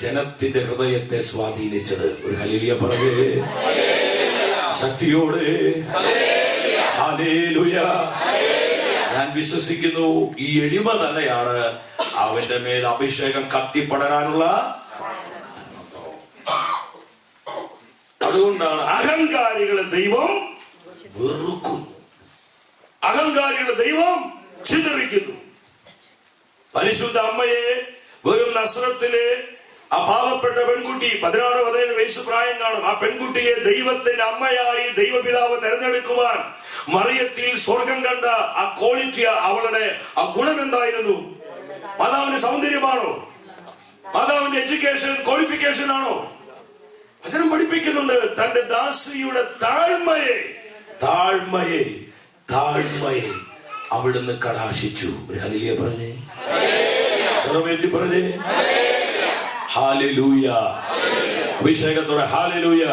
ജനത്തിന്റെ ഹൃദയത്തെ സ്വാധീനിച്ചത്. ഒരു ഹല്ലേലൂയ പറയേ, ശക്തിയോടെ ഹല്ലേലൂയ. ഞാൻ വിശ്വസിക്കുന്നു ഈ എളിമ തന്നെയാണ് അവന്റെ മേൽ അഭിഷേകം കത്തിപ്പടരാനുള്ള. അതുകൊണ്ടാണ് അഹങ്കാരികളെ ദൈവം വെറുക്കുന്നു, അഹങ്കാരികളെ ദൈവം ചിതറിക്കുന്നു. പരിശുദ്ധ അമ്മയെ വെറും നസ്രത്തിലെ ആ പാവപ്പെട്ട പെൺകുട്ടി, 16-17 വയസ്സ് പ്രായം കാണും, ആ പെൺകുട്ടിയെ ദൈവത്തിന്റെ അമ്മയായി ദൈവപിതാവ് തെരഞ്ഞെടുക്കുവാൻ മറിയത്തിൽ സ്വർഗം കണ്ട ആ ക്വാളിറ്റി, അവളുടെ ആ ഗുണം എന്തായിരുന്നു? മാതാവിന്റെ സൗന്ദര്യമാണോ? മാതാവിന്റെ എഡ്യൂക്കേഷൻ, ക്വാളിഫിക്കേഷൻ ആണോ? വചനം പഠിപ്പിക്കുന്നുണ്ട് തന്റെ ദാസിയുടെ താഴ്മയെ, താഴ്മയെ, താഴ്മയെ അവിടുന്ന് കടാശിച്ചു. ഒരു ഹല്ലേലൂയ പറഞ്ഞേ. സ്വരമേറ്റി പറഞ്ഞേ ഹല്ലേലൂയ. അഭിഷേകത്തോടെ ഹല്ലേലൂയ.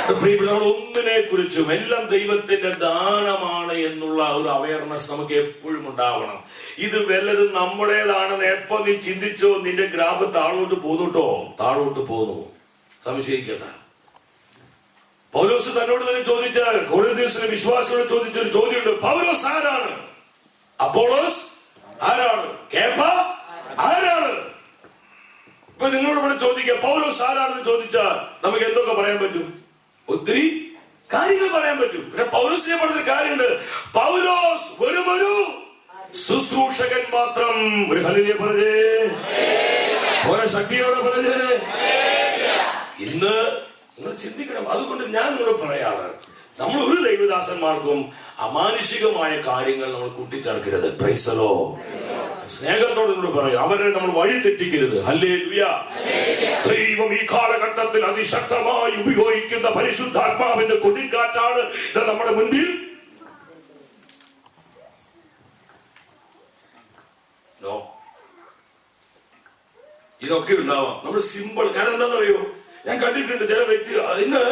നമ്മൾ ഒന്നിനെ കുറിച്ചും എല്ലാം ദൈവത്തിന്റെ ദാനമാണ് എന്നുള്ള ഒരു അവയർനെസ് നമുക്ക് എപ്പോഴും ഉണ്ടാവണം. ഇത് വല്ലതും നമ്മുടേതാണെന്ന് എപ്പോ നീ ചിന്തിച്ചോ നിന്റെ ഗ്രാഫ് താഴോട്ട് പോന്നുട്ടോ, താഴോട്ട് പോന്നു. സംശയിക്കണ്ട. പൗലോസ് തന്നോട് തന്നെ ചോദിച്ച കൊരിന്ത്യസിലെ വിശ്വാസികളോട് ചോദിച്ചൊരു ചോദ്യമുണ്ട്. പൗലോസ് ആരാണ്? അപ്പോളോസ് ആരാണ്? കേഫ ആരാണ്? ഇപ്പൊ നിങ്ങളോട് ഇവിടെ ചോദിക്കുക പൗലോസ് ആരാണെന്ന് ചോദിച്ചാൽ നമുക്ക് എന്തൊക്കെ പറയാൻ പറ്റും? ഒത്തിരി കാര്യങ്ങൾ പറയാൻ പറ്റും. പക്ഷെ പൗലോസിനെ പറഞ്ഞൊരു കാര്യമുണ്ട്. പൗലോസ് വെറുമൊരു ശുശ്രൂഷകൻ മാത്രം. ഒരു ഹല്ലേലൂയ പറഞ്ഞേ, ഓരോ ശക്തിയോടെ പറഞ്ഞേ. ഇന്ന് നിങ്ങൾ ചിന്തിക്കണം. അതുകൊണ്ട് ഞാൻ നിങ്ങളോട് പറയാണ്, നമ്മൾ ഒരു ദൈവദാസന്മാർക്കും അമാനുഷികമായ കാര്യങ്ങൾ നമ്മൾ കൂട്ടിച്ചേർക്കരുത്. Price the Lord. സ്നേഹത്തോട് നിങ്ങളോട് പറയും, അവരെ നമ്മൾ വഴി തെറ്റിക്കരുത്. ഹല്ലേലൂയ. ദൈവം ഈ കാലഘട്ടത്തിൽ അതിശക്തമായി ഉപയോഗിക്കുന്ന പരിശുദ്ധാത്മാവിന്റെ കൊടുങ്കാറ്റാണ് ഇത് നമ്മുടെ മുൻപിൽ. ഇതൊക്കെ ഉണ്ടാവാം. നമ്മൾ സിമ്പിൾ. കാരണം എന്താണെന്നറിയോ, ഞാൻ കണ്ടിട്ടുണ്ട് ചില വ്യക്തികൾ ഇന്ന്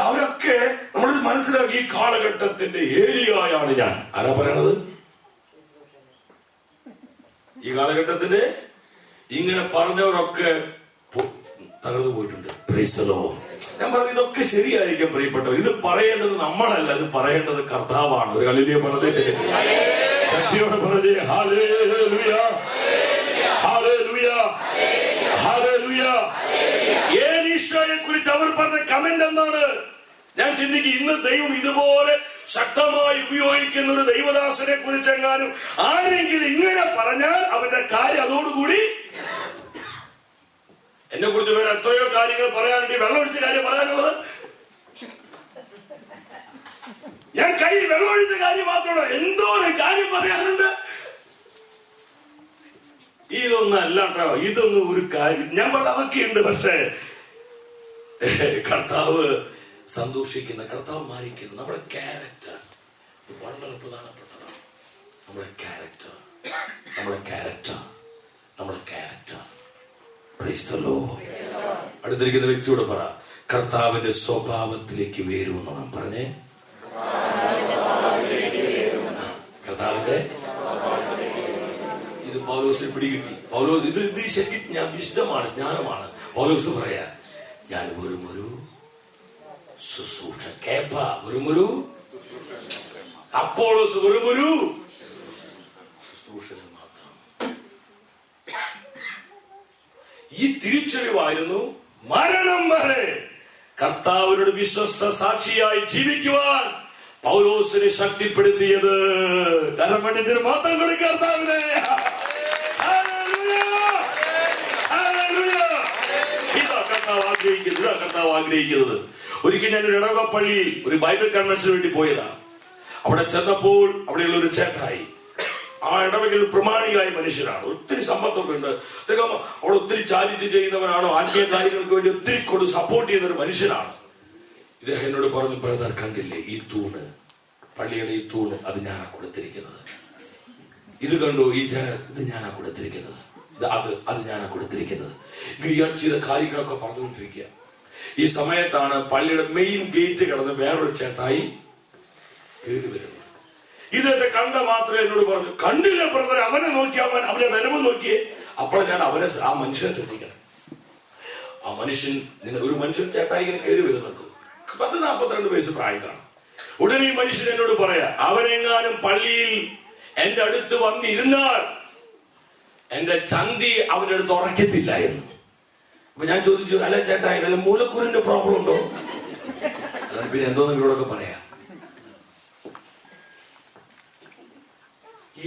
അവരൊക്കെ നമ്മൾ മനസ്സിലാക്കി ഈ കാലഘട്ടത്തിന്റെ ഏലിയായാണ് ഞാൻ. ആരാ പറയണത്? ഈ കാലഘട്ടത്തിന്റെ ഇങ്ങനെ പറഞ്ഞവരൊക്കെ തകർന്നു പോയിട്ടുണ്ട്. Price the Lord. ഞാൻ പറഞ്ഞു ഇതൊക്കെ ശരിയായിരിക്കും പ്രിയപ്പെട്ടവർ. ഇത് പറയേണ്ടത് നമ്മളല്ല, ഇത് പറയേണ്ടത് കർത്താവാണ്. ഒരു ഹല്ലേലൂയ പറഞ്ഞേ, ശക്തിയോടെ പറഞ്ഞേ ഹല്ലേലൂയ, ഹല്ലേലൂയ, ഹല്ലേലൂയ. എലീശയെ കുറിച്ച് അവർ പറഞ്ഞ കമന്റ് എന്താണ്? ഞാൻ ചിന്തിക്കും, ഇന്ന് ദൈവം ഇതുപോലെ ശക്തമായി ഉപയോഗിക്കുന്ന ഒരു ദൈവദാസനെ കുറിച്ച് എങ്ങാനും ആരെങ്കിലും ഇങ്ങനെ പറഞ്ഞാൽ അവന്റെ കാര്യം അതോടുകൂടി. എന്നെ കുറിച്ച് വേറെ എത്രയോ കാര്യങ്ങൾ പറയാനുണ്ട്. വെള്ളമൊഴിച്ച കാര്യം പറയാനുള്ളത്. ഞാൻ കയ്യിൽ വെള്ളമൊഴിച്ച കാര്യം മാത്രമല്ല, എന്തോ ഒരു കാര്യം പറയാനുണ്ട്. ഇതൊന്നും അല്ല കേട്ടോ, ഇതൊന്നും ഒരു കാര്യം. ഞാൻ പറഞ്ഞ അതൊക്കെ ഉണ്ട്. പക്ഷേ കർത്താവ് സന്തോഷിക്കുന്ന, കർത്താവ് മാനിക്കുന്ന നമ്മുടെ ക്യാരക്ടർ വളരെ പ്രധാനപ്പെട്ടതാണ്. നമ്മുടെ ക്യാരക്ടർ, നമ്മുടെ ക്യാരക്ടർ, നമ്മുടെ ക്യാരക്ടർ. Price the Lord. അടുത്തിരിക്കുന്ന വ്യക്തിയോട് പറ, കർത്താവിന്റെ സ്വഭാവത്തിലേക്ക് വരൂന്ന് പറഞ്ഞേ. കർത്താവിന്റെ ഇത് പൗലോസിന് പിടികിട്ടി. പൗലോസ് ഇത് ശരിക്കും ഞാൻ ഇഷ്ടമാണ്, ജ്ഞാനമാണ്. പൗലോസ് പറയാ, ഞാൻ വെറുമൊരു ശുശ്രൂഷ. കേഫ വെറുമൊരു, അപ്പോളോസ് വെറുമൊരു ശുശ്രൂഷകൻ മാത്രം. ഈ തിരിച്ചറിവായിരുന്നു മരണം വരെ കർത്താവിനോട് വിശ്വസ്ത സാക്ഷിയായി ജീവിക്കുവാൻ പൗലോസിനെ ശക്തിപ്പെടുത്തിയത്. കാരണം പണ്ഡിതന് മാത്രം കൊടുക്കുക കർത്താവിനെ. ഇതാ കർത്താവ് ആഗ്രഹിക്കുന്നത്. ഒരിക്കൽ ഞാൻ ഒരു ഇടവക പള്ളിയിൽ ഒരു ബൈബിൾ കൺവെൻഷന് വേണ്ടി പോയതാ. അവിടെ ചെന്നപ്പോൾ അവിടെയുള്ള ഒരു ചേട്ടായി, ആ ഇടവകയിൽ പ്രമാണിയായ മനുഷ്യനാണ്. ഒത്തിരി സമ്പത്തൊക്കെ ഉണ്ട്. അദ്ദേഹം അവിടെ ഒത്തിരി ചാരിറ്റി ചെയ്യുന്നവനാണോ, ആത്മീയ കാര്യങ്ങൾക്ക് വേണ്ടി ഒത്തിരി സപ്പോർട്ട് ചെയ്യുന്ന ഒരു മനുഷ്യനാണ്. ഇദ്ദേഹം എന്നോട് പറഞ്ഞു, ബ്രദർ കണ്ടില്ലേ ഈ തൂണ്, പള്ളിയുടെ ഈ തൂണ്, അത് ഞാനാ കൊടുത്തിരിക്കുന്നത്. ഇത് കണ്ടോ ഈ ജനൽ, ഇത് ഞാനാ കൊടുത്തിരിക്കുന്നത്. അത് ഞാനാ കൊടുത്തിരിക്കുന്നത്. ഇയാൾ ചെയ്ത കാര്യങ്ങളൊക്കെ പറഞ്ഞുകൊണ്ടിരിക്കുക. ഈ സമയത്താണ് പള്ളിയുടെ മെയിൻ ഗേറ്റ് കടന്ന് വേറൊരു ചേട്ടായി കയറി വരുന്നത്. ഇതൊക്കെ കണ്ട മാത്രമേ എന്നോട് പറഞ്ഞു, കണ്ടില്ല ബ്രദർ, അവനെ നോക്കി, അവനെ വരവ് നോക്കിയേ. അപ്പോൾ ഞാൻ ആ മനുഷ്യനെ ശ്രദ്ധിക്കണം. ആ മനുഷ്യൻ, ഒരു മനുഷ്യൻ ചേട്ടായി ഇങ്ങനെ കയറി വരുന്നുണ്ട്. 40-42 വയസ്സ് പ്രായം കാണും. ഉടനെ ഈ മനുഷ്യൻ എന്നോട് പറയാ, അവനെങ്ങാനും പള്ളിയിൽ എന്റെ അടുത്ത് വന്നിരുന്നാൽ എന്റെ ചന്തി അവന്റെ അടുത്ത് ഉറക്കത്തില്ല എന്ന്. അപ്പൊ ഞാൻ ചോദിച്ചു, അല്ല ചേട്ടായി വല്ല മൂലക്കുറിന്റെ പ്രോബ്ലം ഉണ്ടോ? അല്ലാതെ പിന്നെ എന്തോന്ന് ഇവരോടൊക്കെ പറയാം.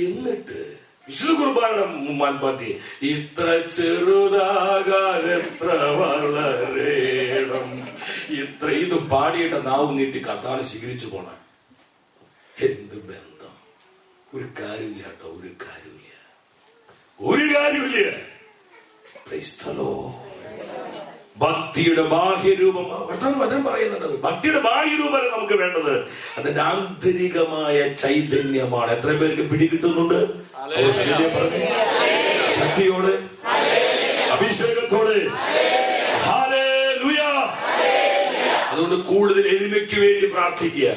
എന്നിട്ട് വിശുദ്ധ കുർബാനയുടെ മധ്യേ ഇത്ര ചെറുതാകാൻ എത്ര വളരേണം, ഇത് പാടിയിട്ട് നാവ് നീട്ടി കർത്താവിനെ സ്വീകരിച്ചു പോണ. എന്ത് ബന്ധം? ഒരു കാര്യമില്ല കേട്ടോ, ഒരു കാര്യമില്ല. Price the Lord. ഭക്തിയുടെ ബാഹ്യരൂപം വചനം പറയുന്നുണ്ട്. ഭക്തിയുടെ ബാഹ്യരൂപം നമുക്ക് വേണ്ടത് അതിന്റെ ആന്തരികമായ ചൈതന്യമാണ്. എത്ര പേർക്ക് പിടികിട്ടുന്നുണ്ട്? ശക്തിയോടെ, അഭിഷേകത്തോടെ. ഹല്ലേലൂയ. അതുകൊണ്ട് കൂടുതൽ എളിമയ്ക്ക് വേണ്ടി പ്രാർത്ഥിക്കുക.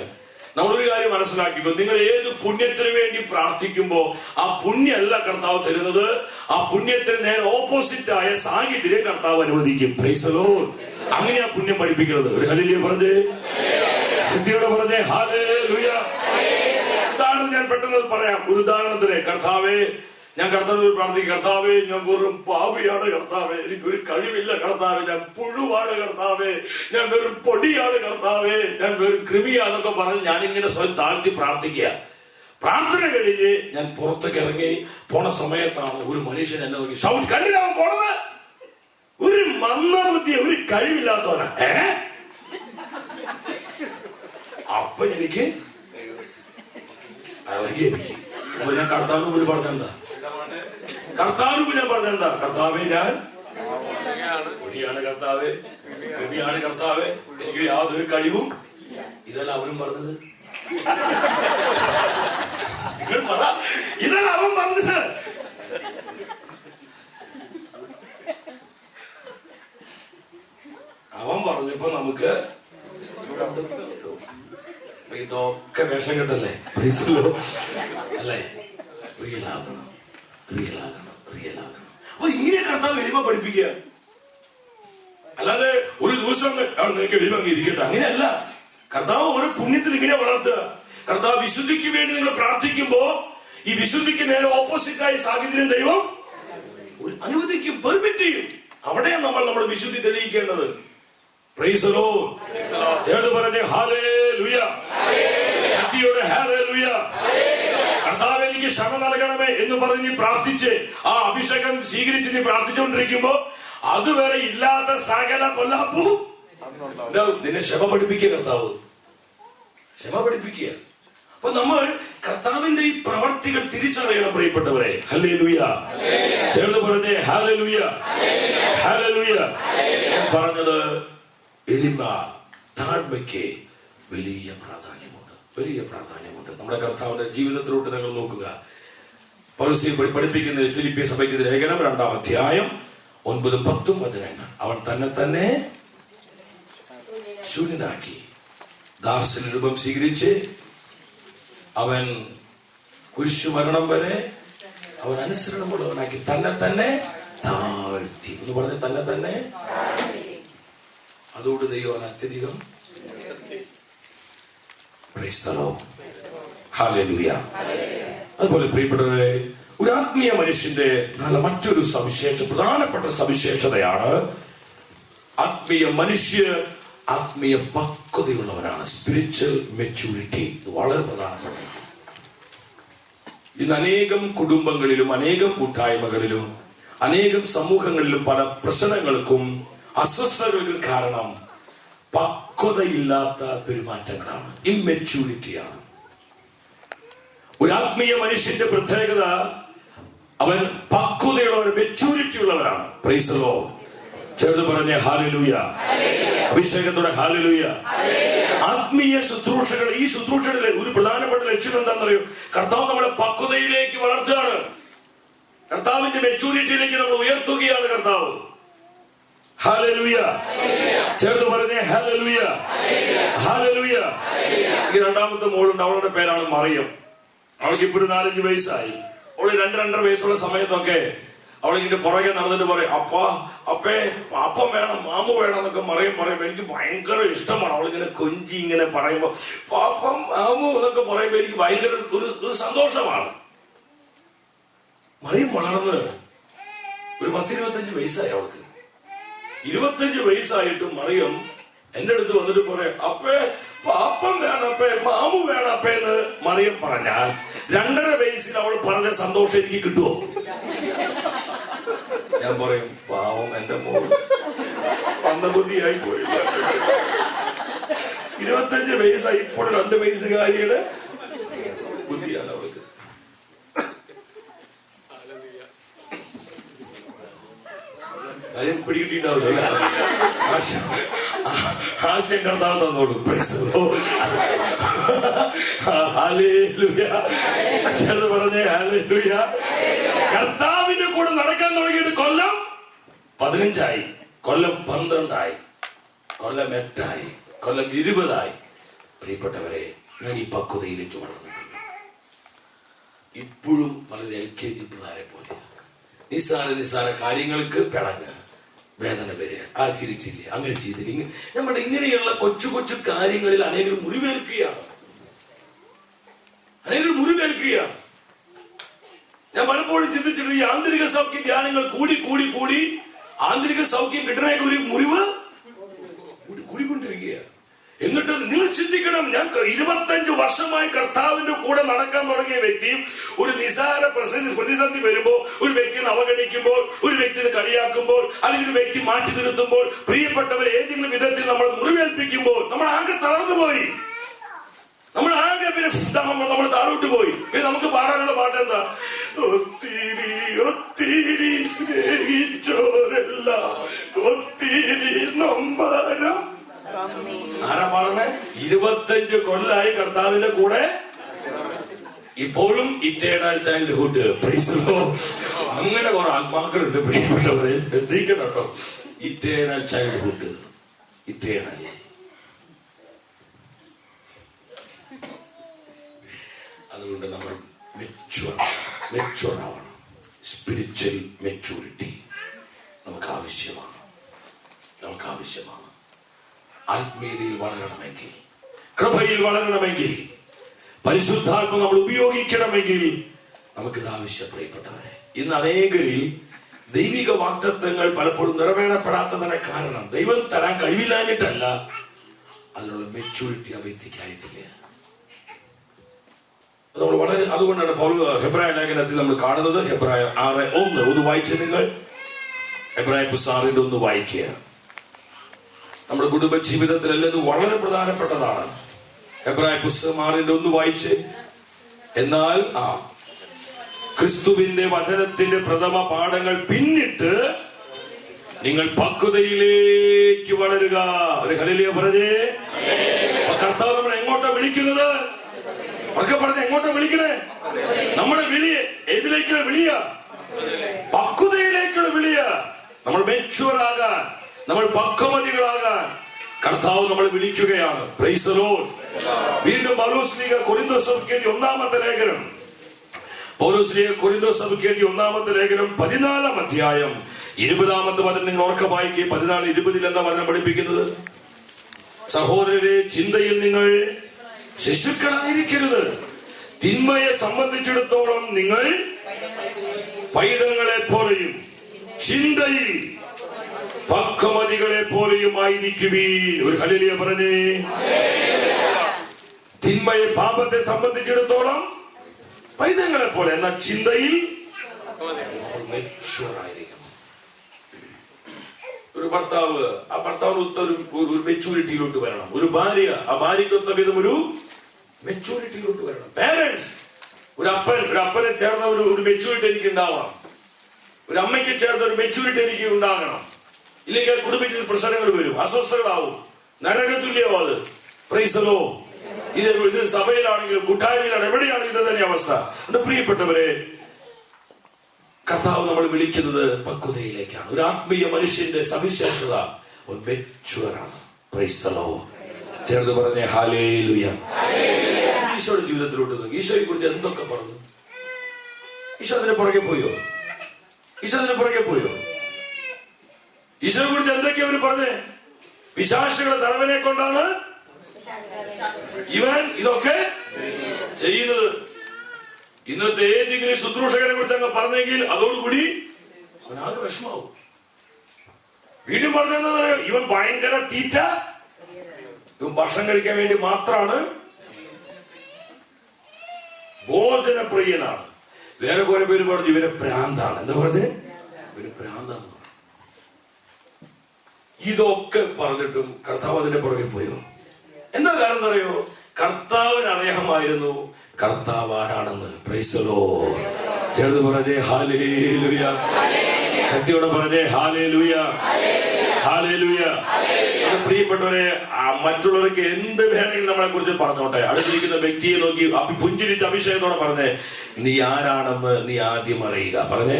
നമ്മളൊരു കാര്യം മനസ്സിലാക്കിക്കോ, നിങ്ങൾ ഏത് പുണ്യത്തിന് വേണ്ടി പ്രാർത്ഥിക്കുമ്പോ ആ പുണ്യമല്ല കർത്താവ് തരുന്നത്, ആ പുണ്യത്തിന് നേരെ ഓപ്പോസിറ്റ് ആയ സാഹചര്യം കർത്താവ് അനുവദിക്കും. Price the Lord. അങ്ങനെയാ പുണ്യം പഠിപ്പിക്കുന്നത്. ഒരു ഹല്ലേലൂയ പറഞ്ഞേ, ശക്തിയോടെ പറഞ്ഞേ ഹല്ലേലൂയ. ഉദാഹരണം ഞാൻ പെട്ടെന്ന് പറയാം. ഒരു ഉദാഹരണത്തിന്, കർത്താവേ, ഞാൻ കർത്താവിനോട് പ്രാർത്ഥിക്കും, കർത്താവേ ഞാൻ വെറും പാപിയാണ് കർത്താവേ, എനിക്കൊരു കഴിവില്ല കർത്താവേ, ഞാൻ പുഴുവാണ് കർത്താവേ, ഞാൻ വെറും പൊടിയാണ് കർത്താവേ, ഞാൻ വെറും കൃമിയാന്നൊക്കെ പറഞ്ഞ് ഞാനിങ്ങനെ സ്വയം താഴ്ത്തി പ്രാർത്ഥിക്കുക. പ്രാർത്ഥന കഴിഞ്ഞ് ഞാൻ പുറത്തേക്ക് ഇറങ്ങി പോണ സമയത്താണ് ഒരു മനുഷ്യൻ എന്നെ നോക്കി ഷൗട്ട്, കണ്ടില്ലാവൻ പോണത് ഒരു മന്ദബുദ്ധി, ഒരു കഴിവില്ലാത്തവനാ. അപ്പൊ എനിക്ക് ഇളകിയിരിക്കും. അപ്പൊ ഞാൻ കർത്താവിന് മുന്നിൽ പറഞ്ഞെന്താ, കർത്താവേ ഞാൻ പൊടിയാണ് കർത്താവേ, കൃമിയാണ് കർത്താവേ, എനിക്ക് യാതൊരു കഴിവും. ഇതല്ല അവനും പറഞ്ഞത്, ഇതല്ല അവൻ പറഞ്ഞത്. അവൻ പറഞ്ഞപ്പോ നമുക്ക് ഇതൊക്കെ വേഷം കെട്ടല്ലേ, അല്ലേ? റിയലാകണം. അപ്പൊ ഇങ്ങനെ കർത്താവ് എളിമ പഠിപ്പിക്കുക. അല്ലാതെ ഒരു ദിവസം നിനക്ക് എളിമ ഇരിക്കട്ടെ, അങ്ങനെയല്ല. കർത്താവ് ഒരു പുണ്യത്തിൽ ഇങ്ങനെ വളർത്തുക. കർത്താവ് വിശുദ്ധിക്ക് വേണ്ടി നിങ്ങൾ പ്രാർത്ഥിക്കുമ്പോ ഈ വിശുദ്ധിക്ക് നേരെ ഓപ്പോസിറ്റായ സാഹചര്യം ദൈവം അനുവദിക്കും, പെർമിറ്റ് ചെയ്യും. അവിടെയാണ് നമ്മൾ നമ്മുടെ വിശുദ്ധി തെളിയിക്കേണ്ടത്. Price the Lord. ചേർന്ന് പറഞ്ഞേ ഹല്ലേലൂയ. ശക്തിയോടെ ഹല്ലേലൂയ. കർത്താവ് എനിക്ക് ക്ഷമ നൽകണമേ എന്ന് പറഞ്ഞ് പ്രാർത്ഥിച്ച് ആ അഭിഷേകം സ്വീകരിച്ച് നീ പ്രാർത്ഥിച്ചുകൊണ്ടിരിക്കുമ്പോ അതുവരെ ഇല്ലാത്ത സകല കൊല്ലാപ്പൂ നിന്നെ ക്ഷമ പഠിപ്പിക്കുക. കർത്താവ് ക്ഷമ പഠിപ്പിക്കുക. അപ്പൊ നമ്മൾ കർത്താവിന്റെ ഈ പ്രവർത്തികൾ തിരിച്ചറിയണം പ്രിയപ്പെട്ടവരെ. ഹല്ലേലൂയ. ചേർന്ന് പറഞ്ഞേ ഹല്ലേലൂയ. ഹല്ലേലൂയ. ഞാൻ പറഞ്ഞത് എളിമ, താഴ്മയ്ക്ക് വലിയ പ്രാധാന്യമുണ്ട്. നമ്മുടെ കർത്താവിന്റെ ജീവിതത്തിലോട്ട് നിങ്ങൾ നോക്കുക. പൗലോസ് പഠിപ്പിക്കുന്ന ഫിലിപ്പിയ സഭയ്ക്ക് ലേഖനം 2-ാം അധ്യായം 9-10 വചനങ്ങൾ. അവൻ തന്നെ ശൂന്യനാക്കി, ദാസന്റെ രൂപം സ്വീകരിച്ച് അവൻ കുരിശുമരണം വരെ അവൻ അനുസരണമുള്ളവനാക്കി തന്നെ താഴ്ത്തി എന്ന് പറഞ്ഞ് തന്നെ. അതുകൊണ്ട് ദൈവം അത്യധികം. അതുപോലെ പ്രിയപ്പെട്ടവരെ, ഒരു ആത്മീയ മനുഷ്യന്റെ മറ്റൊരു പ്രധാനപ്പെട്ട സവിശേഷതയാണ് ആത്മീയ പക്വതയുള്ളവരാണ്. Spiritual maturity. ഇത് വളരെ പ്രധാനപ്പെട്ടതാണ്. ഇന്ന് അനേകം കുടുംബങ്ങളിലും അനേകം കൂട്ടായ്മകളിലും അനേകം സമൂഹങ്ങളിലും പല പ്രശ്നങ്ങൾക്കും അസ്വസ്ഥതകൾക്കും കാരണം പക്വതയില്ലാത്ത പെരുമാറ്റങ്ങളാണ്, ഇമ്മെച്യൂരിറ്റിയാണ്. ഒരു ആത്മീയ മനുഷ്യന്റെ പ്രത്യേകത അവൻ പക്വതയുള്ളവർ, മെച്യൂരിറ്റി ഉള്ളവരാണ്. Price the Lord. ചേർന്ന് പറഞ്ഞേ ഹല്ലേലൂയ. അഭിഷേകത്തോടെ ഹല്ലേലൂയ. ആത്മീയ ശുശ്രൂഷകൾ, ഈ ശുശ്രൂഷകളിലെ ഒരു പ്രധാനപ്പെട്ട ലക്ഷ്യം എന്താണെന്നറിയോ? കർത്താവ് നമ്മളെ പക്വതയിലേക്ക് വളർത്തുകയാണ്. കർത്താവിന്റെ മെച്യൂരിറ്റിയിലേക്ക് നമ്മൾ ഉയർത്തുകയാണ് കർത്താവ്. ഹല്ലേലൂയ. ചേർന്ന് പറഞ്ഞേ ഹല്ലേലൂയ. ഹല്ലേലൂയ. ഈ രണ്ടാമത്തെ മോളുണ്ട്, അവളുടെ പേരാണ് മറിയം. അവൾക്ക് ഇപ്പോഴും 4-5 വയസ്സായി. അവള് 2-2.5 വയസ്സുള്ള സമയത്തൊക്കെ അവളിങ്ങനെ പുറകെ നടന്നിട്ട് പറയും, അപ്പേ പാപ്പം വേണം, മാമു വേണം എന്നൊക്കെ മറിയം പറയുമ്പോ എനിക്ക് ഭയങ്കര ഇഷ്ടമാണ്. അവളിങ്ങനെ കൊഞ്ചി ഇങ്ങനെ പറയുമ്പോ പാപ്പം മാമു എന്നൊക്കെ പറയുമ്പോ എനിക്ക് ഭയങ്കര ഒരു സന്തോഷമാണ്. മറിയം വളർന്ന് ഒരു 10-25 വയസ്സായി. അവൾക്ക് 25 വയസ്സായിട്ടും മറിയം എന്റെ അടുത്ത് വന്നിട്ട് പറയും, അപ്പേ പാപ്പം വേണപ്പേ, മാമു വേണപ്പേ എന്ന് മറിയം പറഞ്ഞാൽ 2.5 വയസ്സിൽ അവൾ പറഞ്ഞ സന്തോഷം എനിക്ക് കിട്ടുമോ? ഞാൻ പറയും, പാവം എന്റെ മോൾ മന്ദബുദ്ധിയായി പോയി. 25 വയസ്സായി, ഇപ്പോൾ 2 വയസ്സുകാരിയുടെ ബുദ്ധിയാണ് അവൾക്ക്. കാര്യം പിടികിട്ടിണ്ടാവില്ല. ആശയം കർത്താവ് തന്നോളൂ. ഹല്ലേലൂയ. ചേർന്ന് പറഞ്ഞേ ഹല്ലേലൂയ. കർത്താവിന്റെ കൂടെ നടക്കാൻ തുടങ്ങിയിട്ട് കൊല്ലം 15 കൊല്ലം 12 കൊല്ലം 8 കൊല്ലം 20. പ്രിയപ്പെട്ടവരെ, ഞാൻ ഈ പക്വതയിലേക്ക് വളർന്നിട്ടുണ്ട്. ഇപ്പോഴും പലരും LKG പിള്ളേരെ പോലെ നിസ്സാര കാര്യങ്ങൾക്ക് പിണങ്ങ്, വേദന വരിക, ആ ചിരിച്ചില്ലേ, അങ്ങനെ ചെയ്തില്ല. നമ്മുടെ ഇങ്ങനെയുള്ള കൊച്ചു കൊച്ചു കാര്യങ്ങളിൽ അനേകർ മുറിവേൽക്കുകയാണ്. ഞാൻ പലപ്പോഴും ചിന്തിച്ചിട്ടുണ്ട്, ഈ ആന്തരിക സൗഖ്യ ധ്യാനങ്ങൾ കൂടി ആന്തരിക സൗഖ്യം കിട്ടണേക്ക് ഒരു മുറിവ് കൂടിക്കൊണ്ടിരിക്കുകയാണ്. എന്നിട്ട് നിങ്ങൾ ചിന്തിക്കണം, ഞാൻ 25 വർഷമായി കർത്താവിന്റെ കൂടെ നടക്കാൻ തുടങ്ങിയ വ്യക്തിയും ഒരു നിസാര പ്രതിസന്ധി വരുമ്പോൾ, ഒരു വ്യക്തിയെ അവഗണിക്കുമ്പോൾ, ഒരു വ്യക്തിയെ കളിയാക്കുമ്പോൾ, അല്ലെങ്കിൽ ഒരു വ്യക്തി മാറ്റി നിർത്തുമ്പോൾ, പ്രിയപ്പെട്ടവരെ ഏതെങ്കിലും വിധത്തിൽ നമ്മൾ മുറിവേൽപ്പിക്കുമ്പോൾ നമ്മൾ ആകെ തളർന്നുപോയി. നമ്മൾ താഴോട്ട് പോയി. പിന്നെ നമുക്ക് പാടാനുള്ള പാട്ട് എന്താ? ഒത്തിരി സ്നേഹിച്ചോരെല്ലാം ഒത്തിരി നൊമ്പരം. ആരാ പാടണേ? 25 കൊല്ലായി കർത്താവിന്റെ കൂടെ, ഇപ്പോഴും ഇറ്റേണൽ ചൈൽഡ്ഹുഡ്. അങ്ങനെ കുറെ ആത്മാക്കളുണ്ട് പ്രിയപ്പെട്ടവരെ, ശ്രദ്ധിക്കണം കേട്ടോ. Eternal childhood, eternal. അതുകൊണ്ട് നമ്മൾ മെച്യൂർ ആവണം. സ്പിരിച്വൽ മെച്യൂരിറ്റി നമുക്ക് ആവശ്യമാണ്. ആത്മീയതയിൽ വളരണമെങ്കിൽ, കൃപയിൽ വളരണമെങ്കിൽ, പരിശുദ്ധാത്മ നമ്മൾ ഉപയോഗിക്കണമെങ്കിൽ നമുക്കിത് ആവശ്യം. പ്രിയപ്പെട്ടവരെ, ഇന്ന് അനേകരിൽ ദൈവിക വാഗ്ദത്തങ്ങൾ പലപ്പോഴും നിറവേറപ്പെടാത്തതിന് കാരണം ദൈവം തരാൻ കഴിവില്ലാഞ്ഞിട്ടല്ല, അതിനുള്ള മെച്യൂരിറ്റി ആ വ്യക്തിക്കായിട്ടില്ല. അതുകൊണ്ടാണ് ഹെബ്രായ ലേഖനത്തിൽ നമ്മൾ കാണുന്നത്. ഹെബ്രായ 6:1 ഒന്ന് വായിച്ച് നിങ്ങൾ. ഹെബ്രായ പുസ്തകം 6:1 വായിക്കുക. നമ്മുടെ കുടുംബ ജീവിതത്തിലെല്ലാം ഇത് വളരെ പ്രധാനപ്പെട്ടതാണ്. ഹെബ്രായ പുസ്തകം 6:1 വായിച്ച്. എന്നാൽ ക്രിസ്തുവിന്റെ വചനത്തിന്റെ പ്രഥമ പാഠങ്ങൾ പിന്നിട്ട് നിങ്ങൾ പക്വതയിലേക്ക് വളരുക. ഒരു ഹല്ലേലൂയ പറഞ്ഞേ. കർത്താവ് നമ്മളെ എങ്ങോട്ടാ വിളിക്കുന്നത്? എങ്ങോട്ടാ വിളിക്കണേ? നമ്മുടെ വിളി ഏതിലേക്കുള്ള വിളിയാ? പക്വതയിലേക്കുള്ള വിളിയാ. നമ്മൾ മെച്യൂർ ആകാൻ, നമ്മൾ പക്വമതികളാകാൻ കർത്താവ് നമ്മളെ വിളിക്കുകയാണ്. Price the Lord. വീണ്ടും പൗലോസ്ലീഹ കൊരിന്തോസ് സഭയ്ക്ക് എഴുതിയ 1-ാമത്തെ ലേഖനം, 14-ാം അധ്യായം 20-ാമത്തെ വചനം നിങ്ങൾ ഓർക്ക വായിക്കുക. 14:20 എന്താ വചനം പഠിപ്പിക്കുന്നത്? സഹോദരരെ, ചിന്തയിൽ നിങ്ങൾ ശിശുക്കളായിരിക്കരുത്. തിന്മയെ സംബന്ധിച്ചിടത്തോളം നിങ്ങൾ പൈതങ്ങളെ പോലെയും ചിന്തയിൽ പക്വമതികളെ പോലെയും ആയിരിക്കുവീൻ. ഒരു ഹല്ലേലൂയ പറഞ്ഞേ. തിന്മയെ, പാപത്തെ സംബന്ധിച്ചിടത്തോളം പൈതങ്ങളെ പോലെ, എന്ന ചിന്തയിൽ ആയിരിക്കണം. ഒരു ഭർത്താവ്, ആ ഭർത്താവിനൊത്ത ഒരു മെച്യൂരിറ്റിയിലോട്ട് വരണം. ഒരു ഭാര്യ, ആ ഭാര്യയ്ക്കൊത്ത വിധം ഒരു മെച്യൂരിറ്റിയിലോട്ട് വരണം. പാരന്റ്സ്, ഒരു അപ്പനെ ചേർന്ന ഒരു മെച്യൂരിറ്റി എനിക്ക് ഉണ്ടാവണം. ഒരു അമ്മയ്ക്ക് ചേർന്ന ഒരു മെച്യൂരിറ്റി എനിക്ക് ഉണ്ടാകണം. ഇല്ലെങ്കിൽ കുടുംബത്തിൽ പ്രശ്നങ്ങൾ വരും, അസ്വസ്ഥകളാവും, നരകതുല്യവും. അത് പ്രൈസ് ദി ലോർഡ്. ഇത് സഭയിലാണെങ്കിലും കൂട്ടായ്മയിലാണ്, എവിടെയാണെങ്കിലും ഇത് തന്നെ അവസ്ഥ. പ്രിയപ്പെട്ടവരെ, കർത്താവ് നമ്മൾ വിളിക്കുന്നത് പക്വതയിലേക്കാണ്. ഒരു ആത്മീയ മനുഷ്യന്റെ സവിശേഷത മെച്യൂറാണ്. Price the Lord. ചേർന്ന് പറഞ്ഞേ ഹല്ലേലൂയ. ഈശോയുടെ ജീവിതത്തിലോട്ട് നോക്കി. ഈശോയെ കുറിച്ച് എന്തൊക്കെ പറഞ്ഞു? ഈശോ അതിന് പുറകെ പോയോ? ഈശോയെ കുറിച്ച് എന്തൊക്കെയാ അവർ പറഞ്ഞേ? പിശാചുകളുടെ തലവനെ കൊണ്ടാണ് ഇവൻ ഇതൊക്കെ ചെയ്യുന്നത്. ഇന്നത്തെ ഏതെങ്കിലും ശുശ്രൂഷകനെ കുറിച്ച് അങ്ങ് പറഞ്ഞെങ്കിൽ അതോടുകൂടി അവനാകെ വിഷമാവും. വീണ്ടും പറഞ്ഞെന്താ പറയാ? ഇവൻ ഭയങ്കര തീറ്റ, ഇവൻ ഭക്ഷണം കഴിക്കാൻ വേണ്ടി മാത്രമാണ്, ഭോജനപ്രിയനാണ്. വേറെ കുറെ പേര് പറഞ്ഞു ഇവനെ ഭ്രാന്താണ്. എന്താ പറഞ്ഞത്? ഇവന് ഭ്രാന്താണ്. ഇതൊക്കെ പറഞ്ഞിട്ടും കർത്താവ് അതിന്റെ പുറകെ പോയോ? എന്താ കാരണം എന്നറിയോ? കർത്താവിന് അറിയാമായിരുന്നു കർത്താവ് ആരാണെന്ന്. Price the Lord. ചേർന്ന് പറഞ്ഞേ ഹല്ലേലൂയ. ശക്തിയോടെ പറഞ്ഞേ ഹല്ലേലൂയ, ഹല്ലേലൂയ. പ്രിയപ്പെട്ടവരെ, മറ്റുള്ളവർക്ക് എന്ത് വേണമെങ്കിലും നമ്മളെ കുറിച്ച് പറഞ്ഞോട്ടെ. അടുത്തിരിക്കുന്ന വ്യക്തിയെ നോക്കി പുഞ്ചിരിച്ച് അഭിഷേകത്തോടെ പറഞ്ഞേ, നീ ആരാണെന്ന് നീ ആദ്യം അറിയുക. പറഞ്ഞേ,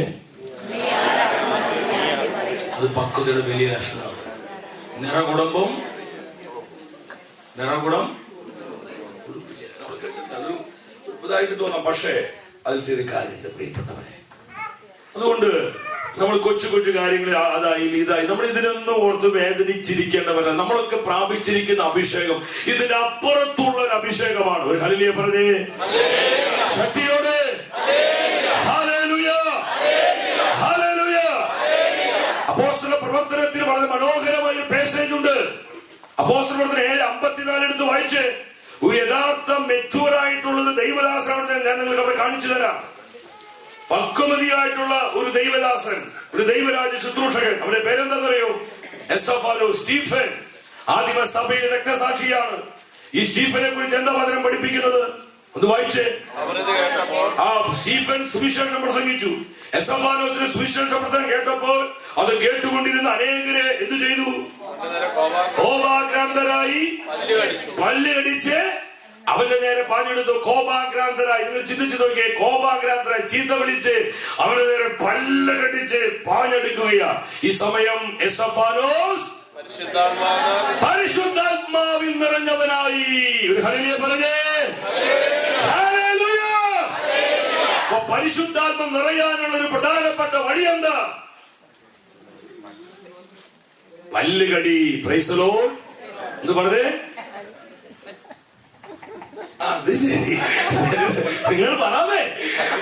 അത് പക്വതയുടെ വലിയ ലക്ഷണമാണ്. നിറകുടം അതൊരു ഇതായിട്ട് തോന്നാം, പക്ഷേ അതിൽ ചെറിയ കാര്യമില്ല പ്രിയപ്പെട്ടവരെ. അതുകൊണ്ട് നമ്മൾ കൊച്ചു കൊച്ചു കാര്യങ്ങൾ അതായി ഇതായി നമ്മൾ ഇതിനൊന്നും ഓർത്ത് വേദനിച്ചിരിക്കേണ്ടവരല്ല. നമ്മളൊക്കെ പ്രാപിച്ചിരിക്കുന്ന അഭിഷേകം ഇതിന്റെ അപ്പുറത്തുള്ള ഒരു അഭിഷേകമാണ്. ഒരു ഹല്ലേലൂയ പറഞ്ഞേ, ശക്തിയോടെ ഹല്ലേലൂയ, ഹല്ലേലൂയ. അപ്പോസ്തല പ്രവർത്തനത്തിൽ വളരെ മനോഹരമായ ഒരു പാസേജ് ഉണ്ട്. അപ്പോസ്തല പ്രവർത്തനം 7:54 എടുത്ത് വായിച്ച്, ഒരു യഥാർത്ഥ മെച്ചൂറായിട്ടുള്ളത് ദൈവദാസനാണ് ഞാൻ നിങ്ങൾക്ക് അവിടെ കാണിച്ചു തരാം. പക്വമതിയായിട്ടുള്ള ഒരു ദൈവദാസൻ, ഒരു ദൈവരാജ ശുശ്രൂഷകൻ. അവന്റെ പേരെന്താണെന്നറിയോ? എസ്തഫാനോസ്, സ്റ്റീഫൻ. ആദിമ സഭയുടെ രക്തസാക്ഷിയാണ്. ഈ സ്റ്റീഫനെ കുറിച്ച് എന്താ വചനം പഠിപ്പിക്കുന്നത്? ഒന്ന് വായിച്ചേ. ആ സ്റ്റീഫൻ സുവിശേഷം പ്രസംഗിച്ചു. എസ്തഫാനോസിന്റെ സുവിശേഷ പ്രസംഗം കേട്ടപ്പോൾ അത് കേട്ടുകൊണ്ടിരുന്ന അനേകരെ എന്ത് ചെയ്തു? കോപാക്രാന്തരായി പല്ലുകടിച്ച് അവന്റെ നേരെ പാഞ്ഞെടുത്തു. കോപാക്രാന്തരായി, നിങ്ങൾ ചിന്തിച്ചു നോക്കിയേ, കോപാക്രാന്തരായി ചീത്ത വിളിച്ച് അവന്റെ നേരെ പല്ല് കടിച്ച് പാഞ്ഞെടുക്കുകയാ. ഈ സമയം എസ്തഫാനോസ് പരിശുദ്ധാത്മാവിൽ നിറഞ്ഞവനായി. ഒരു ഹല്ലേലൂയ പറഞ്ഞേ, ഹല്ലേലൂയ. അപ്പൊ പരിശുദ്ധാത്മ നിറയാനുള്ള ഒരു പ്രധാനപ്പെട്ട വഴി എന്താ? പല്ലുകടി. പ്രൈസ് ദി ലോർഡ് എന്ന് പറഞ്ഞേ. അത് ശരി, നിങ്ങൾ പറയാമേ.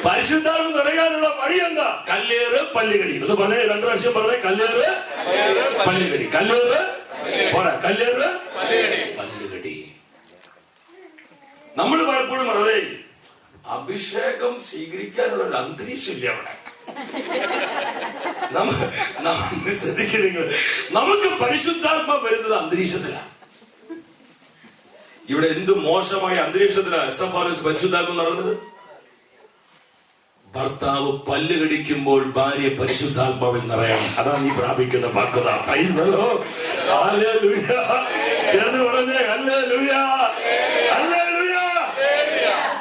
പരിശുദ്ധാത്മ നിറയാനുള്ള വഴി എന്താ? കല്ലേറ്, പല്ലുകടി. ഒന്ന് പറഞ്ഞേ, 2 പ്രാവശ്യം പറഞ്ഞേ. കല്ലേറ്, പല്ലുകടി. കല്ലേറ്, കല്ലേറ്, പല്ലുകടി. നമ്മൾ പലപ്പോഴും പറഞ്ഞേ അഭിഷേകം സ്വീകരിക്കാനുള്ള ഒരു അന്തരീക്ഷം ഇല്ല അവിടെ. ശ്രദ്ധിക്കുക നിങ്ങൾ, നമുക്ക് പരിശുദ്ധാത്മ വരുന്നത് അന്തരീക്ഷത്തിലാണ്. ഇവിടെ എന്ത് മോശമായ അന്തരീക്ഷത്തിലാണ് എസ്തഫാനോസ് പരിശുദ്ധാത്മ നടന്നത്? ഭർത്താവ് പല്ല് കടിക്കുമ്പോൾ ഭാര്യ പരിശുദ്ധാത്മാവിൽ നിറയണം. അതാണ് ഈ പ്രാപിക്കുന്ന പക്വത.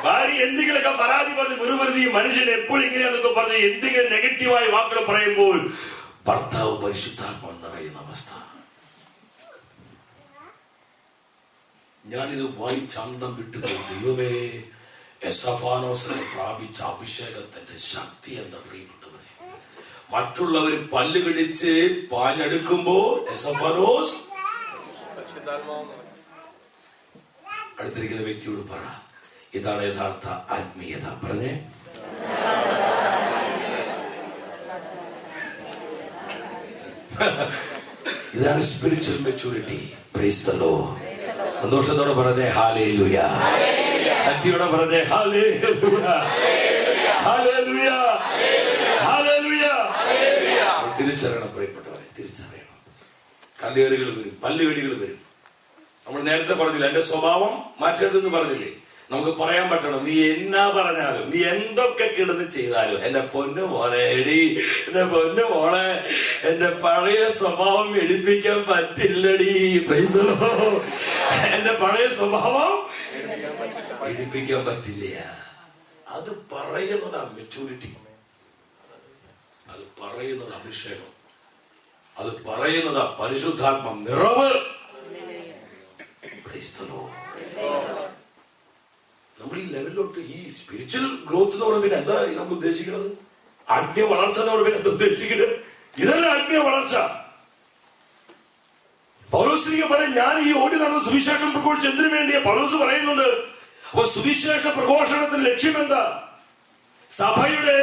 ഭാര്യ എന്തെങ്കിലുമൊക്കെ പരാതി പറഞ്ഞ് മുരുമരുതി മനുഷ്യൻ എപ്പോഴും ഇങ്ങനെയാന്നൊക്കെ പറഞ്ഞ് എന്തെങ്കിലും നെഗറ്റീവായ വാക്കുകൾ പറയുമ്പോൾ ഭർത്താവ് പരിശുദ്ധാത്മാവിൽ നിറയുന്ന അവസ്ഥ. ഞാനിത് വായിച്ചന്തം വിട്ടുപോയി. ദൈവമേ, എസ്തഫാനോസിനെ പ്രാപിച്ച അഭിഷേകത്തിന്റെ ശക്തി എന്താ പ്രിയപ്പെട്ടവരെ. മറ്റുള്ളവർ പല്ല് കടിച്ച് പാഞ്ഞെടുക്കുമ്പോൾ എസ്തഫാനോസ് അടുത്തിരിക്കുന്ന വ്യക്തിയോട് പറ, ഇതാണ് യഥാർത്ഥ ആത്മീയത. പറഞ്ഞേ, ഇതാണ് spiritual maturity. Price the Lord. സന്തോഷത്തോടെ പറഞ്ഞേ ഹല്ലേലൂയ. ശക്തിയോടെ പറഞ്ഞേ ഹല്ലേലൂയ, ഹല്ലേലൂയ, ഹല്ലേലൂയ. തിരിച്ചറിയണം പ്രിയപ്പെട്ടവരെ, തിരിച്ചറിയണം. കല്ലേറുകൾ വരും, പല്ലുകടികൾ വരും. നമ്മൾ നേരത്തെ പറഞ്ഞില്ല, എന്റെ സ്വഭാവം മാറ്റരുതെന്ന് പറഞ്ഞില്ലേ? നമുക്ക് പറയാൻ പറ്റണം, നീ എന്നാ പറഞ്ഞാലും, നീ എന്തൊക്കെ കിടന്ന് ചെയ്താലും, എന്റെ പൊന്നു മോളെ, എടി എന്റെ പൊന്നു മോളെ, എന്റെ പഴയ സ്വഭാവം എടുപ്പിക്കാൻ പറ്റില്ലടി. Praise the Lord. എന്റെ പഴയ സ്വഭാവം എടുപ്പിക്കാൻ പറ്റില്ല. അത് പറയുന്നതാ മെച്ചൂരിറ്റി, അത് പറയുന്നത് അഭിഷേകം, അത് പറയുന്നതാ പരിശുദ്ധാത്മ നിറവ്. Price the Lord. നമ്മൾ ഈ ലെവലിലോട്ട്, ഈ സ്പിരിച്വൽ ഗ്രോത്ത് എന്ന് പറയുമ്പോൾ എന്താ നമുക്ക് ഉദ്ദേശിക്കുന്നത്? ആത്മീയ വളർച്ച എന്ന് പറയുമ്പോൾ എന്താ ഉദ്ദേശിക്കുന്നത്? ഇതല്ല ആത്മീയ വളർച്ച. പൗലോസ് പറയും, ഞാൻ ഈ ഓടി നടന്ന സുവിശേഷം പ്രഘോഷിച്ച് എന്തിനു വേണ്ടിയാ? പൗലോസ് പറയുന്നുണ്ട്. അപ്പൊ സുവിശേഷ പ്രഘോഷണത്തിന്റെ ലക്ഷ്യം എന്താ? സഭയുടെ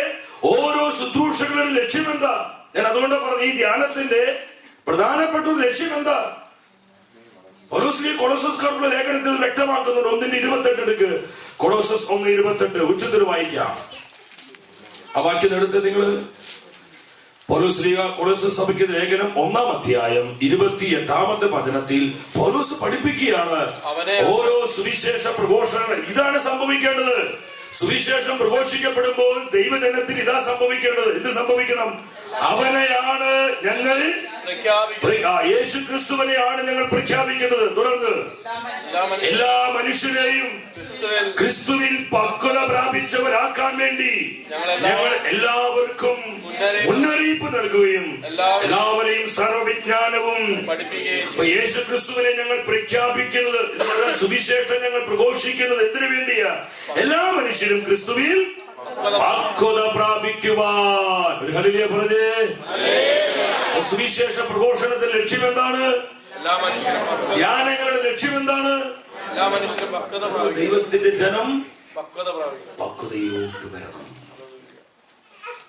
ഓരോ ശുശ്രൂഷകളുടെ ലക്ഷ്യം എന്താ? ഞാൻ അതുകൊണ്ട് പറഞ്ഞ ഈ ധ്യാനത്തിന്റെ പ്രധാനപ്പെട്ട ഒരു ലക്ഷ്യം എന്താ? പൗലോസ് കൊളോസസ്കാർക്കുള്ള ലേഖനത്തിൽ വ്യക്തമാക്കുന്നുണ്ട്. 1:28 എടുക്ക്. കൊളോസസ് 1:28 ഉച്ചത്തിൽ വായിക്കാം. ആ വാക്യം എടുത്ത് നിങ്ങൾ. പൗലോസ് കൊളോസസ് സഭയ്ക്ക് ലേഖനം 1-ാം അധ്യായം 28-ാമത്തെ വചനത്തിൽ പൗലോസ് പഠിപ്പിക്കുകയാണ് ഓരോ സുവിശേഷ പ്രഘോഷണം. ഇതാണ് സംഭവിക്കേണ്ടത്. സുവിശേഷം പ്രഘോഷിക്കപ്പെടുമ്പോൾ ദൈവജനത്തിൽ ഇതാ സംഭവിക്കേണ്ടത്. എന്ത് സംഭവിക്കണം? അവനെയാണ് ഞങ്ങൾ, യേശു ക്രിസ്തുവിനെയാണ് ഞങ്ങൾ പ്രഖ്യാപിക്കുന്നത്. തുടർന്ന് എല്ലാ മനുഷ്യരെയും ക്രിസ്തുവിൽ പക്വത പ്രാപിച്ചവരാക്കാൻ വേണ്ടി ഞങ്ങൾ എല്ലാവർക്കും മുന്നറിയിപ്പ് നൽകുകയും എല്ലാവരെയും സർവ്വവിജ്ഞാനവും യേശു ക്രിസ്തുവിനെ ഞങ്ങൾ പ്രഖ്യാപിക്കുന്നത്, സുവിശേഷം ഞങ്ങൾ പ്രഘോഷിക്കുന്നത് എന്തിനു വേണ്ടിയാ? എല്ലാ മനുഷ്യരും ക്രിസ്തുവിൽ പക്വത പ്രാപിക്കുവാൻ. ഒരു ഹല്ലേലൂയ പറഞ്ഞേ. സുവിശേഷ പ്രഘോഷണത്തിന്റെ ലക്ഷ്യം എന്താണ്? ധ്യാനങ്ങളുടെ ലക്ഷ്യം എന്താണ്? ദൈവത്തിന്റെ ജനം പക്വതയിലോട്ട് വരണം,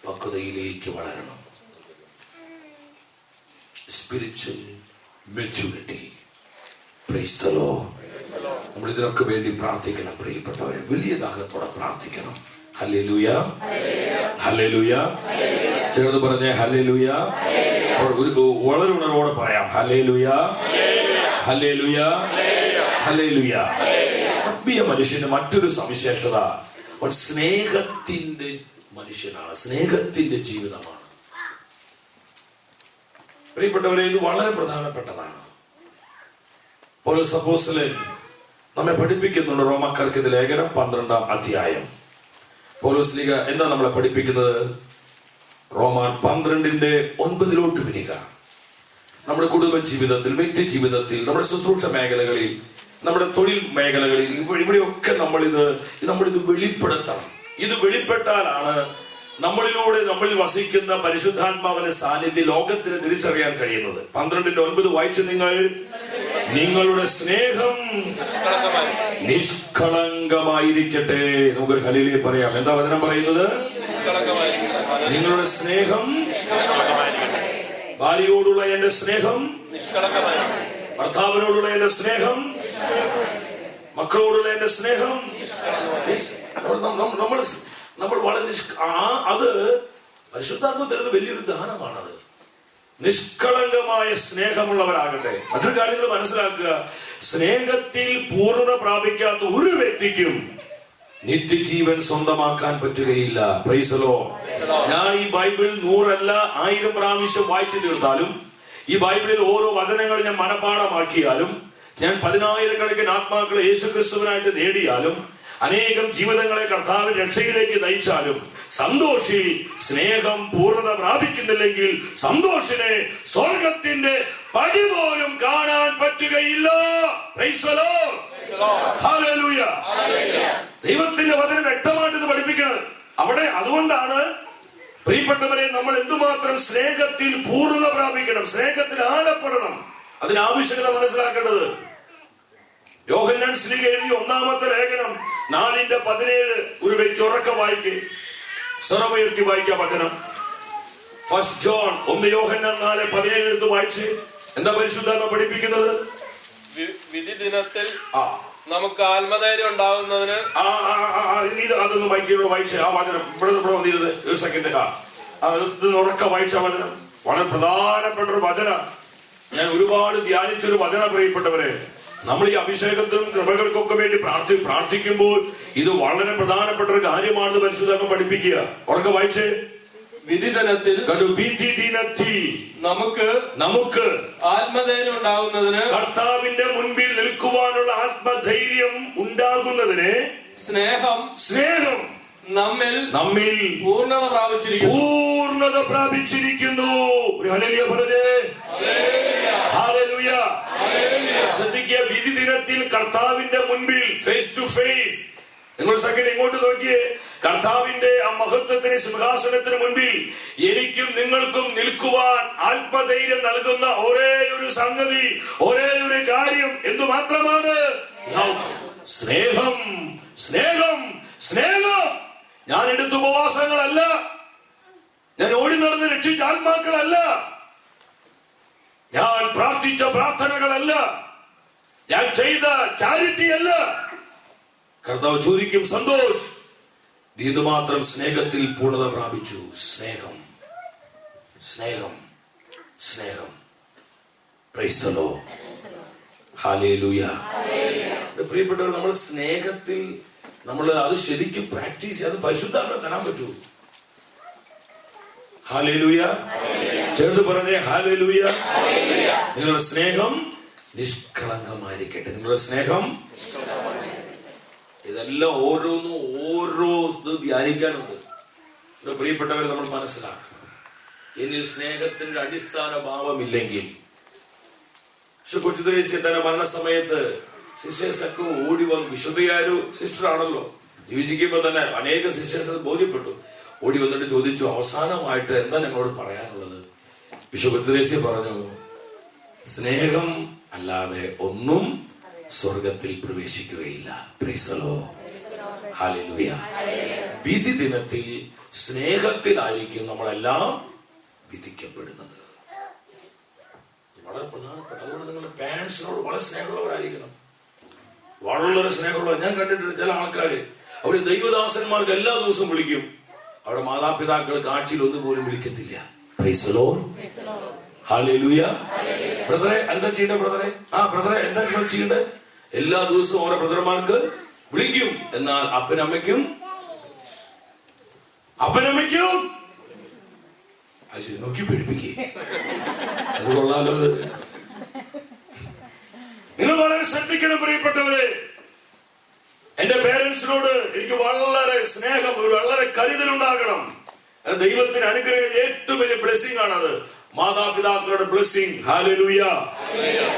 പക്വതയിലേക്ക് വളരണം. Spiritual maturity. Price the Lord. നമ്മൾ ഇതിനൊക്കെ വേണ്ടി പ്രാർത്ഥിക്കണം പ്രിയപ്പെട്ടവരെ. വലിയ ദാഹത്തോടെ പ്രാർത്ഥിക്കണം. Hallelujah, hallelujah. ചേർന്ന് പറഞ്ഞേ ഹല്ലേലൂയ. ഒരു വളരെ ഉണർവോടെ പറയാം ഹല്ലേലൂയ, ഹല്ലേലൂയ, ഹല്ലേലൂയ. ആത്മീയ മനുഷ്യന് മറ്റൊരു സവിശേഷത, സ്നേഹത്തിന്റെ മനുഷ്യനാണ്, സ്നേഹത്തിന്റെ ജീവിതമാണ്. പ്രിയപ്പെട്ടവരെ, ഇത് വളരെ പ്രധാനപ്പെട്ടതാണ്. പൗലോസ് അപ്പോസ്തലൻ നമ്മെ പഠിപ്പിക്കുന്നുണ്ട്. റോമാക്കാർക്ക് ലേഖനം 12-ാം അധ്യായം. പൗലോസ് ലീഗ എന്താ നമ്മളെ പഠിപ്പിക്കുന്നത്? റോമാൻ 12:9 വരിക. നമ്മുടെ കുടുംബ ജീവിതത്തിൽ, വ്യക്തി ജീവിതത്തിൽ, നമ്മുടെ ശുശ്രൂഷ മേഖലകളിൽ, നമ്മുടെ തൊഴിൽ മേഖലകളിൽ, ഇവിടെയൊക്കെ നമ്മളിത് വെളിപ്പെടുത്തണം. ഇത് വെളിപ്പെട്ടാലാണ് നമ്മളിലൂടെ നമ്മളിൽ വസിക്കുന്ന പരിശുദ്ധാത്മാവിന്റെ സാന്നിധ്യം ലോകത്തിന് തിരിച്ചറിയാൻ കഴിയുന്നത്. 12:9 വായിച്ച് നിങ്ങൾ, നിങ്ങളുടെ സ്നേഹം നിഷ്കളങ്കമായിരിക്കട്ടെ. നമുക്കൊരു ഹല്ലേലൂയ പറയാം. എന്താ വചനം പറയുന്നത്? നിങ്ങളുടെ സ്നേഹം, ഭാര്യയോടുള്ള എന്റെ സ്നേഹം, ഭർത്താവിനോടുള്ള എന്റെ സ്നേഹം, മക്കളോടുള്ള എന്റെ സ്നേഹം, നമ്മൾ വളരെ അത് പരിശുദ്ധാത്മ തരുന്ന വലിയൊരു ദാനമാണത്. നിഷ്കളങ്കമായ സ്നേഹമുള്ളവരാകട്ടെ. മറ്റൊരു കാര്യങ്ങൾ മനസ്സിലാക്കുക, സ്നേഹത്തിൽ പൂർണ്ണത പ്രാപിക്കാത്ത ഒരു വ്യക്തിക്കും നിത്യജീവൻ സ്വന്തമാക്കാൻ പറ്റുകയില്ല. Price the Lord. ഞാൻ ഈ ബൈബിൾ 100 അല്ല 1000 പ്രാവശ്യം വായിച്ചു തീർത്താലും, ഈ ബൈബിളിൽ ഓരോ വചനങ്ങൾ ഞാൻ മനപാഠമാക്കിയാലും, ഞാൻ 10,000-കണക്കിന് ആത്മാക്കളെ യേശുക്രിസ്തുവിനായിട്ട് നേടിയാലും, അനേകം ജീവിതങ്ങളെ കർത്താവിന്റെ രക്ഷയിലേക്ക് നയിച്ചാലും, സന്തോഷിൽ സ്നേഹം പൂർണ്ണത പ്രാപിക്കുന്നില്ലെങ്കിൽ സന്തോഷിനെ സ്വർഗത്തിന്റെ പടി പോലും കാണാൻ പറ്റുകയില്ല. Price the Lord. ഹല്ലേലൂയ. ദൈവത്തിന്റെ വചനം വ്യക്തമായിട്ട് ഇത് പഠിപ്പിക്കുന്നത് അവിടെ. അതുകൊണ്ടാണ് പ്രിയപ്പെട്ടവരെ, നമ്മൾ എന്തുമാത്രം സ്നേഹത്തിൽ പൂർണ്ണത പ്രാപിക്കണം, സ്നേഹത്തിൽ ആഴപ്പെടണം, അതിനാവശ്യകത മനസ്സിലാക്കേണ്ടത്. യോഹന്നാൻ ശ്ലീഹ എഴുതിയ 1-ാമത്തെ ലേഖനം 4:17 ഒരു വ്യക്തി ഉറക്കം വായിക്കേ, സ്വരമുയർത്തി വായിക്കുക വചനം. 1 ജോൺ 1 യോഹന്നാൻ 4:17 എടുത്ത് വായിച്ച്. എന്താ പരിശുദ്ധാത്മ പഠിപ്പിക്കുന്നത്? വിധി ദിനത്തിൽ നമുക്ക് ആത്മധൈര്യം ഉണ്ടാകുന്നതിന്. അതൊന്ന് വായിച്ചേ ആ വചനം. ഇവിടെ വന്നിരുന്നത് ഒരു സെക്കൻഡ്. ഉറക്കം വായിച്ച വചനം വളരെ പ്രധാനപ്പെട്ട ഒരു വചന. ഞാൻ ഒരുപാട് ധ്യാനിച്ചൊരു വചന. പ്രിയപ്പെട്ടവരെ, നമ്മൾ ഈ അഭിഷേകത്തിനും കൃപകൾക്കൊക്കെ വേണ്ടി പ്രാർത്ഥിക്കുമ്പോൾ ഇത് വളരെ പ്രധാനപ്പെട്ട ഒരു കാര്യമാണെന്ന് പരിശുദ്ധാത്മ പഠിപ്പിക്കുക. ഉറക്കെ വായിച്ചേ. വിധി ദിനത്തിൽ നമുക്ക് ആത്മധൈര്യം ഉണ്ടാകുന്നതിന്, കർത്താവിന്റെ മുൻപിൽ നിൽക്കുവാനുള്ള ആത്മധൈര്യം ഉണ്ടാകുന്നതിന് സ്നേഹം നമ്മിൽ പൂർണ്ണത പ്രാപിച്ചിരിക്കുന്നു. ഒരു ഹല്ലേലൂയ പറഞ്ഞേ. ഹല്ലേലൂയ. ശ്രദ്ധിക്കുക, വിധി ദിനത്തിൽ കർത്താവിന്റെ മുൻപിൽ ഫേസ് ടു ഫേസ്. നിങ്ങൾ സെക്കൻഡ് ഇങ്ങോട്ട് നോക്കിയേ. കർത്താവിന്റെ ആ മഹത്വത്തിന്, സിംഹാസനത്തിന് മുൻപിൽ എനിക്കും നിങ്ങൾക്കും നിൽക്കുവാൻ ആത്മധൈര്യം നൽകുന്ന ഒരേ ഒരു സംഗതി, ഒരേ ഒരു കാര്യം എന്തുമാത്രമാണ്? സ്നേഹം, സ്നേഹം, സ്നേഹം. ഞാൻ എടുത്ത ഉപവാസങ്ങളല്ല, ഞാൻ ഓടി നടന്ന് രക്ഷിച്ച ആത്മാക്കളല്ല, ഞാൻ പ്രാർത്ഥിച്ച പ്രാർത്ഥനകളല്ല, ഞാൻ ചെയ്ത ചാരിറ്റി അല്ല. കർത്താവ് ചോദിക്കും, സന്തോഷ്, നീ ഇതുമാത്രം സ്നേഹത്തിൽ പൂർണ്ണത പ്രാപിച്ചു. സ്നേഹം, സ്നേഹം, സ്നേഹം. Price the Lord. ഹല്ലേലൂയ. പ്രിയപ്പെട്ടവർ, നമ്മൾ സ്നേഹത്തിൽ നമ്മൾ അത് ശരിക്കും പ്രാക്ടീസ് ചെയ്യാൻ പരിശുദ്ധാത്മാവിനെ തരാൻ പറ്റൂ. ഹല്ലേലൂയ. ചേർത്ത് പറഞ്ഞേ ഹല്ലേലൂയ. നിങ്ങളുടെ സ്നേഹം നിഷ്കളങ്കമായിരിക്കട്ടെ. നിങ്ങളുടെ സ്നേഹം ഇതെല്ലാം ഓരോന്നും ഓരോ ഇത് ധ്യാനിക്കാനുണ്ട്. പ്രിയപ്പെട്ടവരെ, നമ്മൾ മനസ്സിലാക്കണം, എന്നിൽ സ്നേഹത്തിന്റെ അടിസ്ഥാന ഭാവമില്ലെങ്കിൽ, കൊച്ചു ത്രേസ്യ തന്റെ മരണസമയത്ത് സിസ്റ്റേഴ്സൊക്കെ ഓടി വന്നു. വിശുദ്ധയായൊരു സിസ്റ്റർ ആണല്ലോ, ജീവിച്ചിരിക്കുമ്പോ തന്നെ അനേക സിസ്റ്റേഴ്സ് ബോധ്യപ്പെട്ടു. ഓടി വന്നിട്ട് ചോദിച്ചു, അവസാനമായിട്ട് എന്താ ഞങ്ങളോട് പറയാനുള്ളത്? കൊച്ചു ത്രേസ്യ പറഞ്ഞു, സ്നേഹം അല്ലാതെ ഒന്നും സ്വർഗത്തിൽ പ്രവേശിക്കുകയില്ല. Praise the Lord. ഹല്ലേലൂയ. വിധി ദിനത്തിൽ സ്നേഹത്തിലായിരിക്കും നമ്മളെല്ലാം വിധിക്കപ്പെടുന്നത്. വളരെ പ്രധാനപ്പെട്ട. അതുകൊണ്ട് നിങ്ങളുടെ പാരന്റ്സിനോട് വളരെ സ്നേഹമുള്ളവരായിരിക്കണം. വളരെ സ്നേഹമുള്ള. ഞാൻ കണ്ടിട്ടുണ്ട് ചില ആൾക്കാര്, അവര് ദൈവദാസന്മാർക്ക് എല്ലാ ദിവസവും വിളിക്കും, അവിടെ മാതാപിതാക്കൾക്ക് ആഴ്ചയിൽ ഒന്നുപോലും വിളിക്കത്തില്ല. Praise the Lord. ഹല്ലേലൂയ. ബ്രദറെ എന്താ ചെയ്യണ്ടേ? ബ്രദറെ എന്താ ചെയ്യണ്ടേ? എല്ലാ ദിവസവും ഓരോ ബ്രദർമാർക്ക് വിളിക്കും. എന്നാൽ അപ്പനമ്മയ്ക്കും നോക്കി പിടിപ്പിക്കുക. അത് കൊള്ളാലോ. നിങ്ങൾ വളരെ ശ്രദ്ധിക്കണം പ്രിയപ്പെട്ടവരെ. എന്റെ പേരൻസിനോട് എനിക്ക് വളരെ സ്നേഹം, വളരെ കരുതലുണ്ടാകണം. ദൈവത്തിന് അനുഗ്രഹം ഏറ്റവും വലിയ ബ്ലെസ്സിംഗ് ആണത്. മാതാപിതാക്കളുടെ ബ്ലെസ്സിംഗ്. ഹല്ലേലൂയ.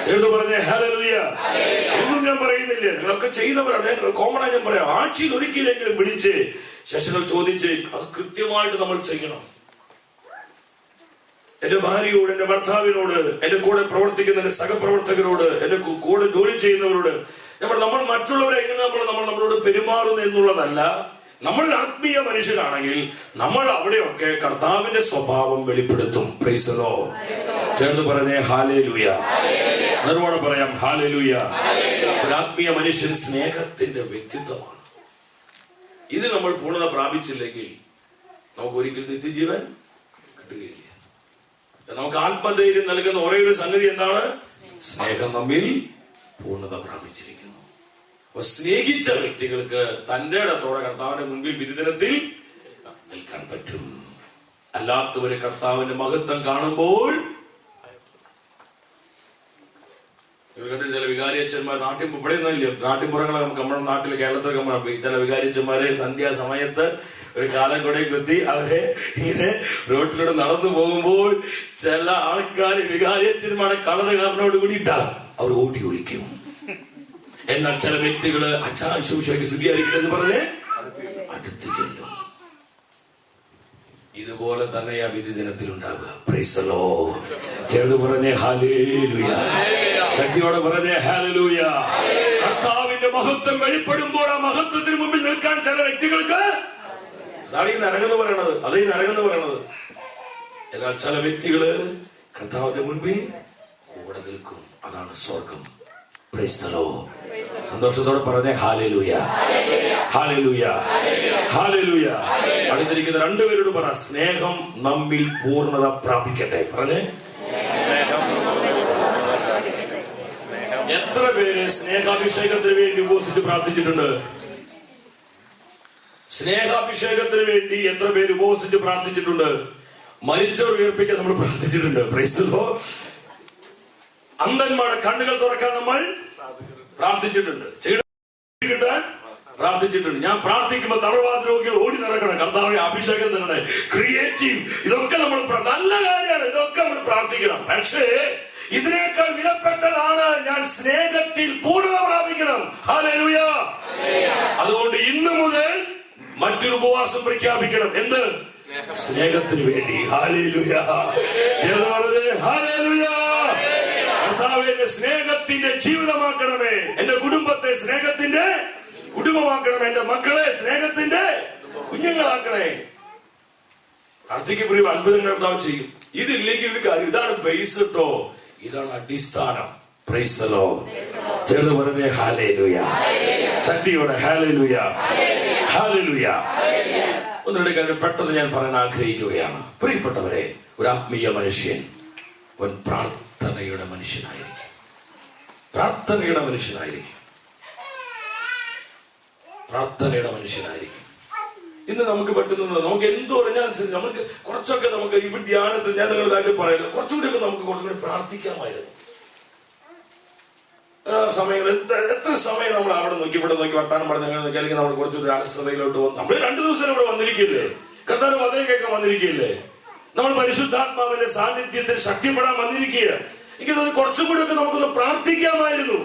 ചേർത്ത് പറഞ്ഞേ ഹല്ലേലൂയ. ഒന്നും ഞാൻ പറയുന്നില്ല, നിങ്ങളൊക്കെ ചെയ്യുന്നവരാണ്. കോമൺ ആയി ഞാൻ പറയാം, ആഴ്ചയിൽ ഒരിക്കലെങ്കിലും വിളിച്ച് സെഷനുകൾ ചോദിച്ച് അത് കൃത്യമായിട്ട് നമ്മൾ ചെയ്യണം. എന്റെ ഭാര്യയോട്, എന്റെ ഭർത്താവിനോട്, എന്റെ കൂടെ പ്രവർത്തിക്കുന്ന എന്റെ സഹപ്രവർത്തകരോട്, എന്റെ കൂടെ ജോലി ചെയ്യുന്നവരോട് നമ്മൾ മറ്റുള്ളവരെ എങ്ങനെ നമ്മളോട് പെരുമാറുന്നു എന്നുള്ളതല്ല. നമ്മൾ ആത്മീയ മനുഷ്യരാണെങ്കിൽ നമ്മൾ അവിടെയൊക്കെ കർത്താവിന്റെ സ്വഭാവം വെളിപ്പെടുത്തും. Price the Lord. ചേർന്ന് പറഞ്ഞേ ഹല്ലേലൂയ. നിർവോടെ പറയാം ഹല്ലേലൂയ. ഒരു ആത്മീയ മനുഷ്യൻ സ്നേഹത്തിന്റെ വ്യക്തിത്വമാണ്. ഇത് നമ്മൾ പൂർണ്ണത പ്രാപിച്ചില്ലെങ്കിൽ നമുക്ക് ഒരിക്കലും നിത്യജീവൻ കിട്ടുകയില്ല. നമുക്ക് ആത്മധൈര്യം നൽകുന്ന ഒരേ ഒരു സംഗതി എന്താണ്? സ്നേഹം നമ്മിൽ പൂർണ്ണത പ്രാപിച്ചിരിക്കുന്നു. അപ്പൊ സ്നേഹിച്ച വ്യക്തികൾക്ക് തന്റെ ഇടത്തോടെ കർത്താവിന്റെ മുൻപിൽ വിധിദിനത്തിൽ നിൽക്കാൻ പറ്റും. അല്ലാത്തവര് കർത്താവിന്റെ മഹത്വം കാണുമ്പോൾ, ചില വികാരിയച്ഛന്മാർ നാട്ടിൻപുറങ്ങളെ നമ്മുടെ നാട്ടിൽ കേരളത്തിലൊക്കെ ചില വികാരിയച്ഛന്മാരെ സന്ധ്യാസമയത്ത് ഒരു കാലം കൂടെ കുത്തി അവരെ ഇങ്ങനെ റോട്ടിലൂടെ നടന്നു പോകുമ്പോൾ ചില ആൾക്കാർ വികാരിയച്ഛന്മാരെ കളറ് കാരണോട് കൂടിയിട്ടാണ് അവർ ഓടി ഒളിക്കും. എന്നാൽ ചില വ്യക്തികള് അച്ഛാശുശേഖ സ്ഥിതിയായിരിക്കില്ലെന്ന് പറഞ്ഞ് അടുത്ത് ചെല്ലും. ഇതുപോലെ തന്നെയാ വിധി ദിനത്തിൽ ഉണ്ടാവുക. Price the Lord. ചേർന്ന് പറഞ്ഞേ ഹല്ലേലൂയ. ശക്തിയോടെ പറഞ്ഞേ ഹല്ലേലൂയ. കർത്താവിന്റെ മഹത്വം വെളിപ്പെടുമ്പോൾ ആ മഹത്വത്തിന് മുമ്പിൽ നിൽക്കാൻ ചില വ്യക്തികൾക്ക് അതാണ് ഈ നരകെന്ന് പറയണത്. അതേ നരകെന്ന് പറയണത്. എന്നാൽ ചില വ്യക്തികള് കർത്താവിന്റെ മുൻപിൽ കൂടെ നിൽക്കും. അതാണ് സ്വർഗം. Price the Lord. സന്തോഷത്തോടെ പറഞ്ഞേ ഹല്ലേലൂയ. ഹല്ലേലൂയ. ഹല്ലേലൂയ. അടുത്തിരിക്കുന്ന രണ്ടുപേരോട് പറ, സ്നേഹം നമ്മിൽ പൂർണ്ണത പ്രാപിക്കട്ടെ. പറഞ്ഞേ. എത്ര പേര് സ്നേഹാഭിഷേകത്തിന് വേണ്ടി ഉപവസിച്ച് പ്രാർത്ഥിച്ചിട്ടുണ്ട്? സ്നേഹാഭിഷേകത്തിന് വേണ്ടി എത്ര പേര് ഉപവസിച്ച് പ്രാർത്ഥിച്ചിട്ടുണ്ട്? മരിച്ചവർ ഉയർപ്പിക്കാൻ നമ്മൾ പ്രാർത്ഥിച്ചിട്ടുണ്ട്. Praise the Lord. അന്ധന്മാരുടെ കണ്ണുകൾ തുറക്കാൻ നമ്മൾ പ്രാർത്ഥിച്ചിട്ടുണ്ട്. പ്രാർത്ഥിച്ചിട്ടുണ്ട്. ഞാൻ പ്രാർത്ഥിക്കുമ്പോൾ തളർവാദ രോഗികൾ ഓടി നടക്കണം, കർത്താവിന്റെ അഭിഷേകം തരണേ, ക്രിയേറ്റീവ്. ഇതൊക്കെ നമ്മൾ നല്ല കാര്യമാണ്, ഇതൊക്കെ നമ്മൾ പ്രാർത്ഥിക്കണം. പക്ഷേ ഇതിനേക്കാൾ വിലപ്പെട്ടതാണ് ഞാൻ സ്നേഹത്തിൽ പൂർണ്ണത പ്രാപിക്കണം. ഹല്ലേലൂയ. അതുകൊണ്ട് ഇന്നു മുതൽ മറ്റൊരു ഉപവാസം പ്രഖ്യാപിക്കണം. എന്ത്? സ്നേഹത്തിന് വേണ്ടി. ഹല്ലേലൂയ. ഹല്ലേലൂയ. കർത്താവിന്റെ സ്നേഹത്തിന്റെ ജീവിതമാക്കണമേ. എന്റെ കുടുംബത്തെ സ്നേഹത്തിന്റെ കുടുംബമാക്കണമേ. എന്റെ മക്കളെ സ്നേഹത്തിന്റെ കുഞ്ഞുങ്ങളാക്കണേ. പ്രാർത്ഥിക്കപ്പെടും, അത്ഭുതങ്ങൾ കർത്താവ് ചെയ്യും. ഇതില്ലെങ്കിൽ ഒരു കാര്യം, ഇതാണ് ബേസ് കേട്ടോ, ഇതാണ് അടിസ്ഥാനം. Price the Lord. ചേർന്ന് പറഞ്ഞേ ഹല്ലേലൂയ. ശക്തിയോടെ ഹല്ലേലൂയ. ഹല്ലേലൂയ. ഒന്നിരുടെ കാര്യം പെട്ടെന്ന് ഞാൻ പറയാൻ ആഗ്രഹിക്കുകയാണ്. പ്രിയപ്പെട്ടവരെ, ഒരു ആത്മീയ മനുഷ്യൻ ഒരു പ്രാർത്ഥനയുടെ മനുഷ്യനായിരിക്കും. പ്രാർത്ഥനയുടെ മനുഷ്യനായിരിക്കും. പ്രാർത്ഥനയുടെ മനുഷ്യനായിരിക്കും. ഇന്ന് നമുക്ക് പറ്റുന്നത്, നമുക്ക് എന്ത് പറഞ്ഞാൽ നമുക്ക് കുറച്ചൊക്കെ നമുക്ക് ഈ ധ്യാനത്തിൽ ഞാൻ നിങ്ങളുടെ കാര്യം പറയില്ല, കുറച്ചുകൂടിയൊക്കെ നമുക്ക് കുറച്ചുകൂടി പ്രാർത്ഥിക്കാമായിരുന്നു. സമയങ്ങൾ എത്ര സമയം നമ്മൾ അവിടെ നോക്കി ഇവിടെ നോക്കി വർത്താനം പറഞ്ഞ് അങ്ങനെ നോക്കി, അല്ലെങ്കിൽ നമ്മൾ കുറച്ചൊരു അലസതയിലോട്ട് വന്നു. നമ്മൾ 2 ദിവസം ഇവിടെ വന്നിരിക്കില്ലേ? കർത്താവിന്റെ വചനം കേൾക്കാൻ വന്നിരിക്കുകയല്ലേ? നമ്മൾ പരിശുദ്ധാത്മാവിന്റെ സാന്നിധ്യത്തിൽ ശക്തിപ്പെടാൻ വന്നിരിക്കുക. എനിക്ക് തോന്നുന്നു കുറച്ചും കൂടിയൊക്കെ നമുക്കൊന്ന് പ്രാർത്ഥിക്കാമായിരുന്നു.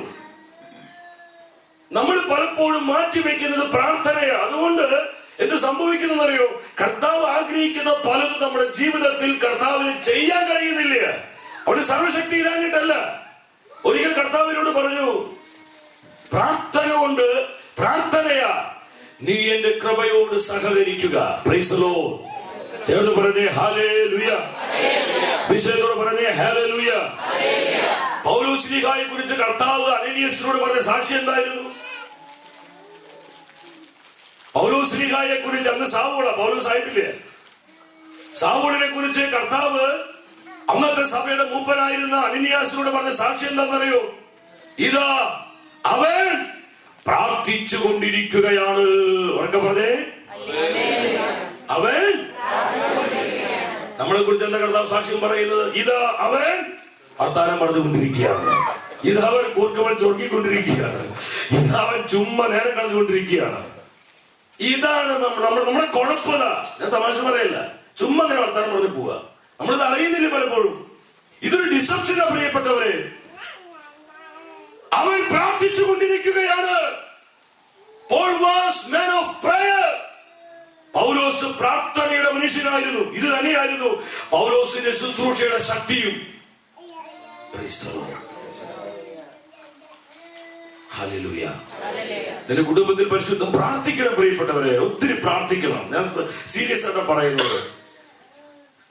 നമ്മൾ പലപ്പോഴും മാറ്റിവെക്കുന്നത് പ്രാർത്ഥനയാണ്. അതുകൊണ്ട് എന്ത് സംഭവിക്കുന്നറിയോ? കർത്താവ് ആഗ്രഹിക്കുന്ന പലതും നമ്മുടെ ജീവിതത്തിൽ കർത്താവിന് ചെയ്യാൻ കഴിയുന്നില്ല. അവിടെ സർവശക്തി ഇല്ലാഞ്ഞിട്ടല്ല. ഒരിക്കൽ കർത്താവിനോട് പറഞ്ഞു, പ്രാർത്ഥന കൊണ്ട്, പ്രാർത്ഥനയാ നീ എന്റെ കൃപയോട് സഹകരിക്കുക. Praise the Lord. ചേർന്ന് പറഞ്ഞേ ഹല്ലേലൂയ. വിശേഷത്തോട് പറഞ്ഞേ ഹല്ലേലൂയ. പൗലോസ്ലീഹായെ കുറിച്ച് കർത്താവ് അനനീയസിനോട് പറഞ്ഞ സാക്ഷി എന്തായിരുന്നു? പൗലോസ്ലീഹായെ കുറിച്ച്, അന്ന് പൗലോസ് ആയിട്ടില്ലേ, സാവൂളിനെ കുറിച്ച് കർത്താവ് അന്നത്തെ സഭയുടെ മൂപ്പനായിരുന്ന അനനീയാസിനോട് പറഞ്ഞ സാക്ഷി എന്താണെന്നറിയോ? ഇതാ അവൻ പ്രാർത്ഥിച്ചു കൊണ്ടിരിക്കുകയാണ്. ഉറക്കെ പറഞ്ഞേ, അവൻ. നമ്മളെ കുറിച്ച് എന്താ കർത്താവ് സാക്ഷ്യം പറയുന്നത്? ഇതാ അവൻ വർത്താനം പറഞ്ഞുകൊണ്ടിരിക്കുകയാണ്, ഇതവൻ കൂർക്കവൻ ചൊറുക്കിക്കൊണ്ടിരിക്കുകയാണ്, ഇതവൻ ചുമ്മാ നേരം കളഞ്ഞുകൊണ്ടിരിക്കുകയാണ്. ഇതാണ് നമ്മുടെ കുഴപ്പത. ഞാൻ തമാശ പറയില്ല, ചുമ്മാ അങ്ങനെ വർത്താനം പറഞ്ഞു പോവുക. നമ്മളിത് അറിയുന്നില്ല പലപ്പോഴും. ഇതൊരു ഡിസപ്ഷനാ പ്രിയപ്പെട്ടവരെ. അവൻ പ്രാർത്ഥിച്ചു കൊണ്ടിരിക്കുകയാണ്. Paul was man of prayer. പൗലോസ് പ്രാർത്ഥനയുടെ മനുഷ്യനായിരുന്നു. ഇത് തന്നെയായിരുന്നു പൗലോസിന്റെ ശുശ്രൂഷയുടെ ശക്തിയും. ഹല്ലേലൂയ. നിന്റെ കുടുംബത്തിൽ പരിശുദ്ധം പ്രാർത്ഥിക്കണം പ്രിയപ്പെട്ടവരെ, ഒത്തിരി പ്രാർത്ഥിക്കണം. ഞാൻ സീരിയസ് ആയിട്ട് പറയുന്നത്.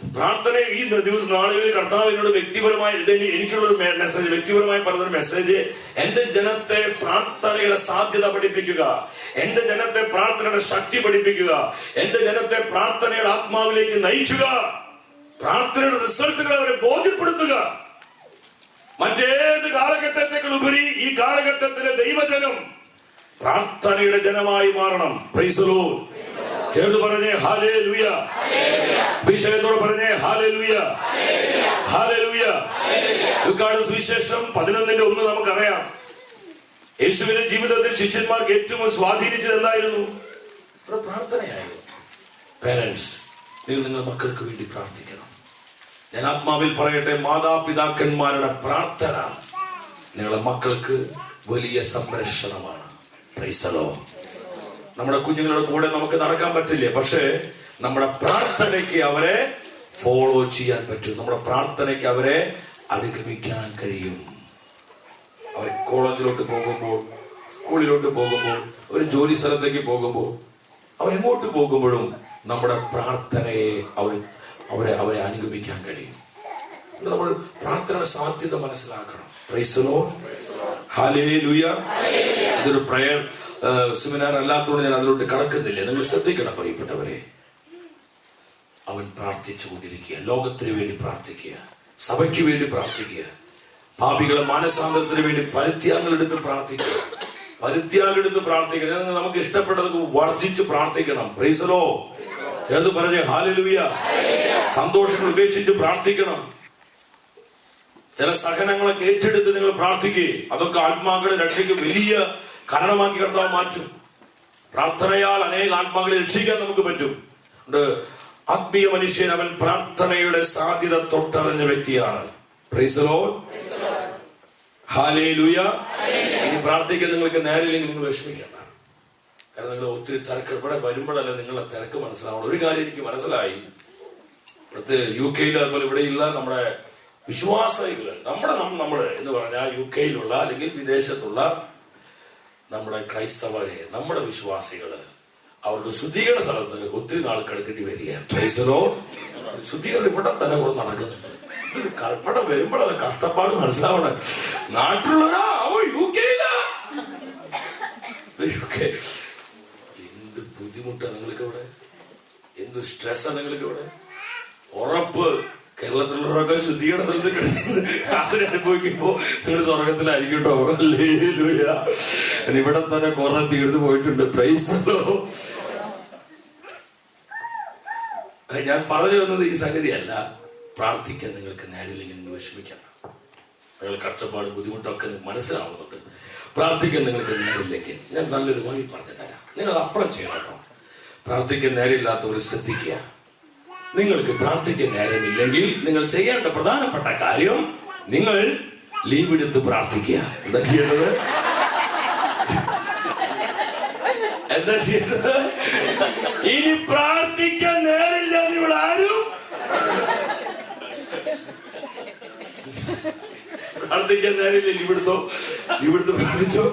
പ്രാർത്ഥന ഈ ദിവസം നാളുകളിൽ കർത്താവിനോട് വ്യക്തിപരമായി എനിക്കുള്ളൊരു മെസ്സേജ്, വ്യക്തിപരമായി പറഞ്ഞൊരു മെസ്സേജ്, എന്റെ ജനത്തെ പ്രാർത്ഥനയുടെ സാധ്യത പഠിപ്പിക്കുക, എന്റെ ജനത്തെ പ്രാർത്ഥനയുടെ ശക്തി പഠിപ്പിക്കുക, എന്റെ ജനത്തെ പ്രാർത്ഥനയുടെ ആത്മാവിലേക്ക് നയിക്കുക, പ്രാർത്ഥനയുടെ റിസൾട്ടുകൾ അവരെ ബോധ്യപ്പെടുത്തുക. മറ്റേത് കാലഘട്ടത്തേക്കാൾ ഉപരി ഈ കാലഘട്ടത്തിലെ ദൈവജനം പ്രാർത്ഥനയുടെ ജനമായി മാറണം. Price the Lord. ചേർന്ന് പറഞ്ഞേ ഹല്ലേലൂയ. വിഷയത്തോട് പറഞ്ഞേ ഹല്ലേലൂയ, ഹല്ലേലൂയ. ലൂക്കായുടെ സുവിശേഷം 11:1 നമുക്കറിയാം. യേശുവിന്റെ ജീവിതത്തിൽ ശിഷ്യന്മാർക്ക് ഏറ്റവും സ്വാധീനിച്ചത് എന്തായിരുന്നു? പ്രാർത്ഥനയായിരുന്നു. പേരൻസ്, നിങ്ങളുടെ മക്കൾക്ക് വേണ്ടി പ്രാർത്ഥിക്കണം. ഞാൻ ആത്മാവിൽ പറയട്ടെ, മാതാപിതാക്കന്മാരുടെ പ്രാർത്ഥന നിങ്ങളുടെ മക്കൾക്ക് വലിയ സംരക്ഷണമാണ്. Price the Lord. നമ്മുടെ കുഞ്ഞുങ്ങളുടെ കൂടെ നമുക്ക് നടക്കാൻ പറ്റില്ല, പക്ഷേ നമ്മുടെ പ്രാർത്ഥനയ്ക്ക് അവരെ ഫോളോ ചെയ്യാൻ പറ്റും. നമ്മുടെ പ്രാർത്ഥനയ്ക്ക് അവരെ അനുഗമിക്കാൻ കഴിയും. അവർ കോളേജിലോട്ട് പോകുമ്പോൾ, സ്കൂളിലോട്ട് പോകുമ്പോൾ, ഒരു ജോലി സ്ഥലത്തേക്ക് പോകുമ്പോൾ, അവരെങ്ങോട്ട് പോകുമ്പോഴും നമ്മുടെ പ്രാർത്ഥനയെ അവരെ അനുഗമിക്കാൻ കഴിയും. നമ്മൾ പ്രാർത്ഥനയുടെ സാധ്യത മനസ്സിലാക്കണം. Price the Lord. ഹല്ലേലൂയ. ഇതൊരു പ്രയർ സെമിനാർ അല്ലാത്തതുകൊണ്ട് ഞാൻ അതിലോട്ട് കടക്കുന്നില്ല. നിങ്ങൾ ശ്രദ്ധിക്കണം പ്രിയപ്പെട്ടവരെ. അവൻ പ്രാർത്ഥിച്ചു കൊണ്ടിരിക്കുക. ലോകത്തിന് വേണ്ടി പ്രാർത്ഥിക്കുക, സഭയ്ക്ക് വേണ്ടി പ്രാർത്ഥിക്കുക, പാപികളെ മാനസാന്തരത്തിന് വേണ്ടി പരിത്യാഗങ്ങൾ എടുത്ത് പ്രാർത്ഥിക്കുക, നമുക്ക് ഇഷ്ടപ്പെട്ടത് വർദ്ധിച്ച് പ്രാർത്ഥിക്കണം. Price the Lord. ചേർത്ത് പറഞ്ഞേ ഹല്ലേലൂയ. സന്തോഷങ്ങൾ ഉപേക്ഷിച്ച് പ്രാർത്ഥിക്കണം. ചില സഹനങ്ങളൊക്കെ ഏറ്റെടുത്ത് നിങ്ങൾ പ്രാർത്ഥിക്കുക. അതൊക്കെ ആത്മാക്കളെ രക്ഷയ്ക്ക് വലിയ കാരണമാക്കി കർത്താവ് മാറ്റും. പ്രാർത്ഥനയാൽ അനേക ആത്മാക്കളെ രക്ഷിക്കാൻ നമുക്ക് പറ്റും. ആത്മീയ മനുഷ്യൻ അവൻ പ്രാർത്ഥനയുടെ സാധ്യത തൊട്ടറിഞ്ഞ വ്യക്തിയാണ്. Price the Lord. ഹല്ലേലൂയ. ഇനി പ്രാർത്ഥിക്കാൻ നിങ്ങൾക്ക് നേരില്ലെങ്കിൽ നിങ്ങൾ വിഷമിക്കണ്ട. കാരണം നിങ്ങൾ ഒത്തിരി തിരക്ക് ഇവിടെ വരുമ്പോഴല്ല നിങ്ങളുടെ തിരക്ക് മനസ്സിലാവണം. ഒരു കാര്യം എനിക്ക് മനസ്സിലായി, UK അതുപോലെ ഇവിടെയുള്ള നമ്മുടെ വിശ്വാസികള്, നമ്മള് എന്ന് പറഞ്ഞാൽ UK അല്ലെങ്കിൽ വിദേശത്തുള്ള നമ്മുടെ ക്രൈസ്തവരെ, നമ്മുടെ വിശ്വാസികള്, അവർക്ക് ശുദ്ധീകരണ സ്ഥലത്ത് ഒത്തിരി നാൾ കിടക്കേണ്ടി വരില്ല. Price the Lord. ശുദ്ധീകരണം ഇവിടെ തന്നെ കൂടെ നടക്കുന്നുണ്ട്. ഇത് കൽപ്പന വരുമ്പോഴാണ് കഷ്ടപ്പാട് മനസ്സിലാവണം. നാട്ടിലുള്ളവരാ UK എന്ത് ബുദ്ധിമുട്ടാ നിങ്ങൾക്ക് ഇവിടെ, എന്ത് സ്ട്രെസ്സാ നിങ്ങൾക്ക് ഇവിടെ. ഉറപ്പ് കേരളത്തിലുള്ളവരൊക്കെ ശുദ്ധീകരണ സ്ഥലത്ത് കിടക്കുന്നത് അതിനനുഭവിക്കുമ്പോ നിങ്ങൾ സ്വർഗത്തിലായിരിക്കും കേട്ടോ. ഹല്ലേലൂയ. ഇവിടെ തന്നെ കുറെ തീർന്നു പോയിട്ടുണ്ട്. Price the Lord. ഞാൻ പറഞ്ഞു വന്നത് ഈ സംഗതിയല്ല. പ്രാർത്ഥിക്കാൻ നിങ്ങൾക്ക് നേരില്ലെങ്കിൽ നിങ്ങൾ വിഷമിക്കണം. നിങ്ങൾ കഷ്ടപ്പാട് ബുദ്ധിമുട്ടൊക്കെ മനസ്സിലാവുന്നുണ്ട്. പ്രാർത്ഥിക്കാൻ നിങ്ങൾക്ക് നേരില്ലെങ്കിൽ ഞാൻ നല്ലൊരു വഴി പറഞ്ഞു തരാം. നിങ്ങൾ അപ്പുറം ചെയ്യണം കേട്ടോ. പ്രാർത്ഥിക്കാൻ നേരമില്ലാത്തവർ ശ്രദ്ധിക്കുക. നിങ്ങൾക്ക് പ്രാർത്ഥിക്കാൻ നേരമില്ലെങ്കിൽ നിങ്ങൾ ചെയ്യേണ്ട പ്രധാനപ്പെട്ട കാര്യം നിങ്ങൾ ലീവ് എടുത്ത് പ്രാർത്ഥിക്കുക. എന്താ ചെയ്യേണ്ടത്? എന്താ ചെയ്യേണ്ടത്? ഇനി പ്രാർത്ഥിക്കാൻ നേരില്ല ഇവിടെ ആരും പ്രാർത്ഥിക്കാൻ നേരില്ല. ലീവെടുത്തോ, ലീവെടുത്ത് പ്രാർത്ഥിച്ചോ.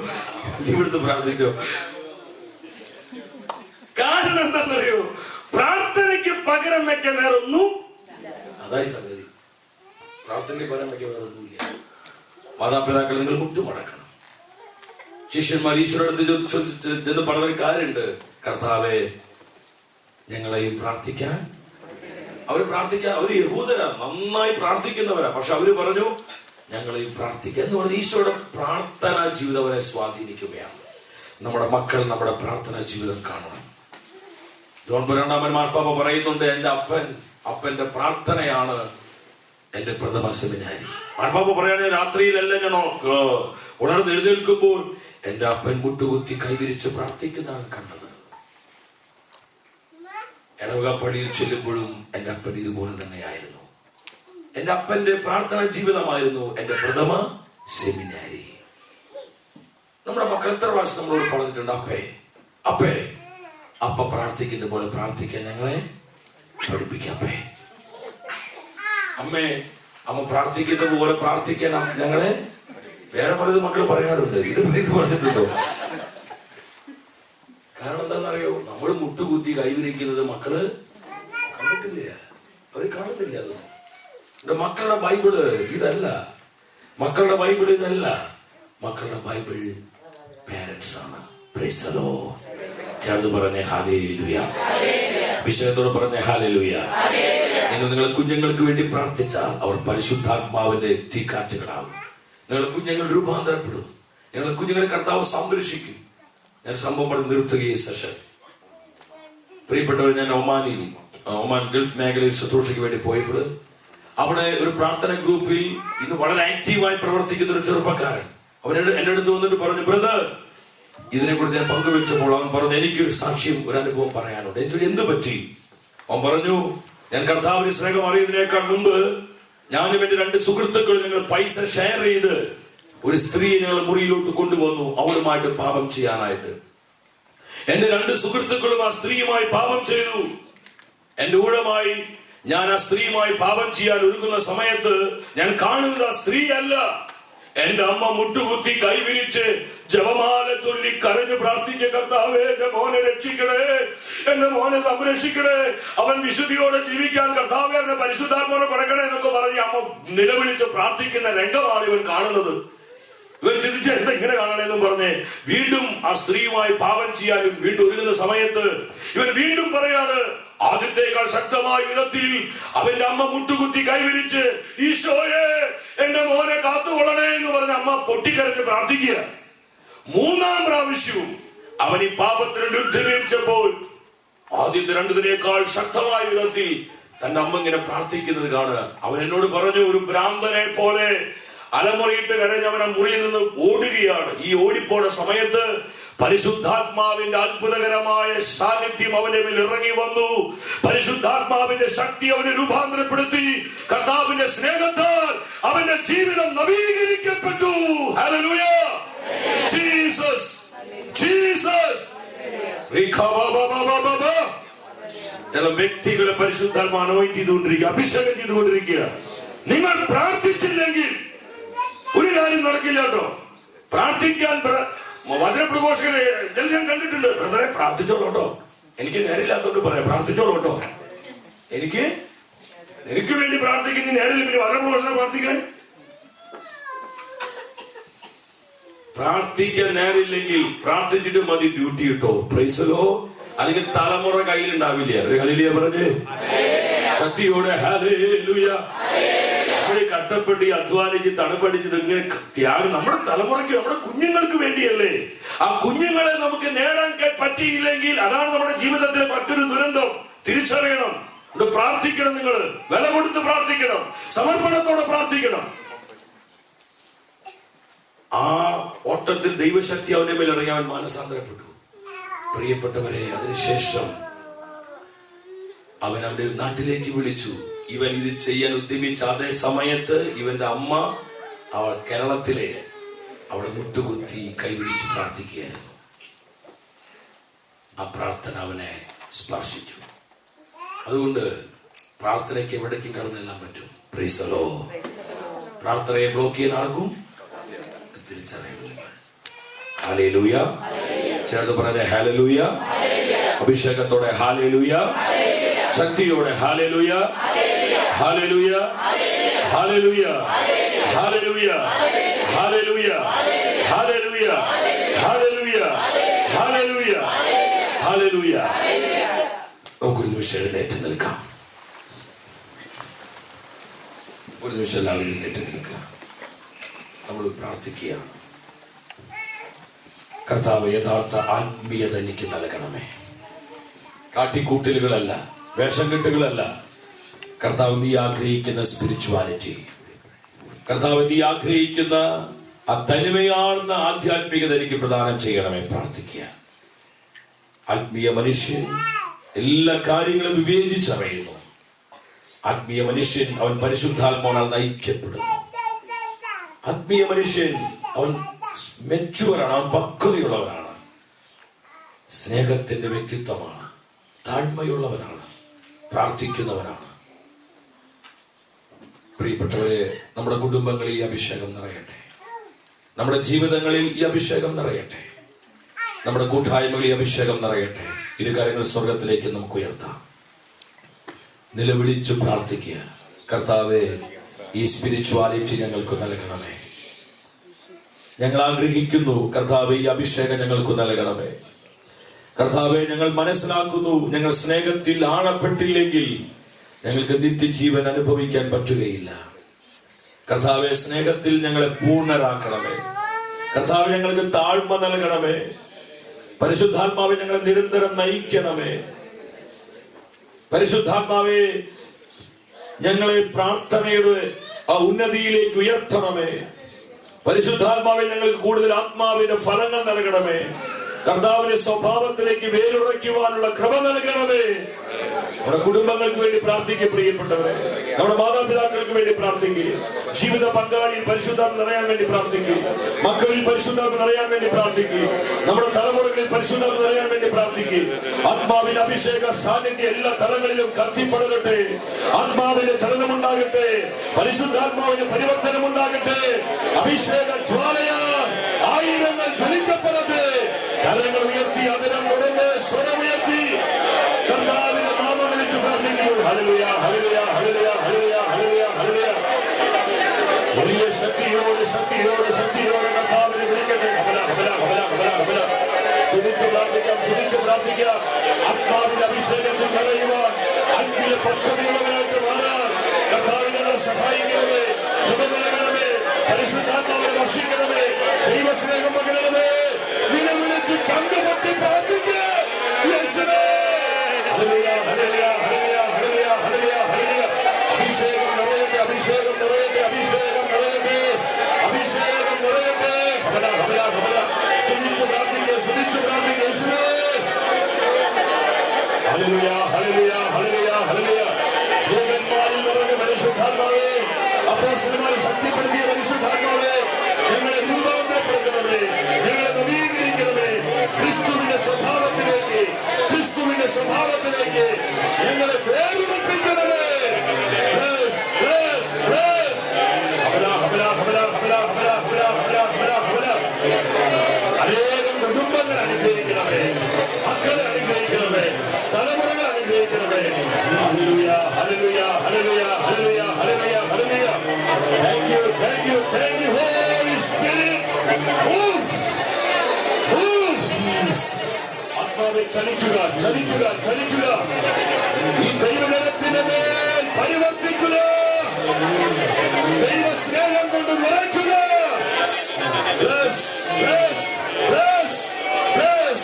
കാരണം എന്താണെന്നറിയോ? പ്രാർത്ഥനയ്ക്ക് പകരം വെക്കാൻ വേറെ ഒന്നും. അതായി സംഗതി. പ്രാർത്ഥനയ്ക്ക് പകരം വെക്കാൻ വേറെ ഒന്നുമില്ല. മാതാപിതാക്കൾ നിങ്ങൾ മുട്ടുമടക്കണം. ശിഷ്യന്മാർ ഈശ്വരടുത്ത് ചെന്ന് പറഞ്ഞൊരു കാര്യമുണ്ട്, കർത്താവേ ഞങ്ങളെയും പ്രാർത്ഥിക്കാൻ. അവര് യഹൂദരാ, നന്നായി പ്രാർത്ഥിക്കുന്നവരാ. പക്ഷെ അവര് പറഞ്ഞു ഞങ്ങളെയും പ്രാർത്ഥിക്കാൻ എന്ന് പറഞ്ഞ ഈശോയുടെ പ്രാർത്ഥനാ ജീവിതം അവരെ സ്വാധീനിക്കുകയാണ്. നമ്മുടെ മക്കൾ നമ്മുടെ പ്രാർത്ഥനാ ജീവിതം കാണണം. ജോൺ രണ്ടാമൻ മാർപ്പാപ്പ പറയുന്നുണ്ട്, എന്റെ അപ്പന്റെ പ്രാർത്ഥനയാണ് എന്റെ പ്രഥമ സെമിനാരി. മാർപ്പാപ്പ പറയാണ്, രാത്രിയിലല്ല ഞാൻ ഉണർന്ന് എഴുന്നേൽക്കുമ്പോൾ എന്റെ അപ്പൻ മുട്ടുകുത്തി കൈവിരിച്ച് പ്രാർത്ഥിക്കുന്നതാണ് കണ്ടത്. ഇടവക പള്ളിയിൽ ചെല്ലുമ്പോഴും എന്റെ അപ്പൻ ഇതുപോലെ തന്നെയായിരുന്നു. എന്റെ അപ്പന്റെ പ്രാർത്ഥനാ ജീവിതമായിരുന്നു എന്റെ പ്രഥമ സെമിനാരി. നമ്മുടെ മക്കൾ എത്ര പ്രാവശ്യം നമ്മളോട് പറഞ്ഞിട്ടുണ്ട്, അപ്പേ അപ്പ പ്രാർത്ഥിക്കുന്ന പോലെ പ്രാർത്ഥിക്കാൻ ഞങ്ങളെ പഠിപ്പിക്കപ്പേ. അമ്മ പ്രാർത്ഥിക്കുന്ന പോലെ പ്രാർത്ഥിക്കാൻ ഞങ്ങളെ. വേറെ പലതും മക്കൾ പറയാറുണ്ട്, ഇത് പറഞ്ഞിട്ടുണ്ടോ? കാരണം എന്താണെന്നറിയോ? നമ്മൾ മുട്ടുകുത്തി കൈവിരിക്കുന്നത് മക്കള് കണ്ടിട്ടില്ല, അവര് കാണുന്നില്ല. അത് മക്കളുടെ ബൈബിള് ഇതല്ല. മക്കളുടെ ബൈബിൾ പേരൻസ് ആണ്. Price the Lord. ചേർന്ന് പറഞ്ഞേ ഹല്ലേലൂയ. വിഷയത്തോട് പറഞ്ഞേ ഹല്ലേലൂയ. നിങ്ങൾ നിങ്ങളുടെ കുഞ്ഞുങ്ങൾക്ക് വേണ്ടി പ്രാർത്ഥിച്ചാൽ അവർ പരിശുദ്ധാത്മാവിന്റെ തീക്കാറ്റുകളാകും. നിങ്ങളുടെ കുഞ്ഞുങ്ങൾ രൂപാന്തരപ്പെടും. നിങ്ങളുടെ കുഞ്ഞുങ്ങളെ കർത്താവ് സംരക്ഷിക്കും. ഞാൻ സംഭവം പറഞ്ഞ് നിർത്തുകയും സെഷൻ. പ്രിയപ്പെട്ടവർ, ഞാൻ ഒമാൻ ഗൾഫ് മേഖലയിൽ ശുശ്രൂഷയ്ക്ക് വേണ്ടി പോയപ്പോൾ അവിടെ ഒരു പ്രാർത്ഥന ഗ്രൂപ്പിൽ ഇന്ന് വളരെ ആക്റ്റീവായി പ്രവർത്തിക്കുന്ന ഒരു ചെറുപ്പക്കാരൻ അവൻ എന്റെ അടുത്ത് വന്നിട്ട് പറഞ്ഞു, ബ്രദർ ഇതിനെക്കുറിച്ച് ഞാൻ പങ്കുവെച്ചപ്പോൾ അവൻ പറഞ്ഞു, എനിക്കൊരു സാക്ഷ്യം, ഒരു അനുഭവം പറയാനുണ്ട്. എനിക്ക് എന്ത് പറ്റി? അവൻ പറഞ്ഞു, ഞാൻ കർത്താവിന്റെ സ്നേഹം അറിയുന്നതിനേക്കാൾ മുമ്പ് ഞാനും എന്റെ 2 സുഹൃത്തുക്കൾ ഞങ്ങൾ പൈസ ഷെയർ ചെയ്ത് ഒരു സ്ത്രീയെ ഞങ്ങൾ മുറിയിലോട്ട് കൊണ്ടുവന്നു അവളുമായിട്ട് പാപം ചെയ്യാനായിട്ട്. എന്റെ 2 സുഹൃത്തുക്കളും ആ സ്ത്രീയുമായി പാപം ചെയ്തു. എന്റെ ഊഴമായി ഞാൻ ആ സ്ത്രീയുമായി പാപം ചെയ്യാൻ ഒരുങ്ങുന്ന സമയത്ത് ഞാൻ കാണുന്നത് ആ സ്ത്രീ അല്ല, എന്റെ അമ്മ മുട്ടുകുത്തി കൈവിരിച്ച് ജപമാല ചൊല്ലി കരഞ്ഞു പ്രാർത്ഥിക്കുക, കർത്താവേ എന്റെ മോനെ രക്ഷിക്കണേ, എന്റെ മോനെ സംരക്ഷിക്കണേ, അവൻ വിശുദ്ധിയോടെ ജീവിക്കാൻ കർത്താവേ അവനെ പരിശുദ്ധാത്മാവിനെ കൊടുക്കണേ എന്നൊക്കെ പറഞ്ഞ് അമ്മ നിലവിളിച്ച് പ്രാർത്ഥിക്കുന്ന രംഗമാണ് ഇവൻ കാണുന്നത്. ഇവൻ ചിന്തിച്ച എന്താ ഇങ്ങനെ കാണണേന്നും പറഞ്ഞ് വീണ്ടും ആ സ്ത്രീയുമായി പാപം ചെയ്യാനും വീണ്ടും ഒരുങ്ങുന്ന സമയത്ത് ഇവൻ വീണ്ടും പറയാണ്, ആദ്യത്തേക്കാൾ ശക്തമായ വിധത്തിൽ അവന്റെ അമ്മ മുട്ടുകുത്തി കൈവിരിച്ച് ഈശോയെ എന്റെ മോനെ കാത്തുകൊള്ളണേ എന്ന് പറഞ്ഞ് അമ്മ പൊട്ടിക്കരഞ്ഞ് പ്രാർത്ഥിക്കുക. 3-ാം പ്രാവശ്യവും അവൻ ഈ പാപത്തിന് ഉദ്ധരിച്ചപ്പോൾ ആദ്യത്തെ 2-തിനേക്കാൾ ശക്തമായ വിധത്തിൽ തന്റെ അമ്മ ഇങ്ങനെ പ്രാർത്ഥിക്കുന്നത് കാണുക. അവൻ എന്നോട് പറഞ്ഞു, ഒരു ഭ്രാന്തനെ പോലെ അലമുറയിട്ട് കരഞ്ഞ് അവൻ ആ മുറിയിൽ നിന്ന് ഓടുകയാണ്. ഈ ഓടിപ്പോണ സമയത്ത് പരിശുദ്ധാത്മാവിന്റെ അത്ഭുതകരമായ സാന്നിധ്യം അവന്റെ മേൽ ഇറങ്ങി വന്നു. പരിശുദ്ധാത്മാവിന്റെ ശക്തി അവനെ രൂപാന്തരപ്പെടുത്തി. കർത്താവിന്റെ സ്നേഹത്താൽ അവന്റെ ജീവിതം നവീകരിക്കപ്പെട്ടു. ഹല്ലേലൂയ. Jesus Jesus. ചില വ്യക്തികളെ പരിശുദ്ധാത്മാ അനോയിന്റ് ചെയ്തുകൊണ്ടിരിക്കുക, അഭിഷേകം ചെയ്തുകൊണ്ടിരിക്കുക. നിങ്ങൾ പ്രാർത്ഥിച്ചില്ലെങ്കിൽ ഒരു കാര്യം നടക്കില്ല കേട്ടോ. പ്രാർത്ഥിക്കാൻ വചനപ്രഘോഷകരെ ഞാൻ കണ്ടിട്ടുണ്ട്, ബ്രദറെ പ്രാർത്ഥിച്ചോളൂ കേട്ടോ, എനിക്ക് നേരില്ലാത്തോണ്ട് പറയാം, പ്രാർത്ഥിച്ചോളൂ കേട്ടോ, എനിക്ക് വേണ്ടി പ്രാർത്ഥിക്കുന്ന നേരില്ല, പിന്നെ വചനപ്രഘോഷകരെ പ്രാർത്ഥിക്കണേ. പ്രാർത്ഥിക്കാൻ നേരില്ലെങ്കിൽ പ്രാർത്ഥിച്ചിട്ട് മതി ഡ്യൂട്ടി കിട്ടോ. പ്രൈസലോ. അല്ലെങ്കിൽ തലമുറ കയ്യിലുണ്ടാവില്ല. ഒരു ഹല്ലേലൂയ പറഞ്ഞേ ശക്തിയോടെ. ഹല്ലേലൂയ. കഷ്ടപ്പെട്ട് അധ്വാനിച്ച് തണുപ്പടിച്ചത് ഇങ്ങനെ ത്യാഗം നമ്മുടെ തലമുറയ്ക്ക്, നമ്മുടെ കുഞ്ഞുങ്ങൾക്ക് വേണ്ടിയല്ലേ. ആ കുഞ്ഞുങ്ങളെ നമുക്ക് നേടാൻ പറ്റിയില്ലെങ്കിൽ അതാണ് നമ്മുടെ ജീവിതത്തിലെ മറ്റൊരു ദുരന്തം. തിരിച്ചറിയണം. പ്രാർത്ഥിക്കണം. നിങ്ങൾ വില കൊടുത്ത് പ്രാർത്ഥിക്കണം, സമർപ്പണത്തോടെ പ്രാർത്ഥിക്കണം. ആ ഓട്ടത്തിൽ ദൈവശക്തി അവന്റെ മേൽ ഇറങ്ങി അവൻ മാനസാന്തരപ്പെട്ടു. പ്രിയപ്പെട്ടവരെ, അതിനുശേഷം അവൻ അവന്റെ നാട്ടിലേക്ക് വിളിച്ചു. ഇവൻ ഇത് ചെയ്യാൻ ഉദ്യമിച്ച അതേ സമയത്ത് ഇവന്റെ അമ്മ കേരളത്തിലെ അവിടെ മുട്ടുകുത്തി കൈവിരിച്ച് പ്രാർത്ഥിക്കുകയായിരുന്നു. ആ പ്രാർത്ഥന അവനെ സ്പർശിച്ചു. അതുകൊണ്ട് പ്രാർത്ഥനയ്ക്ക് എവിടേക്കും കടന്നെല്ലാം പറ്റും. Price the Lord. പ്രാർത്ഥനയെ ബ്ലോക്ക് ചെയ്യുന്ന ആർക്കും തിരിച്ചറിയുന്നു. ഹല്ലേലൂയ. ചേർന്ന് പറഞ്ഞേ ഹല്ലേലൂയ. അഭിഷേകത്തോടെ ഹല്ലേലൂയ, ശക്തിയോടെ hallelujah, hallelujah, hallelujah, hallelujah, hallelujah, hallelujah, hallelujah, hallelujah, hallelujah. നമുക്കൊരു നിമിഷം എഴുന്നേറ്റ് നിൽക്കാം. ഒരു നിമിഷം എല്ലാവരും എഴുന്നേറ്റ് നിൽക്കുക. നമ്മൾ പ്രാർത്ഥിക്കുകയാണ്. കർത്താവ്, യഥാർത്ഥ ആത്മീയത എനിക്ക് നൽകണമേ. കാട്ടിക്കൂട്ടലുകളല്ല, വേഷം കെട്ടുകളല്ല. കർത്താവ്, നീ ആഗ്രഹിക്കുന്ന സ്പിരിച്വാലിറ്റി, കർത്താവ് നീ ആഗ്രഹിക്കുന്ന ആ തനിമയാർന്ന ആധ്യാത്മികത എനിക്ക് പ്രദാനം ചെയ്യണമേ. പ്രാർത്ഥിക്കുക. ആത്മീയ മനുഷ്യൻ എല്ലാ കാര്യങ്ങളും വിവേചിച്ചറിയുന്നു. ആത്മീയ മനുഷ്യൻ അവൻ പരിശുദ്ധാത്മാവാൽ നയിക്കപ്പെടുന്നു. ആത്മീയ മനുഷ്യൻ അവൻ മെച്ചുവറാണ്, അവൻ പക്വതയുള്ളവനാണ്, സ്നേഹത്തിന്റെ വ്യക്തിത്വമാണ്, താഴ്മയുള്ളവനാണ്, പ്രാർത്ഥിക്കുന്നവനാണ്. പ്രിയപ്പെട്ടവരെ, നമ്മുടെ കുടുംബങ്ങളിൽ ഈ അഭിഷേകം നിറയട്ടെ. നമ്മുടെ ജീവിതങ്ങളിൽ ഈ അഭിഷേകം നിറയട്ടെ. നമ്മുടെ കൂട്ടായ്മകളിൽ ഈ അഭിഷേകം നിറയട്ടെ. ഇരു കാര്യങ്ങൾ സ്വർഗത്തിലേക്ക് നമുക്ക് ഉയർത്താം. നിലവിളിച്ചു പ്രാർത്ഥിക്കുക. കർത്താവേ, ഈ സ്പിരിച്വാലിറ്റി ഞങ്ങൾക്ക് നൽകണമേ. ഞങ്ങൾ ആഗ്രഹിക്കുന്നു കർത്താവേ, ഈ അഭിഷേകം ഞങ്ങൾക്ക് നൽകണമേ. കർത്താവെ, ഞങ്ങൾ മനസ്സിലാക്കുന്നു, ഞങ്ങൾ സ്നേഹത്തിൽ ആഴപ്പെട്ടില്ലെങ്കിൽ ഞങ്ങൾക്ക് നിത്യജീവൻ അനുഭവിക്കാൻ പറ്റുകയില്ല. കർത്താവെ, സ്നേഹത്തിൽ ഞങ്ങളെ പൂർണ്ണരാക്കണമേ. കർത്താവ്, ഞങ്ങൾക്ക് താഴ്മ നൽകണമേ. പരിശുദ്ധാത്മാവെ, ഞങ്ങളെ നിരന്തരം നയിക്കണമേ. പരിശുദ്ധാത്മാവെ, ഞങ്ങളെ പ്രാർത്ഥനയുടെ ആ ഉന്നതിയിലേക്ക് ഉയർത്തണമേ. പരിശുദ്ധാത്മാവെ, ഞങ്ങൾക്ക് കൂടുതൽ ആത്മാവിന്റെ ഫലങ്ങൾ നൽകണമേ. കർത്താവിന്റെ സ്വഭാവത്തിലേക്ക് വേരുറയ്ക്കുവാനുള്ള കൃപ നൽകണമേ. നമ്മുടെ കുടുംബങ്ങൾക്ക് വേണ്ടി പ്രാർത്ഥിക്കുക. പ്രിയപ്പെട്ടവരെ, നമ്മുടെ മാതാപിതാക്കൾക്ക് വേണ്ടി പ്രാർത്ഥിക്കുക. ജീവിത പങ്കാളിയിൽ പരിശുദ്ധാത്മ നിറയാൻ വേണ്ടി പ്രാർത്ഥിക്കുക. മക്കളിൽ പരിശുദ്ധാത്മ നിറയാൻ വേണ്ടി പ്രാർത്ഥിക്കുക. നമ്മുടെ തലമുറകളിൽ പരിശുദ്ധാത്മ നിറയാൻ വേണ്ടി പ്രാർത്ഥിക്കുക. ആത്മാവിന്റെ അഭിഷേക സാന്നിധ്യം എല്ലാ തലങ്ങളിലും കത്തിപ്പടരട്ടെ. ആത്മാവിന്റെ ചലനമുണ്ടാകട്ടെ. പരിശുദ്ധാത്മാവിന്റെ പരിവർത്തനമുണ്ടാകട്ടെ. അഭിഷേക ജ്വാലയാൽ ആയിരങ്ങൾ ജ്വലിക്കപ്പെടട്ടെ. കരങ്ങൾ ഉയർത്തി, അതിരം തുടർന്ന് സ്വരമുയർത്തി കർത്താവിന്റെ നാമം വിളിച്ചു പ്രാർത്ഥിക്കുന്നു. Hallelujah, hallelujah, hallelujah, hallelujah, hallelujah, hallelujah. വലിയ ശക്തിയോടെ ശക്തിയോടെ ശക്തിയോടെ കർത്താവിനെ വിളിക്കട്ടെ. ഹബല, ഹബല, ഹബല, ഹബല, ഹബല. സ്തുതിച്ചു പ്രാർത്ഥിക്കാം, സ്തുതിച്ചു പ്രാർത്ഥിക്കാം. ആത്മാവിന്റെ അഭിഷേകത്തിൽ നിറയുവാൻ, ആത്മീയ പക്വതയുള്ളവരായിട്ട് മാറാൻ കർത്താവിനെ ഞങ്ങളെ സഹായിക്കണമേ. കൃപ നൽകണമേ. പരിശുദ്ധാത്മാവിനെ വർഷിക്കണമേ. ദൈവസ്നേഹം പകരണമേ. വിളിച്ച് ചങ്കപൊട്ടി പ്രാർത്ഥിക്കുക. അഭിഷേകം നിറയട്ടെ, അഭിഷേകം നിറയട്ടെ, അഭിഷേകം നിറയട്ടെ, അഭിഷേകം നിറയട്ടെ. ഹബല, ഹബല, ഹബല. സ്തുതിച്ചു പ്രാർത്ഥിക്കുക, സ്തുതിച്ചു പ്രാർത്ഥിക്കുക. യേശുവേ, ഹല്ലേലൂയ, ഹല്ലേലൂയ, ഹല്ലേലൂയ, ഹല്ലേലൂയ. സ്നേഹന്മാരിൽ നിറഞ്ഞ പരിശുദ്ധാത്മാവേ, അപ്പോസ്തലന്മാരെ ശക്തിപ്പെടുത്തിയ പരിശുദ്ധാത്മാവേ, ഞങ്ങളെ രൂപാന്തരപ്പെടുത്തണമേ, ഞങ്ങളെ നവീകരിക്കണമേ. ക്രിസ്തുവിന്റെ സ്വഭാവത്തിലേക്ക്, ക്രിസ്തുവിന്റെ സ്വഭാവത്തിലേക്ക് ഞങ്ങളെ പേരുറപ്പിക്കണമേ. അനേകം കുടുംബങ്ങൾ അനുഗ്രഹിക്കണമേ, മക്കളെ അനുഗ്രഹിക്കണമേ, തലമുറകൾ അനുഗ്രഹിക്കണമേ. Hallelujah, hallelujah, hallelujah, hallelujah, hallelujah, hallelujah. Thank you, thank you, thank you, Holy Spirit. ആത്മാവെ, ചലിക്കുക, ചലിക്കുക, ചലിക്കുക. ഈ ദൈവജനത്തിന്റെ മേൽ പരിവർത്തിക്കുക. ദൈവ സ്നേഹം കൊണ്ട് നിറയ്ക്കുക. Bless, bless, bless, bless.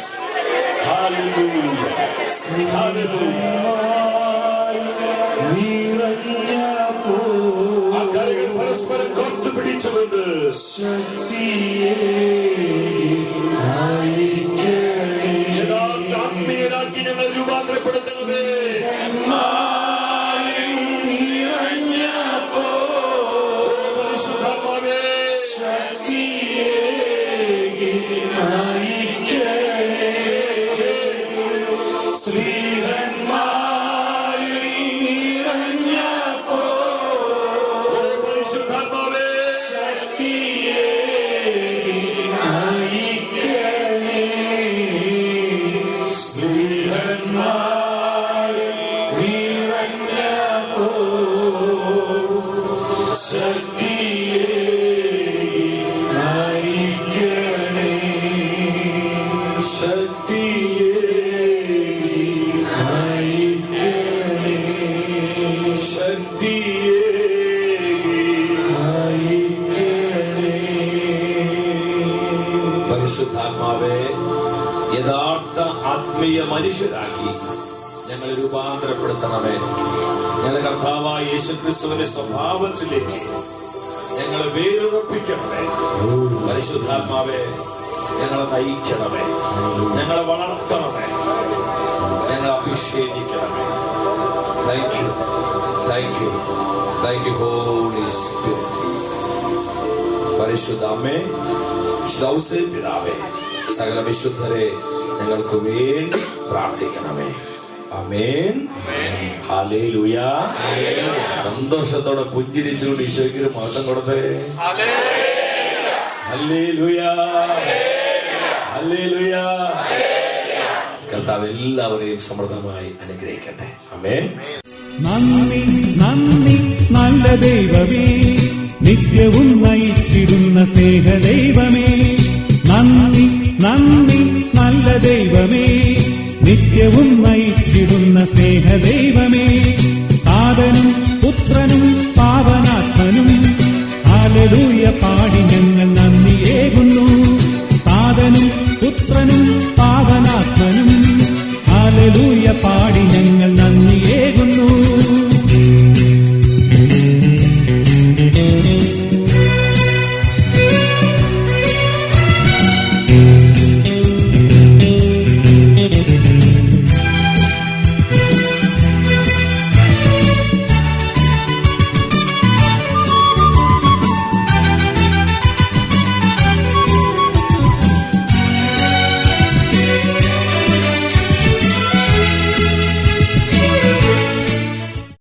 Hallelujah. Hallelujah. ആ കരകൾ പരസ്പരം കോർത്തു പിടിച്ചുകൊണ്ട് ശക്തിയ ശക്തിയെ നയിക്കണേ, ശക്തിയെ നയിക്കണേ. പരിശുദ്ധാത്മാവേ, യഥാർത്ഥ ആത്മീയ മനുഷ്യരാക്കി ഞങ്ങളെ രൂപാന്തരപ്പെടുത്തണമേ. ഞങ്ങളുടെ കർത്താവായ യേശുക്രിസ്തുവിന്റെ സ്വഭാവത്തിലേക്ക് ഞങ്ങളെ വേരുറപ്പിക്കണമേ. പരിശുദ്ധാത്മാവേ, ഞങ്ങളെ നയിക്കണമേ, ഞങ്ങളെ വളർത്തണമേ, ഞങ്ങളെ അഭിഷേകിക്കണമേ. Thank you, thank you, thank you Holy Spirit. പരിശുദ്ധ അമ്മേ, വിശുദ്ധ പിതാവേ, സകല വിശുദ്ധരെ ഞങ്ങൾക്ക് വേണ്ടി പ്രാർത്ഥിക്കണമേ. ആമേൻ. ഹല്ലേലൂയ. സന്തോഷത്തോടെ പുഞ്ചിരിച്ചുകൊണ്ട് ഈശോയ്ക്ക് ഒരു മഹത്വം കൊടുത്തേ. Hallelujah, hallelujah. കർത്താവ് എല്ലാവരെയും സമൃദ്ധമായി അനുഗ്രഹിക്കട്ടെ. ആമേൻ. നന്ദി നന്ദി നല്ല ദൈവമേ, നിത്യവും നയിച്ചിടുന്ന സ്നേഹദൈവമേ. നന്ദി നന്ദി നല്ല ദൈവമേ, നിത്യവും നയിച്ചിടുന്ന സ്നേഹദൈവമേ. താതനും പുത്രനും പാവനാത്മനും ഹല്ലേലൂയ പാടി ഞങ്ങൾ നന്ദിയേകുന്നു. താതനും പുത്രനും പാവനാത്മനും ഹല്ലേലൂയ പാടി